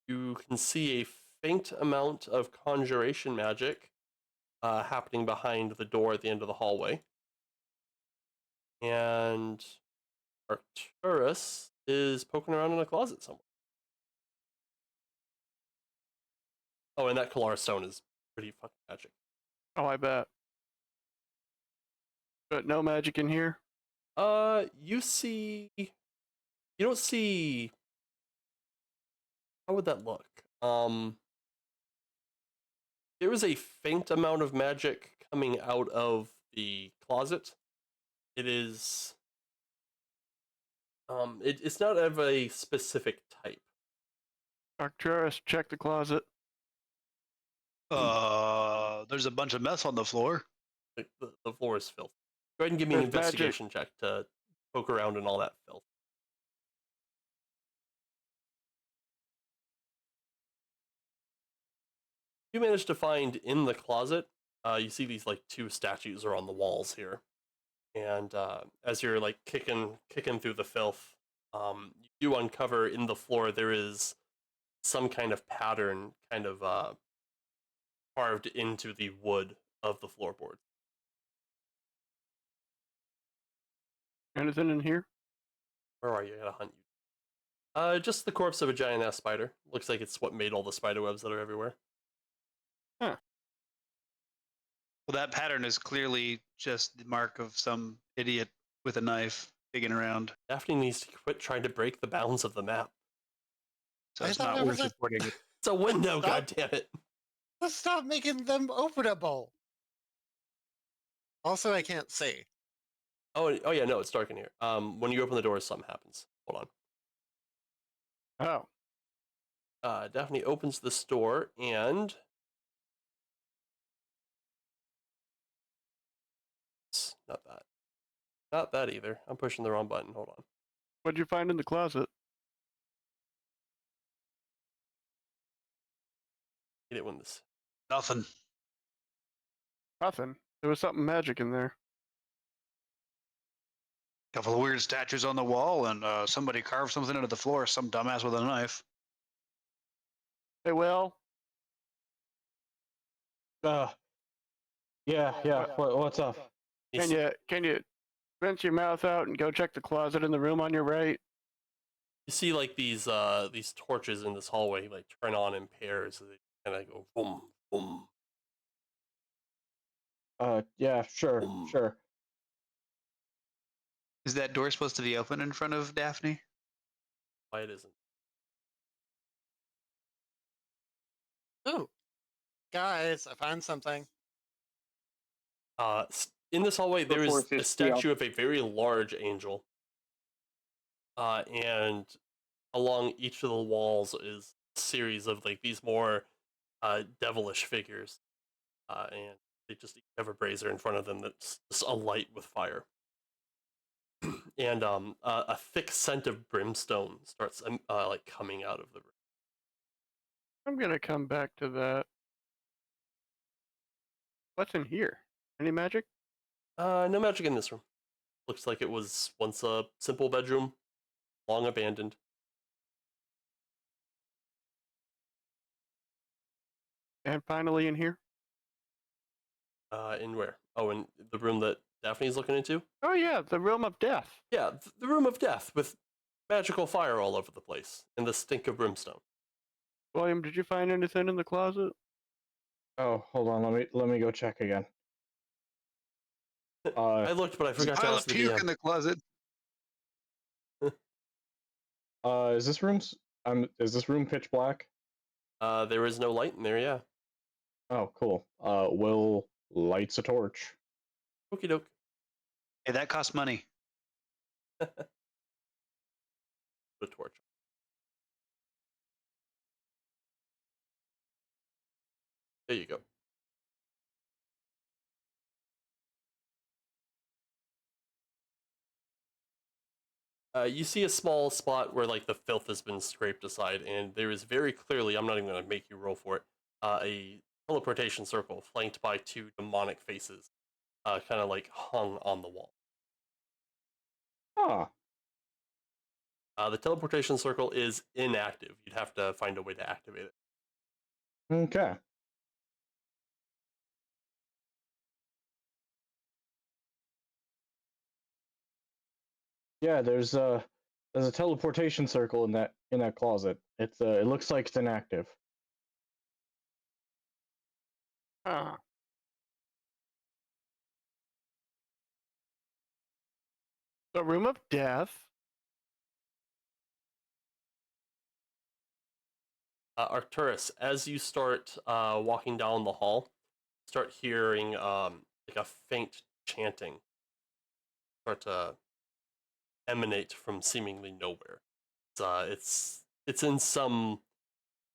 You can see a faint amount of conjuration magic happening behind the door at the end of the hallway. And Arcturus is poking around in a closet somewhere. Oh, and that Kalar stone is pretty fucking magic. oh, I bet. But no magic in here. You don't see. How would that look? There is a faint amount of magic coming out of the closet. It is. It's not of a specific type. Arcturus, check the closet. There's a bunch of mess on the floor. Like the floor is filthy. Go ahead and give me an There's magic. investigation check to poke around in all that filth. You managed to find in the closet. You see these like two statues are on the walls here, and as you're like kicking through the filth, you do uncover in the floor there is some kind of pattern, kind of carved into the wood of the floorboard. Anything in here? Where are you? I gotta hunt you. Just the corpse of a giant ass spider. Looks like it's what made all the spider webs that are everywhere. Huh. Well, that pattern is clearly just the mark of some idiot with a knife digging around. Daphne needs to quit trying to break the bounds of the map. So I it's thought not it worth was a- reporting it. It's a window, Stop. goddammit. Let's stop making them openable. Also, I can't see. Oh yeah, no, it's dark in here. When you open the doors, something happens. Hold on. Oh. Daphne opens this door and not that. Not that either. I'm pushing the wrong button. Hold on. What'd you find in the closet? Get it when this. Nothing. Nothing. There was something magic in there. Couple of weird statues on the wall, and somebody carved something into the floor. Some dumbass with a knife. Hey, Will. Yeah. What's up? Can you rinse your mouth out and go check the closet in the room on your right? You see like these torches in this hallway like turn on in pairs. So they kind of go boom, boom. Yeah, sure, Boom. sure. Is that door supposed to be open in front of Daphne? Why it isn't? Ooh, guys, I found something. In this hallway, there is Force a is steel. statue of a very large angel. And along each of the walls is a series of like these more devilish figures. And they just each have a brazier in front of them that's just alight with fire. And a thick scent of brimstone starts like coming out of the room. I'm gonna come back to that. What's in here? Any magic? No magic in this room. Looks like it was once a simple bedroom, long abandoned. And finally in here? In where? Oh, in the room that Daphne's looking into? Oh yeah, the room of death. Yeah, the room of death with magical fire all over the place and the stink of brimstone. William, did you find anything in the closet? Oh, hold on. Let me go check again. I looked, but I There's a forgot to pile ask of the puke DM. in the closet. Is this room pitch black? There is no light in there, yeah. Oh, cool. Will lights a torch. Okie doke. Hey, that costs money. The torch. There you go. You see a small spot where like the filth has been scraped aside, and there is very clearly, I'm not even going to make you roll for it, a teleportation circle flanked by two demonic faces, kind of like hung on the wall. Ah, The teleportation circle is inactive. You'd have to find a way to activate it. okay. Yeah, there's a teleportation circle in that closet. It looks like it's inactive. Ah. The room of death. Arcturus, as you start walking down the hall, start hearing like a faint chanting start to emanate from seemingly nowhere. It's in some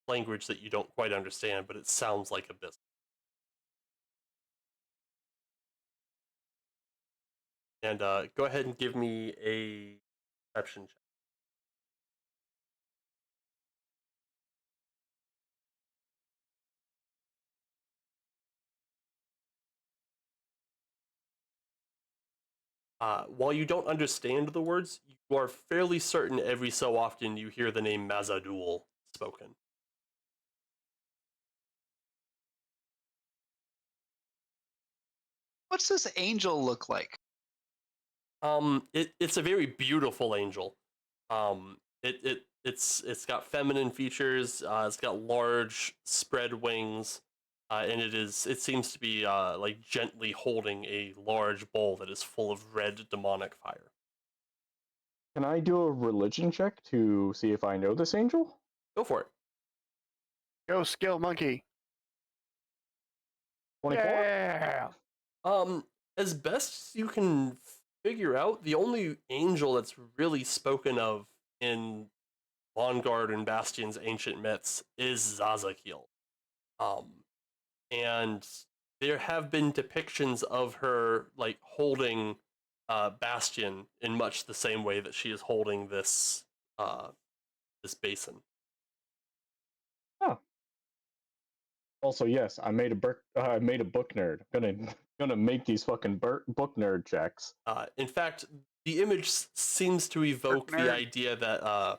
language that you don't quite understand, but it sounds like abyss. And go ahead and give me a perception check. While you don't understand the words, you are fairly certain every so often you hear the name Mazadul spoken. What's this angel look like? It's a very beautiful angel. It's got feminine features. It's got large spread wings, and it seems to be like gently holding a large bowl that is full of red demonic fire. Can I do a religion check to see if I know this angel? Go for it. Go skill monkey. 24? Yeah. As best you can figure out, the only angel that's really spoken of in Vanguard and Bastion's ancient myths is Zazakiel. Um, and there have been depictions of her like holding Bastion in much the same way that she is holding this basin. Oh. Also, yes, I made a book nerd. Gonna make these fucking book nerd checks. In fact, the image seems to evoke the idea that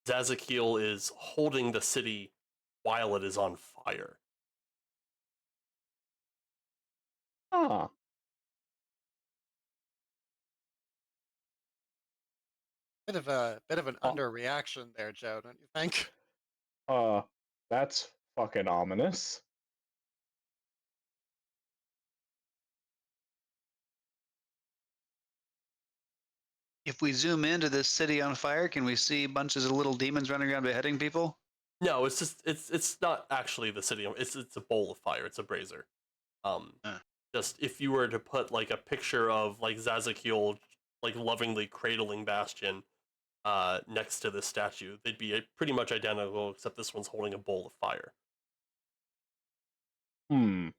Zazakiel is holding the city while it is on fire. Ah. Bit of an underreaction there, Joe, don't you think? That's fucking ominous. If we zoom into this city on fire, can we see bunches of little demons running around beheading people? No, it's just it's not actually the city. It's a bowl of fire. It's a brazier. Just if you were to put like a picture of like Zazakiel like lovingly cradling Bastion next to this statue, they'd be pretty much identical, except this one's holding a bowl of fire. Is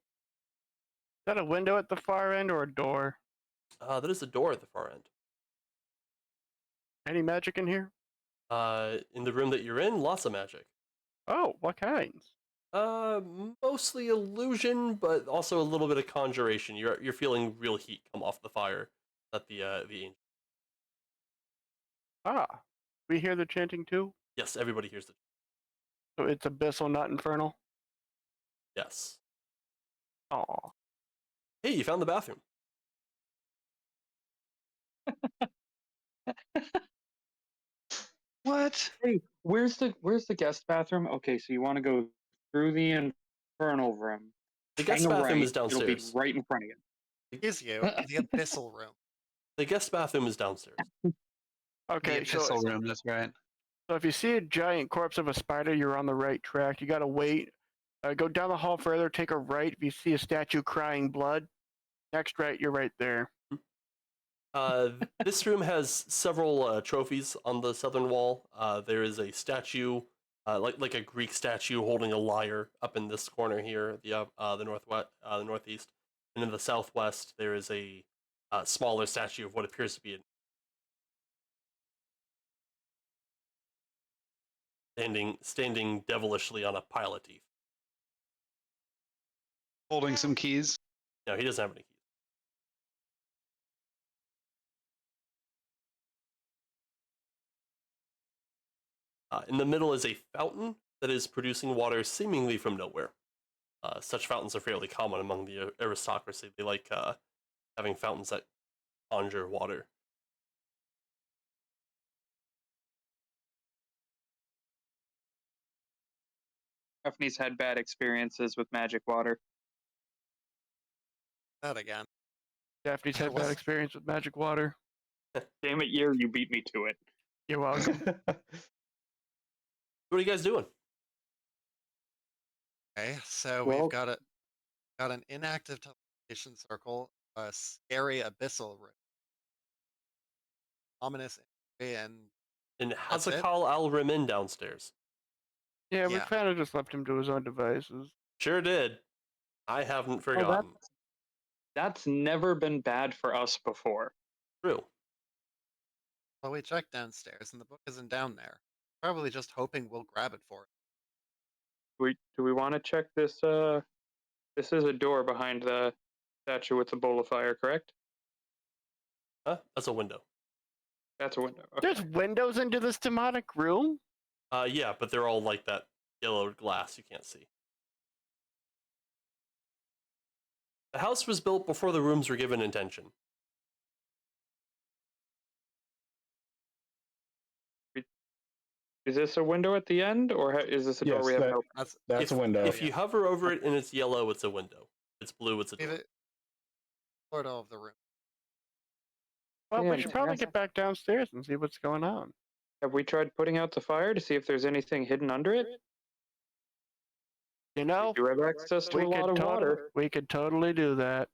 that a window at the far end or a door? That is a door at the far end. Any magic in here? In the room that you're in, lots of magic. Oh, what kinds? Mostly illusion, but also a little bit of conjuration. You're feeling real heat come off the fire that the angel. Ah, we hear the chanting too? Yes, everybody hears it. So it's abyssal, not infernal? Yes. Aw. Hey, you found the bathroom. What? Hey, where's the guest bathroom? Okay, so you want to go through the infernal room. The guest hang a bathroom right, is downstairs. It'll be right in front of you. Is you the abyssal room. The guest bathroom is downstairs. Okay, The so epistle room, that's right. if you see a giant corpse of a spider, you're on the right track. You gotta wait. Go down the hall further, take a right. If you see a statue crying blood, next right, you're right there. This room has several trophies on the southern wall. There is a statue, like a Greek statue holding a lyre up in this corner here, the northwest, the northeast, and in the southwest there is a smaller statue of what appears to be standing devilishly on a pile of teeth. Holding some keys. No, he doesn't have any keys. In the middle is a fountain that is producing water seemingly from nowhere. Such fountains are fairly common among the aristocracy. They like having fountains that conjure water. Stephanie's had bad experiences with magic water. That again. Daphne's had bad experience with magic water. Damn it, year, you beat me to it. You're welcome. What are you guys doing? Okay, so Well- we've got an inactive teleportation circle, a scary abyssal room, ominous imagery, and And That's it? Hazakal Al Rimin downstairs. Yeah, we Yeah. kind of just left him to his own devices. Sure did. I haven't forgotten. That's never been bad for us before. True. well, we checked downstairs, and the book isn't down there. Probably just hoping we'll grab it for it. Do we want to check this? This is a door behind the statue with the bowl of fire, correct? That's a window. That's a window. Okay. There's windows into this demonic room? Yeah, but they're all like that yellow glass you can't see. The house was built before the rooms were given intention. Is this a window at the end, or is this a door Yes, we haven't opened? that's a window. If you hover over it and it's yellow, it's a window. If it's blue, it's a door. Leave it portal of the room. Well, Yeah, we should probably interesting. get back downstairs and see what's going on. Have we tried putting out the fire to see if there's anything hidden under it? You know, We do have access to a lot of water. we could totally do that.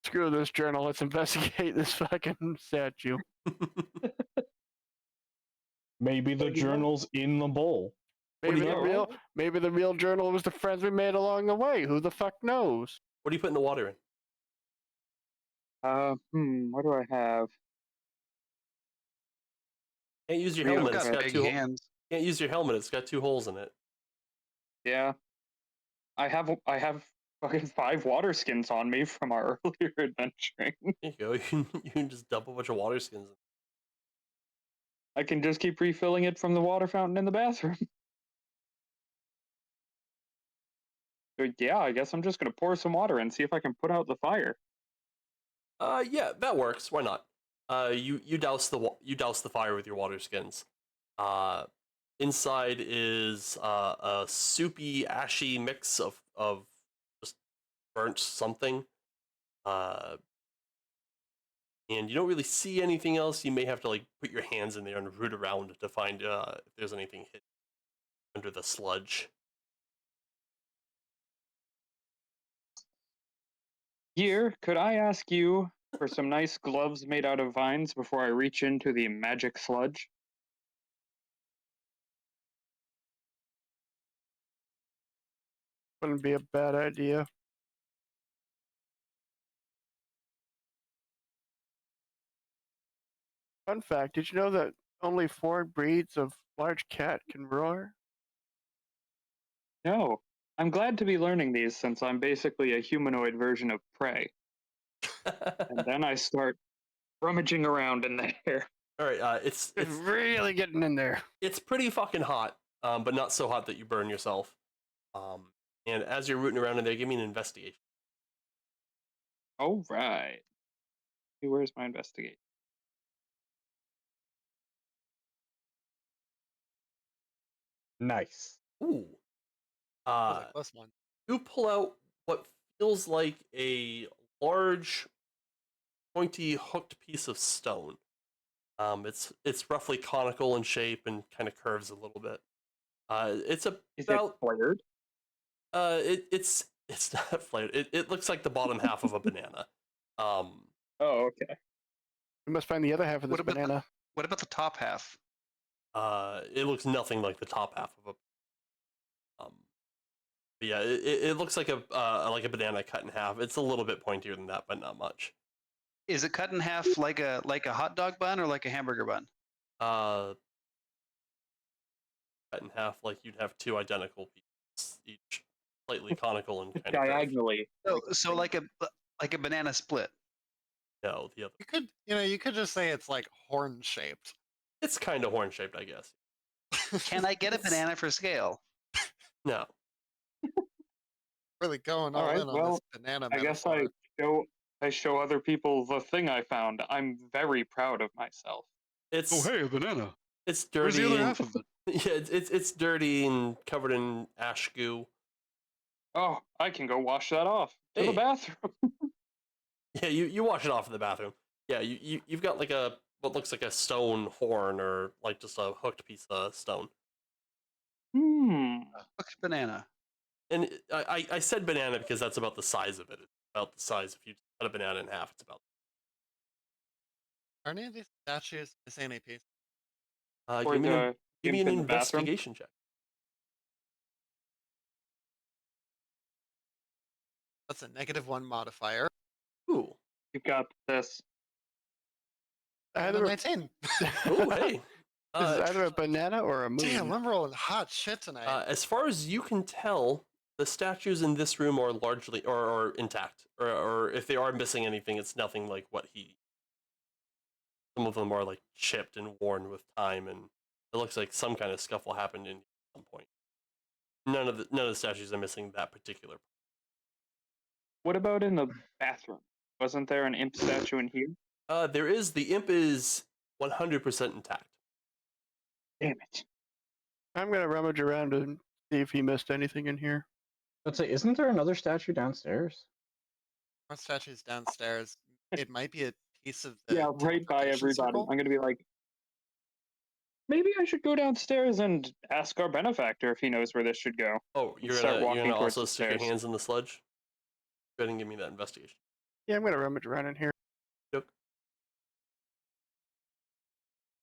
Screw this journal. Let's investigate this fucking statue. Maybe the journal's in the bowl. Maybe do you the know? real journal was the friends we made along the way. Who the fuck knows? What are you putting the water in? What do I have? Can't use your I've helmet. got It's got big two. hands. Can't use your helmet. It's got 2 holes in it. Yeah, I have fucking 5 water skins on me from our earlier adventuring. There you go. You can just dump a bunch of water skins in. I can just keep refilling it from the water fountain in the bathroom. So yeah, I guess I'm just gonna pour some water in, see if I can put out the fire. Yeah, that works. Why not? You douse the fire with your water skins. Inside is a soupy, ashy mix of just burnt something. And you don't really see anything else. You may have to like put your hands in there and root around to find if there's anything hidden under the sludge. Here, could I ask you for some nice gloves made out of vines before I reach into the magic sludge? Wouldn't be a bad idea. Fun fact, did you know that only 4 breeds of large cat can roar? No. I'm glad to be learning these since I'm basically a humanoid version of prey. And then I start rummaging around in there. All right, It's really getting in there. it's pretty fucking hot, but not so hot that you burn yourself. And as you're rooting around in there, give me an investigation. All right. Where's my investigation? Nice. Ooh. That was a close one. You pull out what feels like a large, pointy, hooked piece of stone. It's roughly conical in shape and kind of curves a little bit. It's Is it about flared? it's not flared. It looks like the bottom half of a banana. Oh, okay. We must find the other half of this What about banana. What about the top half? It looks nothing like the top half of a. But yeah, it looks like a banana cut in half. It's a little bit pointier than that, but not much. Is it cut in half like a hot dog bun or like a hamburger bun? Cut in half like you'd have 2 identical pieces, each slightly conical and kind of curved. Diagonally. So like a banana split. No, the other. You could just say it's like horn shaped. It's kind of horn shaped, I guess. Can I get a banana for scale? No. Really going all Alright, in on well, this banana I guess metaphor. I show other people the thing I found. I'm very proud of myself. It's Oh, hey, a banana. it's Where's dirty. the other and- half of it? Yeah, it's dirty and covered in ash goo. Oh, I can go wash that off to Hey. the bathroom. Yeah, you wash it off in the bathroom. Yeah, you've got like what looks like a stone horn or like just a hooked piece of stone. Hooked banana. And I said banana because that's about the size of it. It's about the size if you cut a banana in half. It's about. Are any of these statues missing any piece? Or Give me the give me an imp in the bathroom. investigation check. That's a -1 modifier. Ooh. You've got this. And a Either, 19. Oh, hey. is it either a banana or a moon? Damn, I'm rolling hot shit tonight. As far as you can tell, The statues in this room are largely or intact, or if they are missing anything, it's nothing like what he. Some of them are like chipped and worn with time, and it looks like some kind of scuffle happened in at some point. None of the statues are missing that particular. What about in the bathroom? Wasn't there an imp statue in here? There is. The imp is 100% intact. Damn it. I'm gonna rummage around and see if he missed anything in here. Let's say, isn't there another statue downstairs? More statues downstairs. It might be a piece of the Yeah, right by teleportation everybody. circle. I'm gonna be like, maybe I should go downstairs and ask our benefactor if he knows where this should go. Oh, you're Start gonna walking towards also the stick your stairs. hands in the sludge. Go ahead and give me that investigation. Yeah, I'm gonna rummage around in here. Look.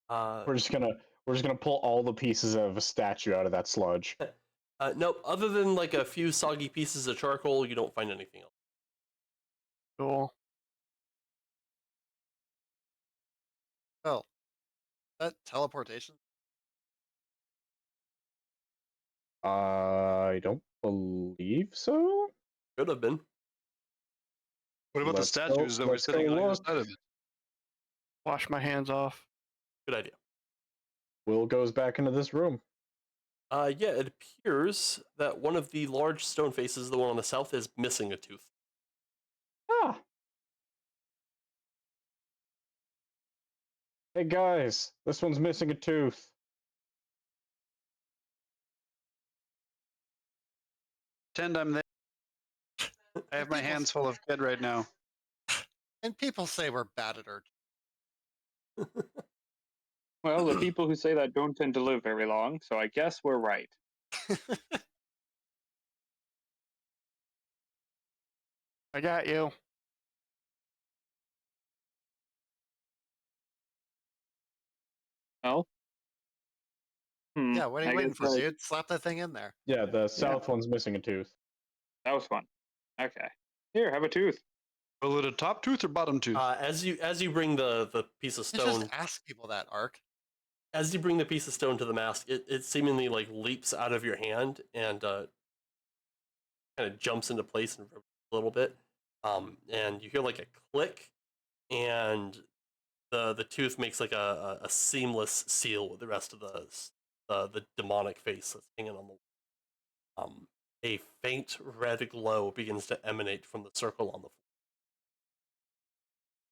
We're just gonna pull all the pieces of a statue out of that sludge. Nope. Other than like a few soggy pieces of charcoal, you don't find anything else. Cool. Oh, that teleportation. I don't believe so. Could have been. What about the Let's go- statues that were let's sitting go on either look. side of it? Wash my hands off. Good idea. Will goes back into this room. Yeah, it appears that one of the large stone faces, the one on the south, is missing a tooth. Ah. Hey guys, this one's missing a tooth. Pretend I'm there. I have my hands full of kid right now. And people say we're bad at urge. Well, the people who say that don't tend to live very long, so I guess we're right. I got you. Well, Yeah, what are you I waiting guess for, I- dude? Slap that thing in there. Yeah, the south one's missing a tooth. That was fun. Okay. Here, have a tooth. Well, it a top tooth or bottom tooth? As you bring the piece of You stone, just ask people that, Ark. as you bring the piece of stone to the mask, it seemingly like leaps out of your hand and kind of jumps into place a little bit. And you hear like a click, and the tooth makes like a seamless seal with the rest of the demonic face that's hanging on the wall. A faint red glow begins to emanate from the circle on the floor.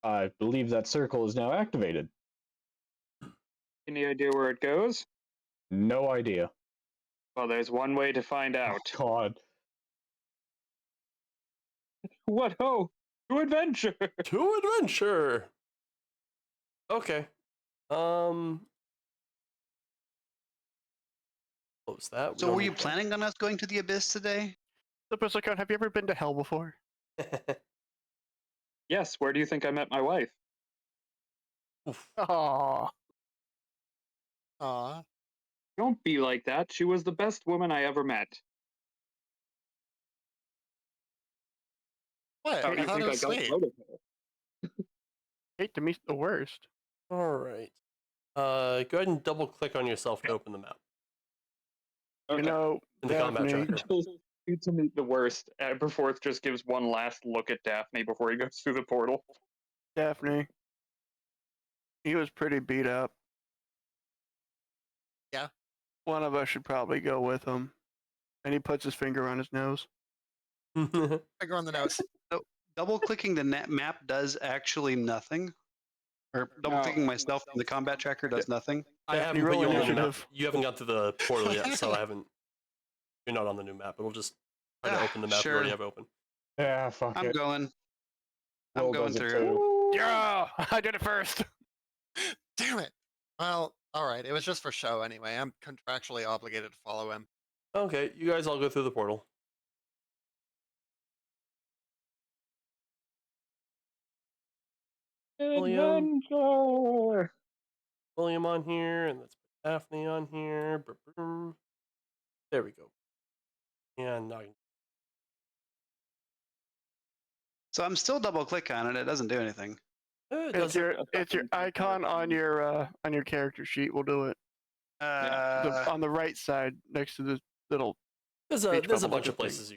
I believe that circle is now activated. Any idea where it goes? No idea. Well, there's one way to find out. God. What ho! To adventure! To adventure. Okay. Close that. So, were you planning on us going to the abyss today? Supplicant, have you ever been to hell before? Yes, where do you think I met my wife? Aww. Aw. Don't be like that. She was the best woman I ever met. What? How I do you thought think it I was got sweet. out of her? Hate to meet the worst. All right. Go ahead and double click on yourself to open the map You know, in the combat Daphne, tracker. To meet the worst. Aberforth just gives one last look at Daphne before he goes through the portal. Daphne. He was pretty beat up. Yeah. One of us should probably go with him. And he puts his finger on his nose. Finger on the nose. Double clicking the map does actually nothing. Or double clicking myself in the combat tracker does nothing. I Daphne, haven't put roll you on the new map. initiative. You haven't got to the portal yet, so I haven't. You're not on the new map. It'll just try to open the map you already Sure. have open. Yeah, fuck I'm it. going. I'm Will going does it through. too. Yeah! I did it first! Damn it. Well, alright. It was just for show anyway. I'm contractually obligated to follow him. Okay, you guys all go through the portal. William. Adventure! William on here, and let's put Daphne on here. Brr-brr. There we go. And now So I'm still double click on it. It doesn't do anything. it It's doesn't. your icon on your character sheet. We'll do it. Uh, On the right side, next to the little There's Beach a bubble bunch of looking thing. places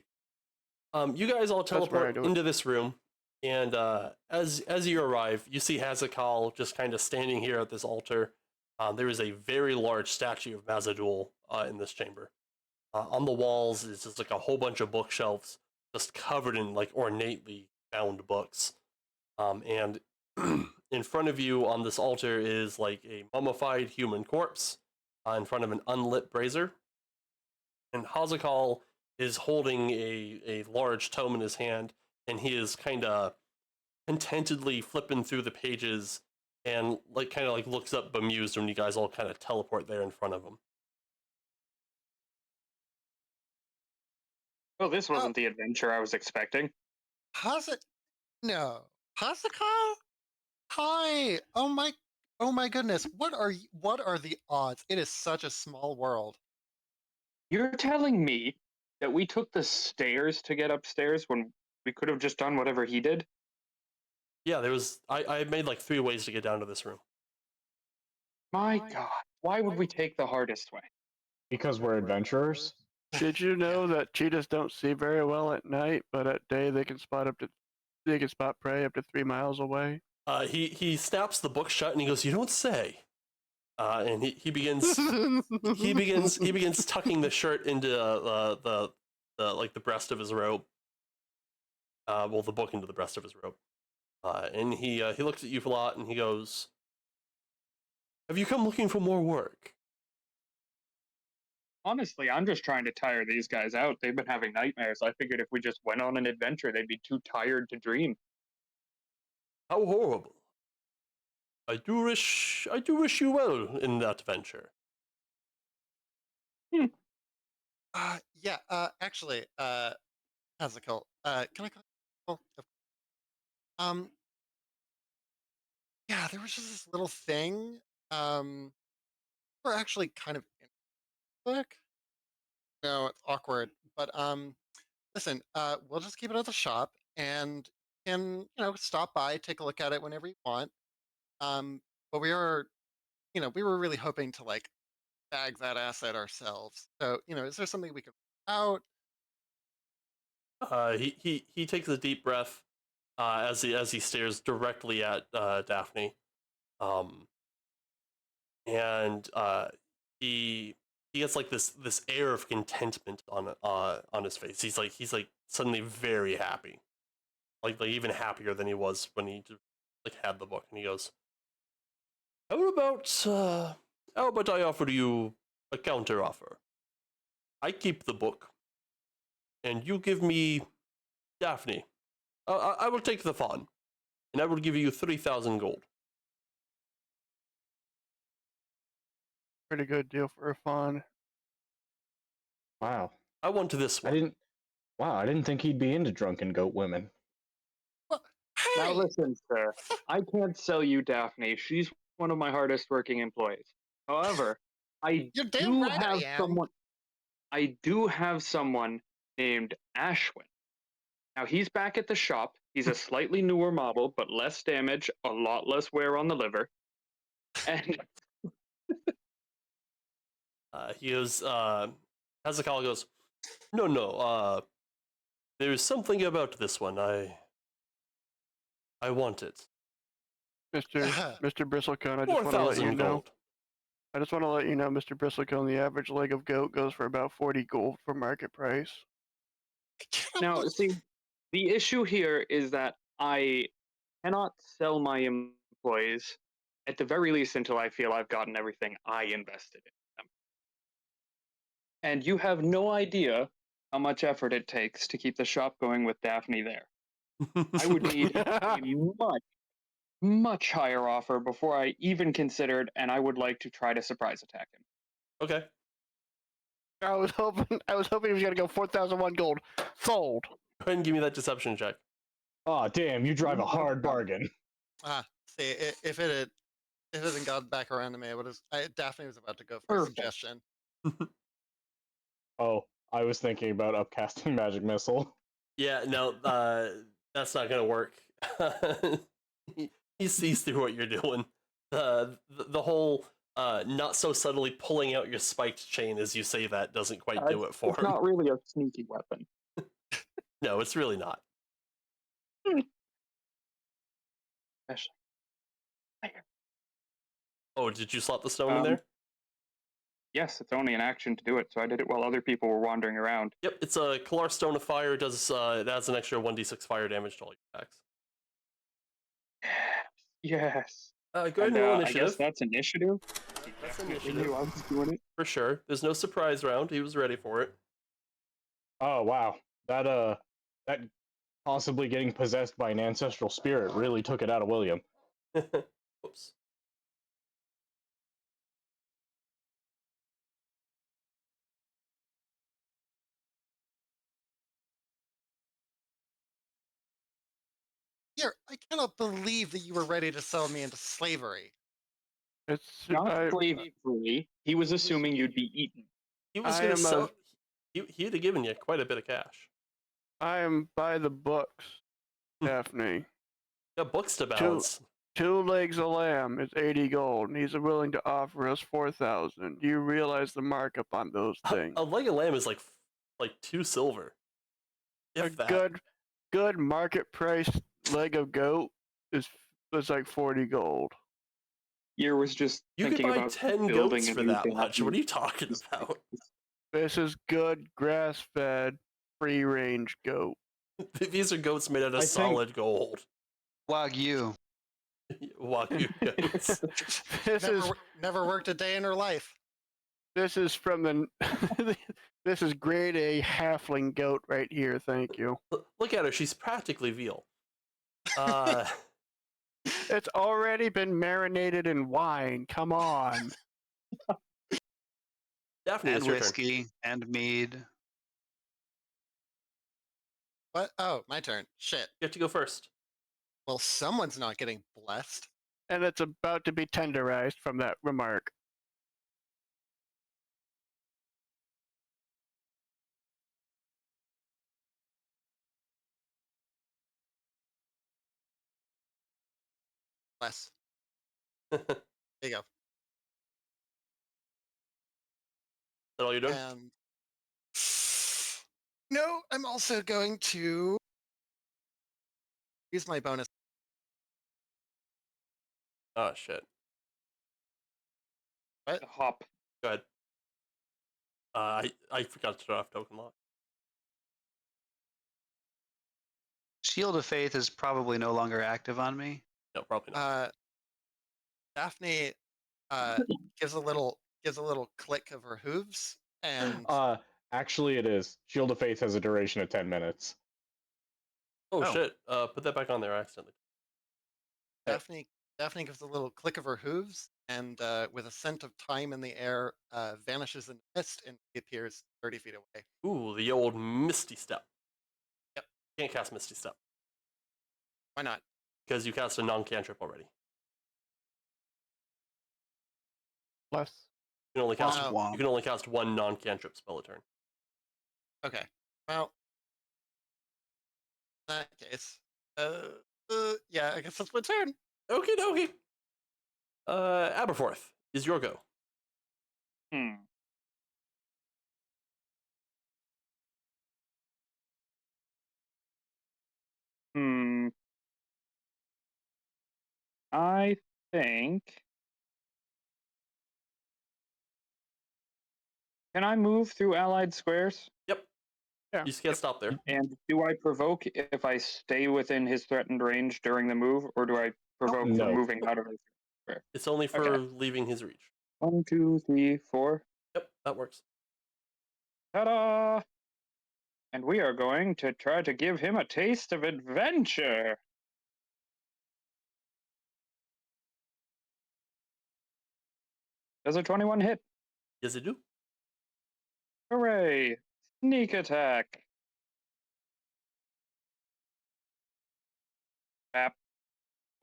you guys all That's where I teleport do it. into this room, and as you arrive, you see Hazakal just kind of standing here at this altar. There is a very large statue of Mazadul in this chamber. On the walls is just like a whole bunch of bookshelves, just covered in like ornately bound books. And in front of you on this altar is like a mummified human corpse in front of an unlit brazier. And Hazakal is holding a large tome in his hand, and he is kind of contentedly flipping through the pages and like kind of like looks up bemused when you guys all kind of teleport there in front of him. Well, this wasn't the adventure I was expecting. No. Hasakal? Hi. Oh my goodness. What are the odds? It is such a small world. You're telling me that we took the stairs to get upstairs when we could have just done whatever he did? Yeah, there was I made like 3 ways to get down to this room. My God, why would we take the hardest way? Because we're adventurers. Did you know that cheetahs don't see very well at night, but at day they can spot prey up to 3 miles away? He snaps the book shut and he goes, "You don't say." And he begins he begins tucking the shirt into the like the breast of his robe. Well, the book into the breast of his robe. And he looks at you a lot and he goes, "Have you come looking for more work?" Honestly, I'm just trying to tire these guys out. They've been having nightmares. I figured if we just went on an adventure, they'd be too tired to dream. How horrible. I do wish you well in that venture. Yeah, actually, Hazakel, can I call you? Um, yeah, there was just this little thing. We're actually kind of in book. No, it's awkward. But listen, we'll just keep it at the shop and can, stop by, take a look at it whenever you want. But we were really hoping to like bag that asset ourselves. So, is there something we could out? He takes a deep breath as he stares directly at Daphne, and he gets like this air of contentment on his face. He's like suddenly very happy, like even happier than he was when he just, like had the book. And he goes, how about I offer you a counter offer? I keep the book, and you give me Daphne. I will take the fawn, and I will give you 3,000 gold. Pretty good deal for a fawn. Wow. I want this one. I didn't think he'd be into drunken goat women. Well, Now hey, listen, sir. I can't sell you Daphne. She's one of my hardest working employees. However, I you're damn do right I have am. someone. I do have someone named Ashwin. Now he's back at the shop. He's a slightly newer model, but less damage, a lot less wear on the liver. And He goes, Hezekiah goes, no, there's something about this one. I want it. Mr. Bristlecone, I just want to let 4,000 you know. gold. I just want to let you know, Mr. Bristlecone, the average leg of goat goes for about 40 gold for market price. now, see, the issue here is that I cannot sell my employees, at the very least, until I feel I've gotten everything I invested in them. And you have no idea how much effort it takes to keep the shop going with Daphne there. I would need a much, much higher offer before I even considered, and I would like to try to surprise attack him. Okay. I was hoping he was gonna go 4,001 gold. Sold. Go ahead and give me that deception check. Oh, damn, you drive a hard bargain. See, if it hadn't gotten back around to me, Daphne was about to go for a Perfect. suggestion. Oh, I was thinking about upcasting magic missile. Yeah, no, that's not gonna work. He sees through what you're doing. The whole Not so subtly pulling out your spiked chain as you say that doesn't quite do it for It's him. not really a sneaky weapon. No, it's really not. Especially. Oh, did you slot the stone in there? Yes, it's only an action to do it, so I did it while other people were wandering around. Yep, it's a Kalar Stone of Fire. It adds an extra 1d6 fire damage to all your attacks. Yes. Go ahead and roll I initiative. guess that's initiative. He That's definitely initiative. knew I was doing it. For sure. There's no surprise round. He was ready for it. Oh wow, that possibly getting possessed by an ancestral spirit really took it out of William. Oops. Here, I cannot believe that you were ready to sell me into slavery. It's Not I, slavery. He was assuming you'd be eaten. He was I going to am sell. He'd have given you quite a bit of cash. I am by the books, Daphne. Got books to balance. 2 legs of lamb is 80 gold, and he's willing to offer us 4,000. Do you realize the markup on those things? A leg of lamb is like 2 silver. A If that. good market price leg of goat is like 40 gold. Year was just You could thinking buy about 10 building goats a for new that much. What are Daphne. you talking about? This is good grass-fed, free-range goat. These are goats made out of I think- solid gold. Wagyu. Wagyu goats. Never worked a day in her life. This is from the this is grade A halfling goat right here. Thank you. Look at her. She's practically veal. It's already been marinated in wine. Come on. Daphne, And it's your turn. whiskey and mead. What? Oh, my turn. Shit. You have to go first. Well, someone's not getting blessed. And it's about to be tenderized from that remark. Bless. There you go. That all you're doing? And no, I'm also going to use my bonus. Oh shit. Hop. Go ahead. I forgot to turn off token lock. Shield of Faith is probably no longer active on me. No, probably not. Daphne gives a little click of her hooves, and Actually, it is. Shield of Faith has a duration of 10 minutes. Oh shit. Put that back on there accidentally. Daphne gives a little click of her hooves, and with a scent of time in the air, vanishes in the mist and appears 30 feet away. Ooh, the old Misty Step. Yep. Can't cast Misty Step. Why not? Because you cast a non-cantrip already. Plus. You can only cast Wow. you can only cast one non-cantrip spell a turn. Okay. Well, in that case, yeah, I guess that's my turn. Okie dokie. Aberforth is your go. I think. Can I move through allied squares? Yep. Yeah. You just can't stop there. And do I provoke if I stay within his threatened range during the move, or do I provoke No. for moving out of his square? It's only for Okay. leaving his reach. 1, 2, 3, 4. Yep, that works. Ta-da! And we are going to try to give him a taste of adventure. Does a 21 hit? Yes, I do. Hooray! Sneak attack. Bap.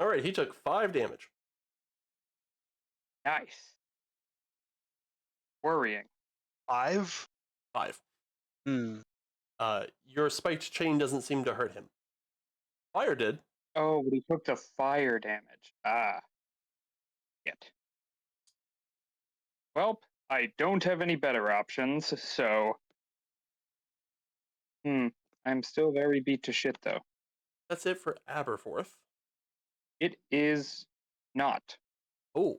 All right, he took 5 damage. Nice. Worrying. 5? 5. Hmm. Your spiked chain doesn't seem to hurt him. Fire did. Oh, but he took the fire damage. Ah. Shit. Well, I don't have any better options, so. I'm still very beat to shit, though. That's it for Aberforth. It is not. Oh,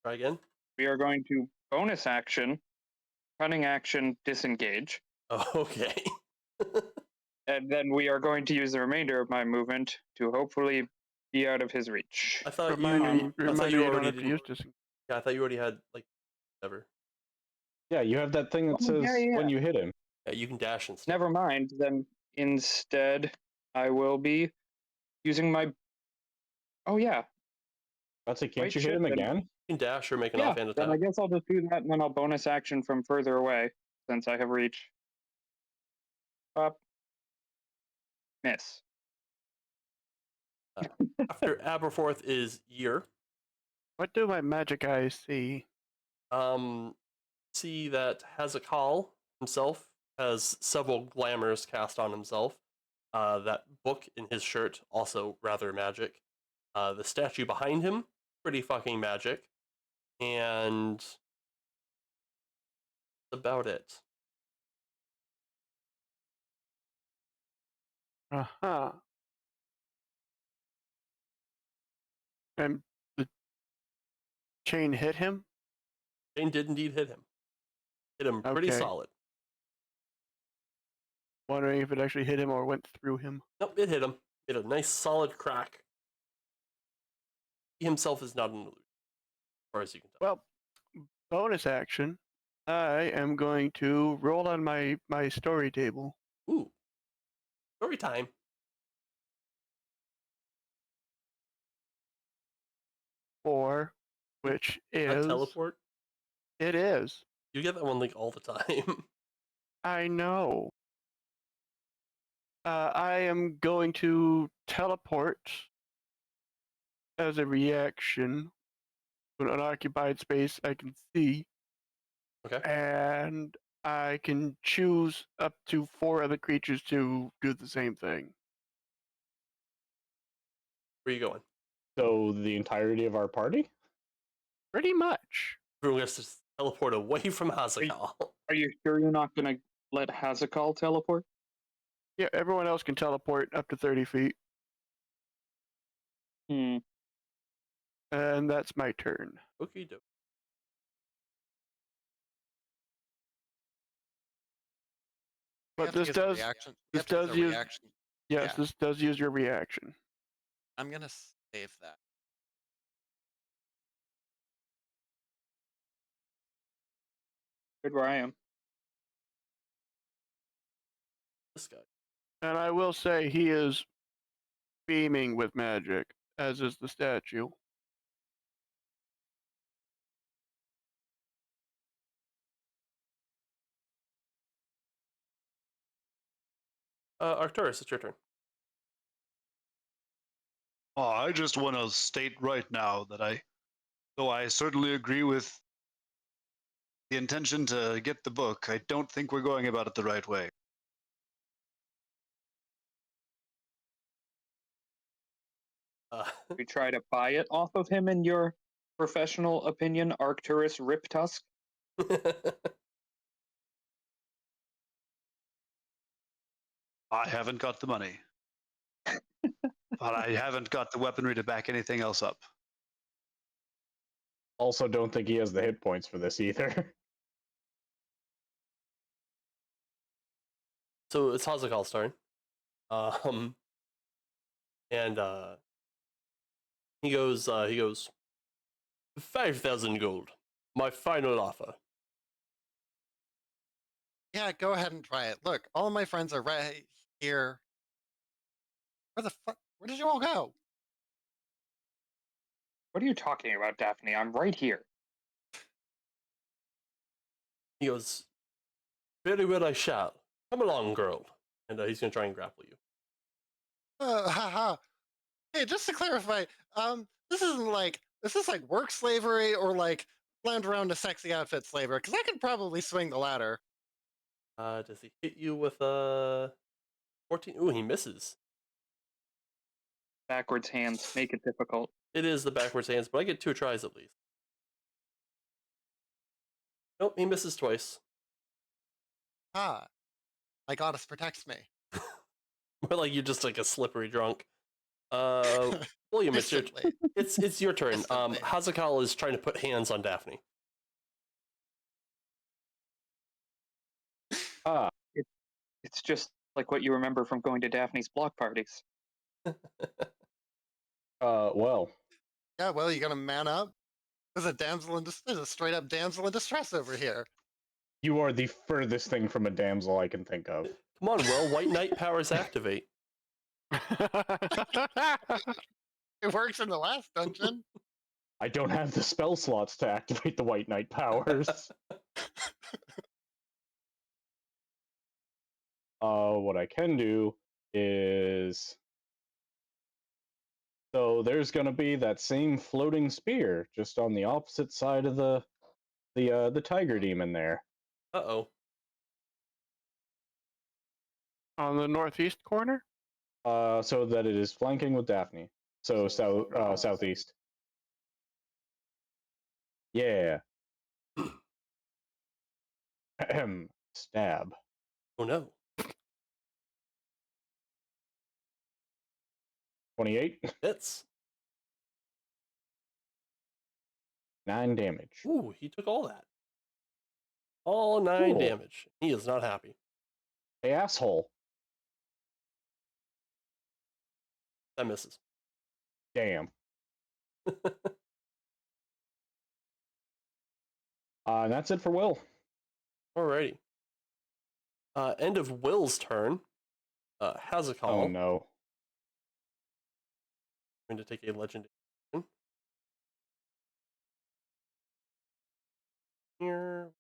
try again. We are going to bonus action, cunning action, disengage. Oh, okay. And then we are going to use the remainder of my movement to hopefully be out of his reach. I thought Reminder, you. I thought reminder you you don't already have to didn't. use this. Yeah, I thought you already had like whatever. Yeah, you have that thing that Oh, says yeah. when you hit him. Yeah, you can dash and stuff. Never mind. Then instead, I will be using my. Oh yeah, I'd say, can't Wait, you hit shit, him then. again? You can dash or make an Yeah. offhand Then I attack. guess I'll just do that, and then I'll bonus action from further away since I have reach. Up. Miss. After Aberforth is Year. What do my magic eyes see? See that Hazakal himself has several glamours cast on himself. That book in his shirt, also rather magic. The statue behind him, pretty fucking magic. And that's about it. Uh-huh. And the chain hit him? Jane did indeed hit him. Hit him pretty Okay. solid. Wondering if it actually hit him or went through him. Nope, it hit him. It a nice solid crack. He himself is not an illusion, as far as you can tell. Well, bonus action. I am going to roll on my story table. Ooh. Story time. 4, which A is teleport? it is. You get that one like all the time. I know. I am going to teleport as a reaction to an unoccupied space I can see, Okay. and I can choose up to 4 other creatures to do the same thing. Where are you going? So the entirety of our party? Pretty much. Everyone gets to teleport away from Hazakal. Are you sure you're not gonna let Hazakal teleport? Yeah, everyone else can teleport up to 30 feet, Hmm. and that's my turn. Okie doke. We But have to this use a does reaction. We this have to use does a use reaction. yes, Yeah. this does use your reaction. I'm gonna save that. Good where I am. This guy. And I will say he is beaming with magic, as is the statue. Arcturus, it's your turn. Oh, I just want to state right now that though I certainly agree with the intention to get the book, I don't think we're going about it the right way. We try to buy it off of him in your professional opinion, Arcturus Riptusk. I haven't got the money. But I haven't got the weaponry to back anything else up. Also, don't think he has the hit points for this either. So it's Hazakal's turn. And he goes 5,000 gold. My final offer. Yeah, go ahead and try it. Look, all of my friends are right here. Where the fuck? Where did you all go? What are you talking about, Daphne? I'm right here. He goes, very well, I shall. Come along, girl. And he's gonna try and grapple you. Haha. Hey, just to clarify, this is like work slavery or like lounge around a sexy outfit slavery, because I could probably swing the ladder. Does he hit you with a 14? Ooh, he misses. Backwards hands make it difficult. It is the backwards hands, but I get 2 tries at least. Nope, he misses twice. Ah, my goddess protects me. More like you're just like a slippery drunk. William, Instantly. it's your turn. Instantly. Hazakal is trying to put hands on Daphne. Ah, It's just like what you remember from going to Daphne's block parties. well, Yeah, well, you gotta man up. There's a straight up damsel in distress over here. you are the furthest thing from a damsel I can think of. Come on, Will. White Knight powers activate. It works in the last dungeon. I don't have the spell slots to activate the White Knight powers. What I can do is, so there's gonna be that same floating spear just on the opposite side of the tiger demon there. Uh-oh. On the northeast corner? So that it is flanking with Daphne. So southeast. Yeah. Ahem. Stab. Oh no. 28. Hits. 9 damage. Ooh, he took all that. All 9 Cool. damage. He is not happy. Hey, asshole. That misses. Damn. And that's it for Will. Alrighty. End of Will's turn. Hazakal. Oh no. Going to take a legendary action. Here.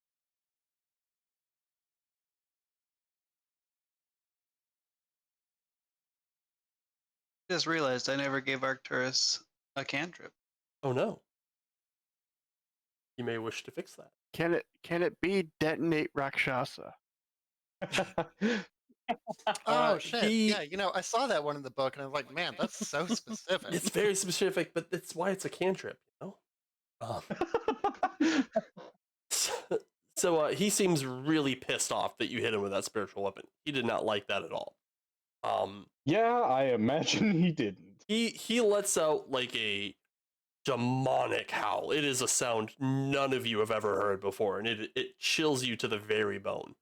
Just realized I never gave Arcturus a cantrip. Oh no. You may wish to fix that. Can it be detonate Rakshasa? Oh shit! he- Yeah, I saw that one in the book, and I was like, man, that's so specific. It's very specific, but that's why it's a cantrip, So he seems really pissed off that you hit him with that spiritual weapon. He did not like that at all. Yeah, I imagine he didn't. He lets out like a demonic howl. It is a sound none of you have ever heard before, and it chills you to the very bone.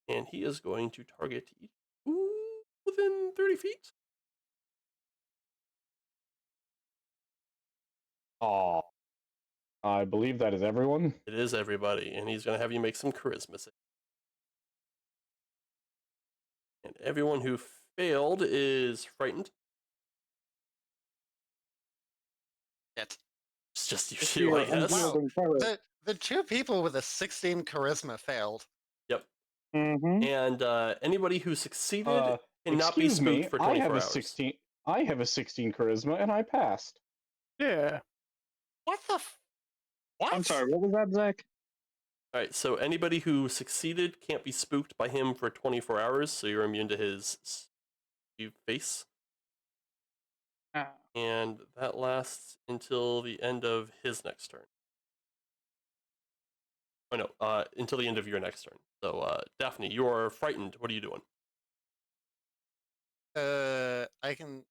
And he is going to target each within 30 feet. Aw. I believe that is everyone. It is everybody, and he's going to have you make some charisma saves. And everyone who failed is frightened. Shit. It's just you If two, you're I guess. unyielding courage. The two people with a 16 charisma failed. Yep. Mhm. And anybody who succeeded cannot be Excuse spooked me, for I 24 have a hours. 16. I have a 16 charisma and I passed. Yeah. What the? What? I'm sorry, what was that, Zach? All right, so anybody who succeeded can't be spooked by him for 24 hours, so you're immune to his face. Ah, And that lasts until the end of his next turn. Oh no, until the end of your next turn. So, Daphne, you are frightened. What are you doing? I can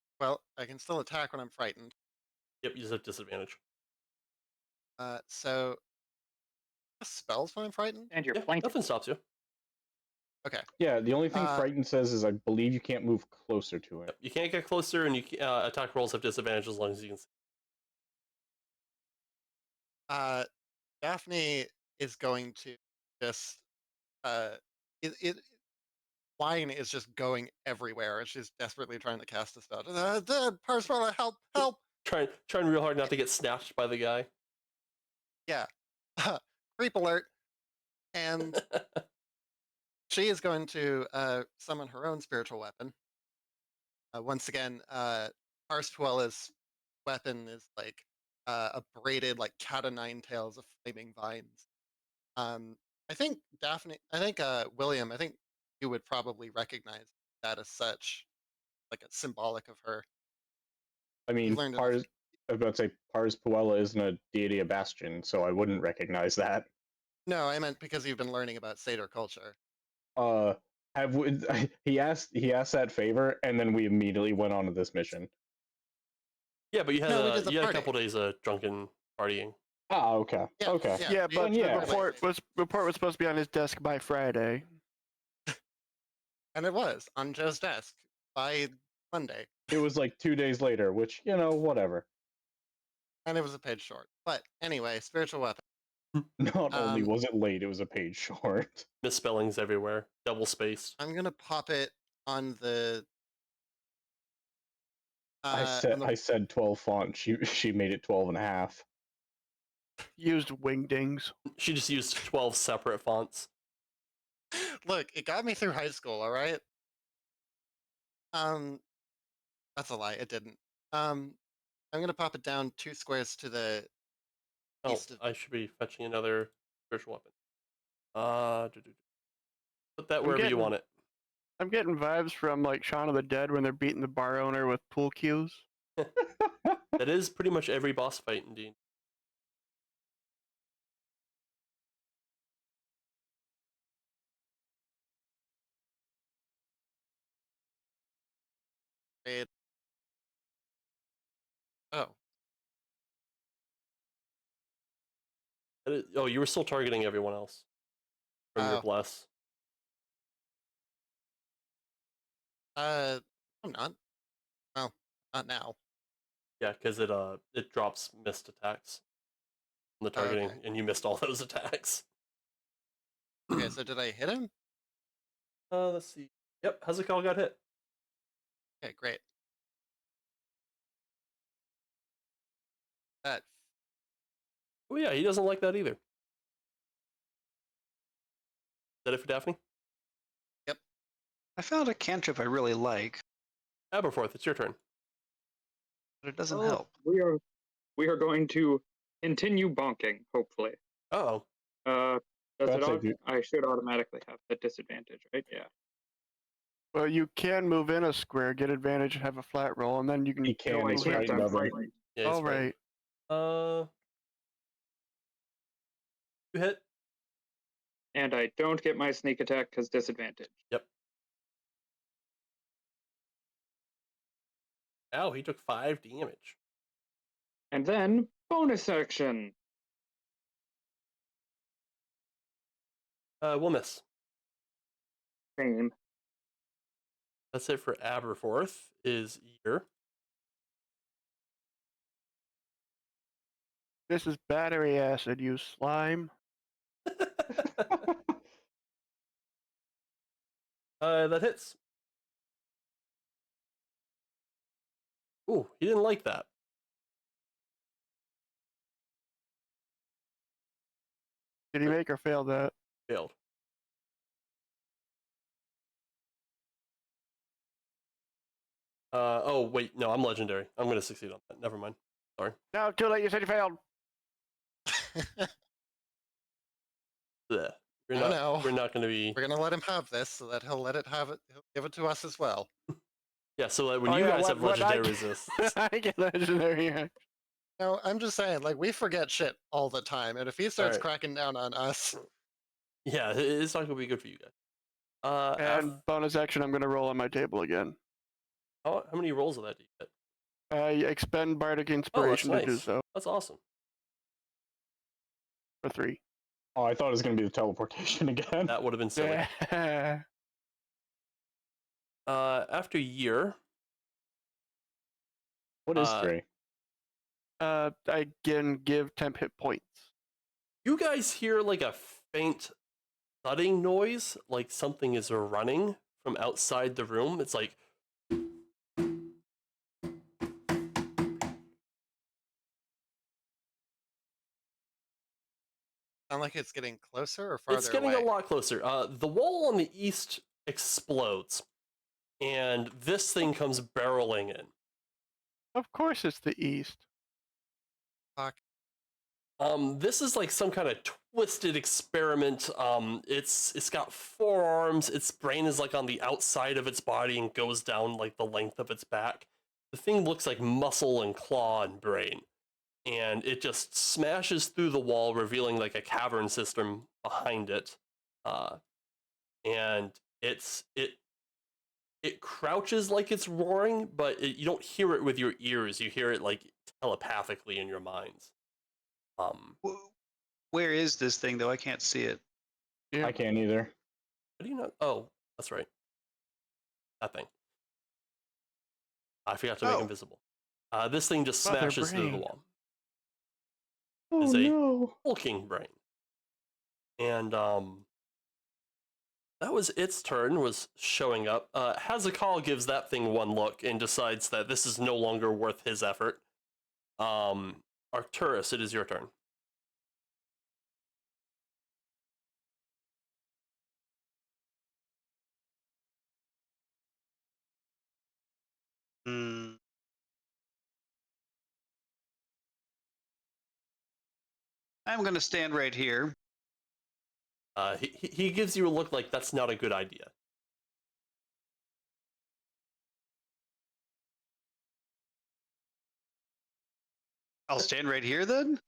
still attack when I'm frightened. Yep, you just have disadvantage. So spells when I'm frightened. and you're Yeah, flanking. nothing stops you. Okay. Yeah, the only thing Uh, Frightened says is I believe you can't move closer to it. Yep, you can't get closer, and attack rolls have disadvantage as long as you can see. Daphne is going to just wine is just going everywhere, and she's desperately trying to cast a spell. The person, help! Trying real hard not to get snatched by the guy. Yeah, creep alert! And she is going to summon her own spiritual weapon. Once again, Parspuella's weapon is like a braided, like cat o' nine tails of flaming vines. I think William, I think you would probably recognize that as such, like a symbolic of her. I mean, You've learned enough. I was about to say Pars Puella isn't a deity of Bastion, so I wouldn't recognize that. No, I meant because you've been learning about satyr culture. Have we, he asked that favor, and then we immediately went on to this mission. Yeah, but you had No, we did the you had a party. couple days of drunken partying. Ah, okay. Yeah, Okay. Yeah, we- but Then yeah. the report was supposed to be on his desk by Friday. And it was on Joe's desk by Monday, It was like 2 days later, which, whatever. and it was a page short. But anyway, spiritual weapon. Not only Um, was it late, it was a page short. Misspellings everywhere, double spaced. I'm gonna pop it on the. I On said 12 font. She made it 12 and a half. Used wingdings. She just used 12 separate fonts. Look, it got me through high school. All right. That's a lie. It didn't. I'm gonna pop it down 2 squares to the Oh, east of. I should be fetching another spiritual weapon. Put that I'm wherever you getting- want it. I'm getting vibes from like Shaun of the Dead when they're beating the bar owner with pool cues. That is pretty much every boss fight, indeed. Oh, Oh, you were still targeting everyone else from your Oh. bless. I'm not. Well, not now. Yeah, because it drops missed attacks on the targeting, okay. and you missed all those attacks. Okay, so did I hit him? Let's see. Yep, Hezekiah got hit. Okay, great. That Oh yeah, he doesn't like that either. Is that it for Daphne? I found a cantrip I really like, Aberforth, it's your turn. but it doesn't Oh, help. We are going to continue bonking, hopefully. Uh-oh. Does That's it? if you- I should automatically have the disadvantage, right? Yeah. Well, you can move in a square, get advantage, and have a flat roll, and then you can. He can. No, I He's can't. frightened I'm of him. frightened. Yeah, he's All fine. right. You hit. And I don't get my sneak attack because disadvantage. Yep. Ow, he took 5 damage. And then bonus action. We'll miss. Same. That's it for Aberforth, is Year. This is battery acid, you slime. That hits. Ooh, he didn't like that. Did he make or fail that? Failed. Oh, wait, no, I'm legendary. I'm going to succeed on that. Never mind. Sorry. No, too late. You said you failed. Blech. Oh, no. We're not going to be... We're gonna let him have this, so that he'll let it have it. He'll give it to us as well. Yeah, so that when Oh, you yeah, guys have what I legendary get- resist... I get legendary. Yeah. No, I'm just saying, like we forget shit all the time, and if he starts Alright. cracking down on us, Yeah, it's not going to be good for you guys. And bonus action, I'm going to roll on my table again. How many rolls of that do you get? You expend bardic Oh, that's inspiration to do nice. so That's awesome. for 3. Oh, I thought it was going to be the teleportation again. That would have been silly. Yeah. After Year, What is 3? I can give temp hit points. you guys hear like a faint thudding noise, like something is running from outside the room. It's like... sound like it's getting closer or farther It's getting away. a lot closer. The wall on the east explodes, and this thing comes barreling in. Of course, it's the east. Fuck. This is like some kind of twisted experiment. It's got 4 arms. Its brain is like on the outside of its body and goes down like the length of its back. The thing looks like muscle and claw and brain. and it just smashes through the wall, revealing like a cavern system behind it. And it crouches like it's roaring, but you don't hear it with your ears. You hear it like telepathically in your minds. Where is this thing though? I can't see it. Yeah. I can't either. How do you know? Oh, that's right. That thing. I forgot to make Oh. invisible. This thing just Mother smashes through the brain. wall. Oh It's a no! hulking brain. And that was its turn, was showing up. Hazakal gives that thing one look and decides that this is no longer worth his effort. Arcturus, it is your turn. Hmm. I'm going to stand right here. He gives you a look like that's not a good idea. I'll stand right here then.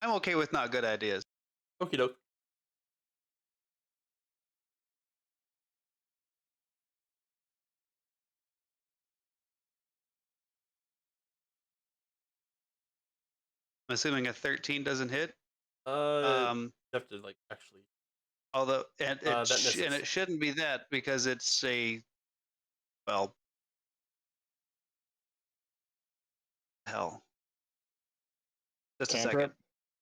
I'm okay with not good ideas. Okie doke. I'm assuming a 13 doesn't hit. You have to like actually. Although and That misses. and it shouldn't be that because it's a well hell. Just a second. Cantrip?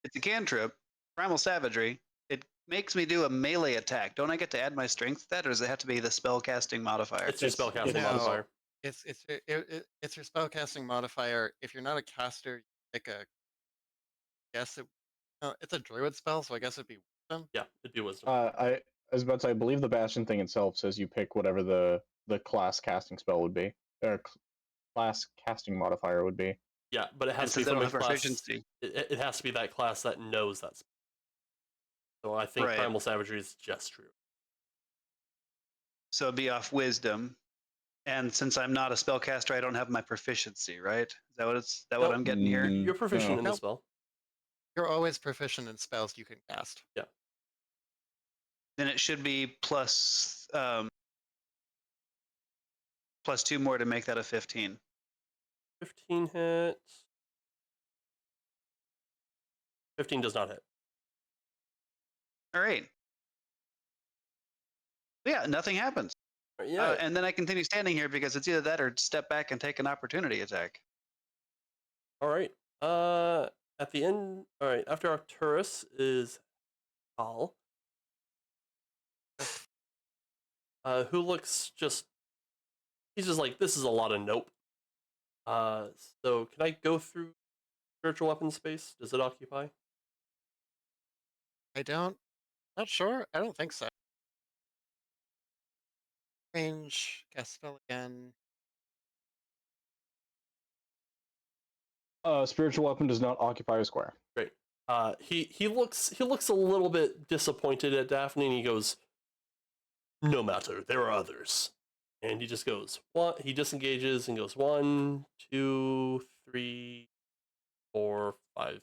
It's a cantrip, primal savagery. It makes me do a melee attack. Don't I get to add my strength to that, or does it have to be the spell casting modifier? It's your spellcasting No. modifier. It's your spellcasting modifier. If you're not a caster, you pick a guess it. No, it's a druid spell, so I guess it'd be wisdom. Yeah, it'd be wisdom. I was about to say, I believe the Bastion thing itself says you pick whatever the class casting spell would be, or class casting modifier would be. Yeah, but it has And to be since I from don't a have class. proficiency. It has to be that class that knows that spell. So I think Right. primal savagery is just true. So it'd be off wisdom. And since I'm not a spellcaster, I don't have my proficiency, right? Is that what it's that what Nope. I'm getting here? You're proficient in the Nope. spell. You're always proficient in spells you can cast. Yeah. Then it should be plus 2 more to make that a 15. 15 hits. 15 does not hit. All right. Yeah, nothing happens. Yeah. And then I continue standing here because it's either that or step back and take an opportunity attack. All right. At the end. All right. After Arcturus is Hal. Who looks just. He's just like, this is a lot of nope. So can I go through spiritual weapon space? Does it occupy? Not sure. I don't think so. Range, cast spell again. Spiritual weapon does not occupy a square. Great. He looks a little bit disappointed at Daphne, and he goes, "No matter, there are others." And he just goes, "What?" He disengages and goes 1, 2, 3, 4, 5,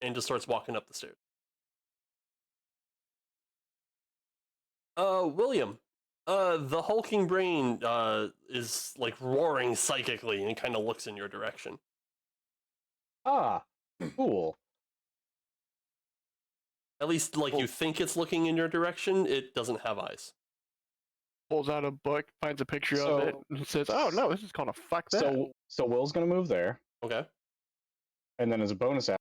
and just starts walking up the stairs. William, the hulking brain is like roaring psychically and kind of looks in your direction. Ah, cool. At least, like, you think it's looking in your direction. It doesn't have eyes. Pulls out a book, finds a picture of it, and says, "Oh no, this is called a fuck that." So Will's gonna move there, Okay. and then as a bonus action,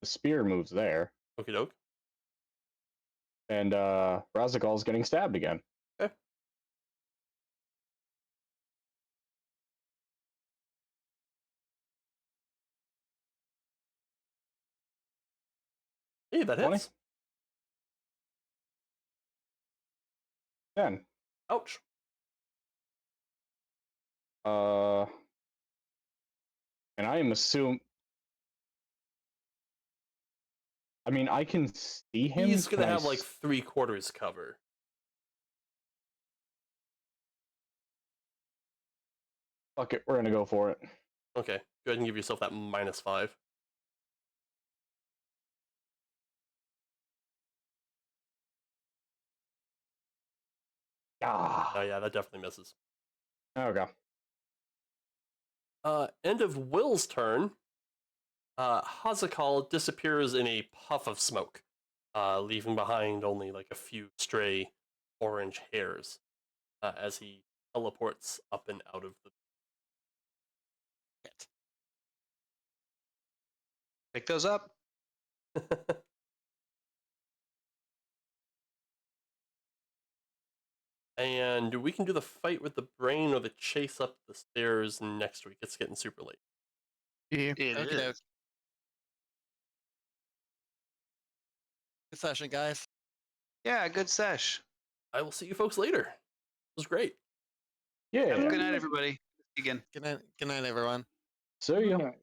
the spear moves there, Okie doke. and Razagal's getting stabbed again. Okay. Hey, that 20? hits. 10. Ouch. And I am assuming. I mean, I can see him. He's gonna Can I have like 3/4 cover. Fuck it, we're gonna go for it. Okay, go ahead and give yourself that -5. Ah. Oh yeah, that definitely misses. Okay. End of Will's turn. Hazakal disappears in a puff of smoke, leaving behind only like a few stray orange hairs as he teleports up and out of the pit. Pick those up. And we can do the fight with the brain or the chase up the stairs next week. It's getting super late. Yeah. It Okie is. doke. Good session, guys. Yeah, good sesh. I will see you folks later. It was great. Yeah. Good night, everybody. Again. Good night, everyone. See ya. Good night.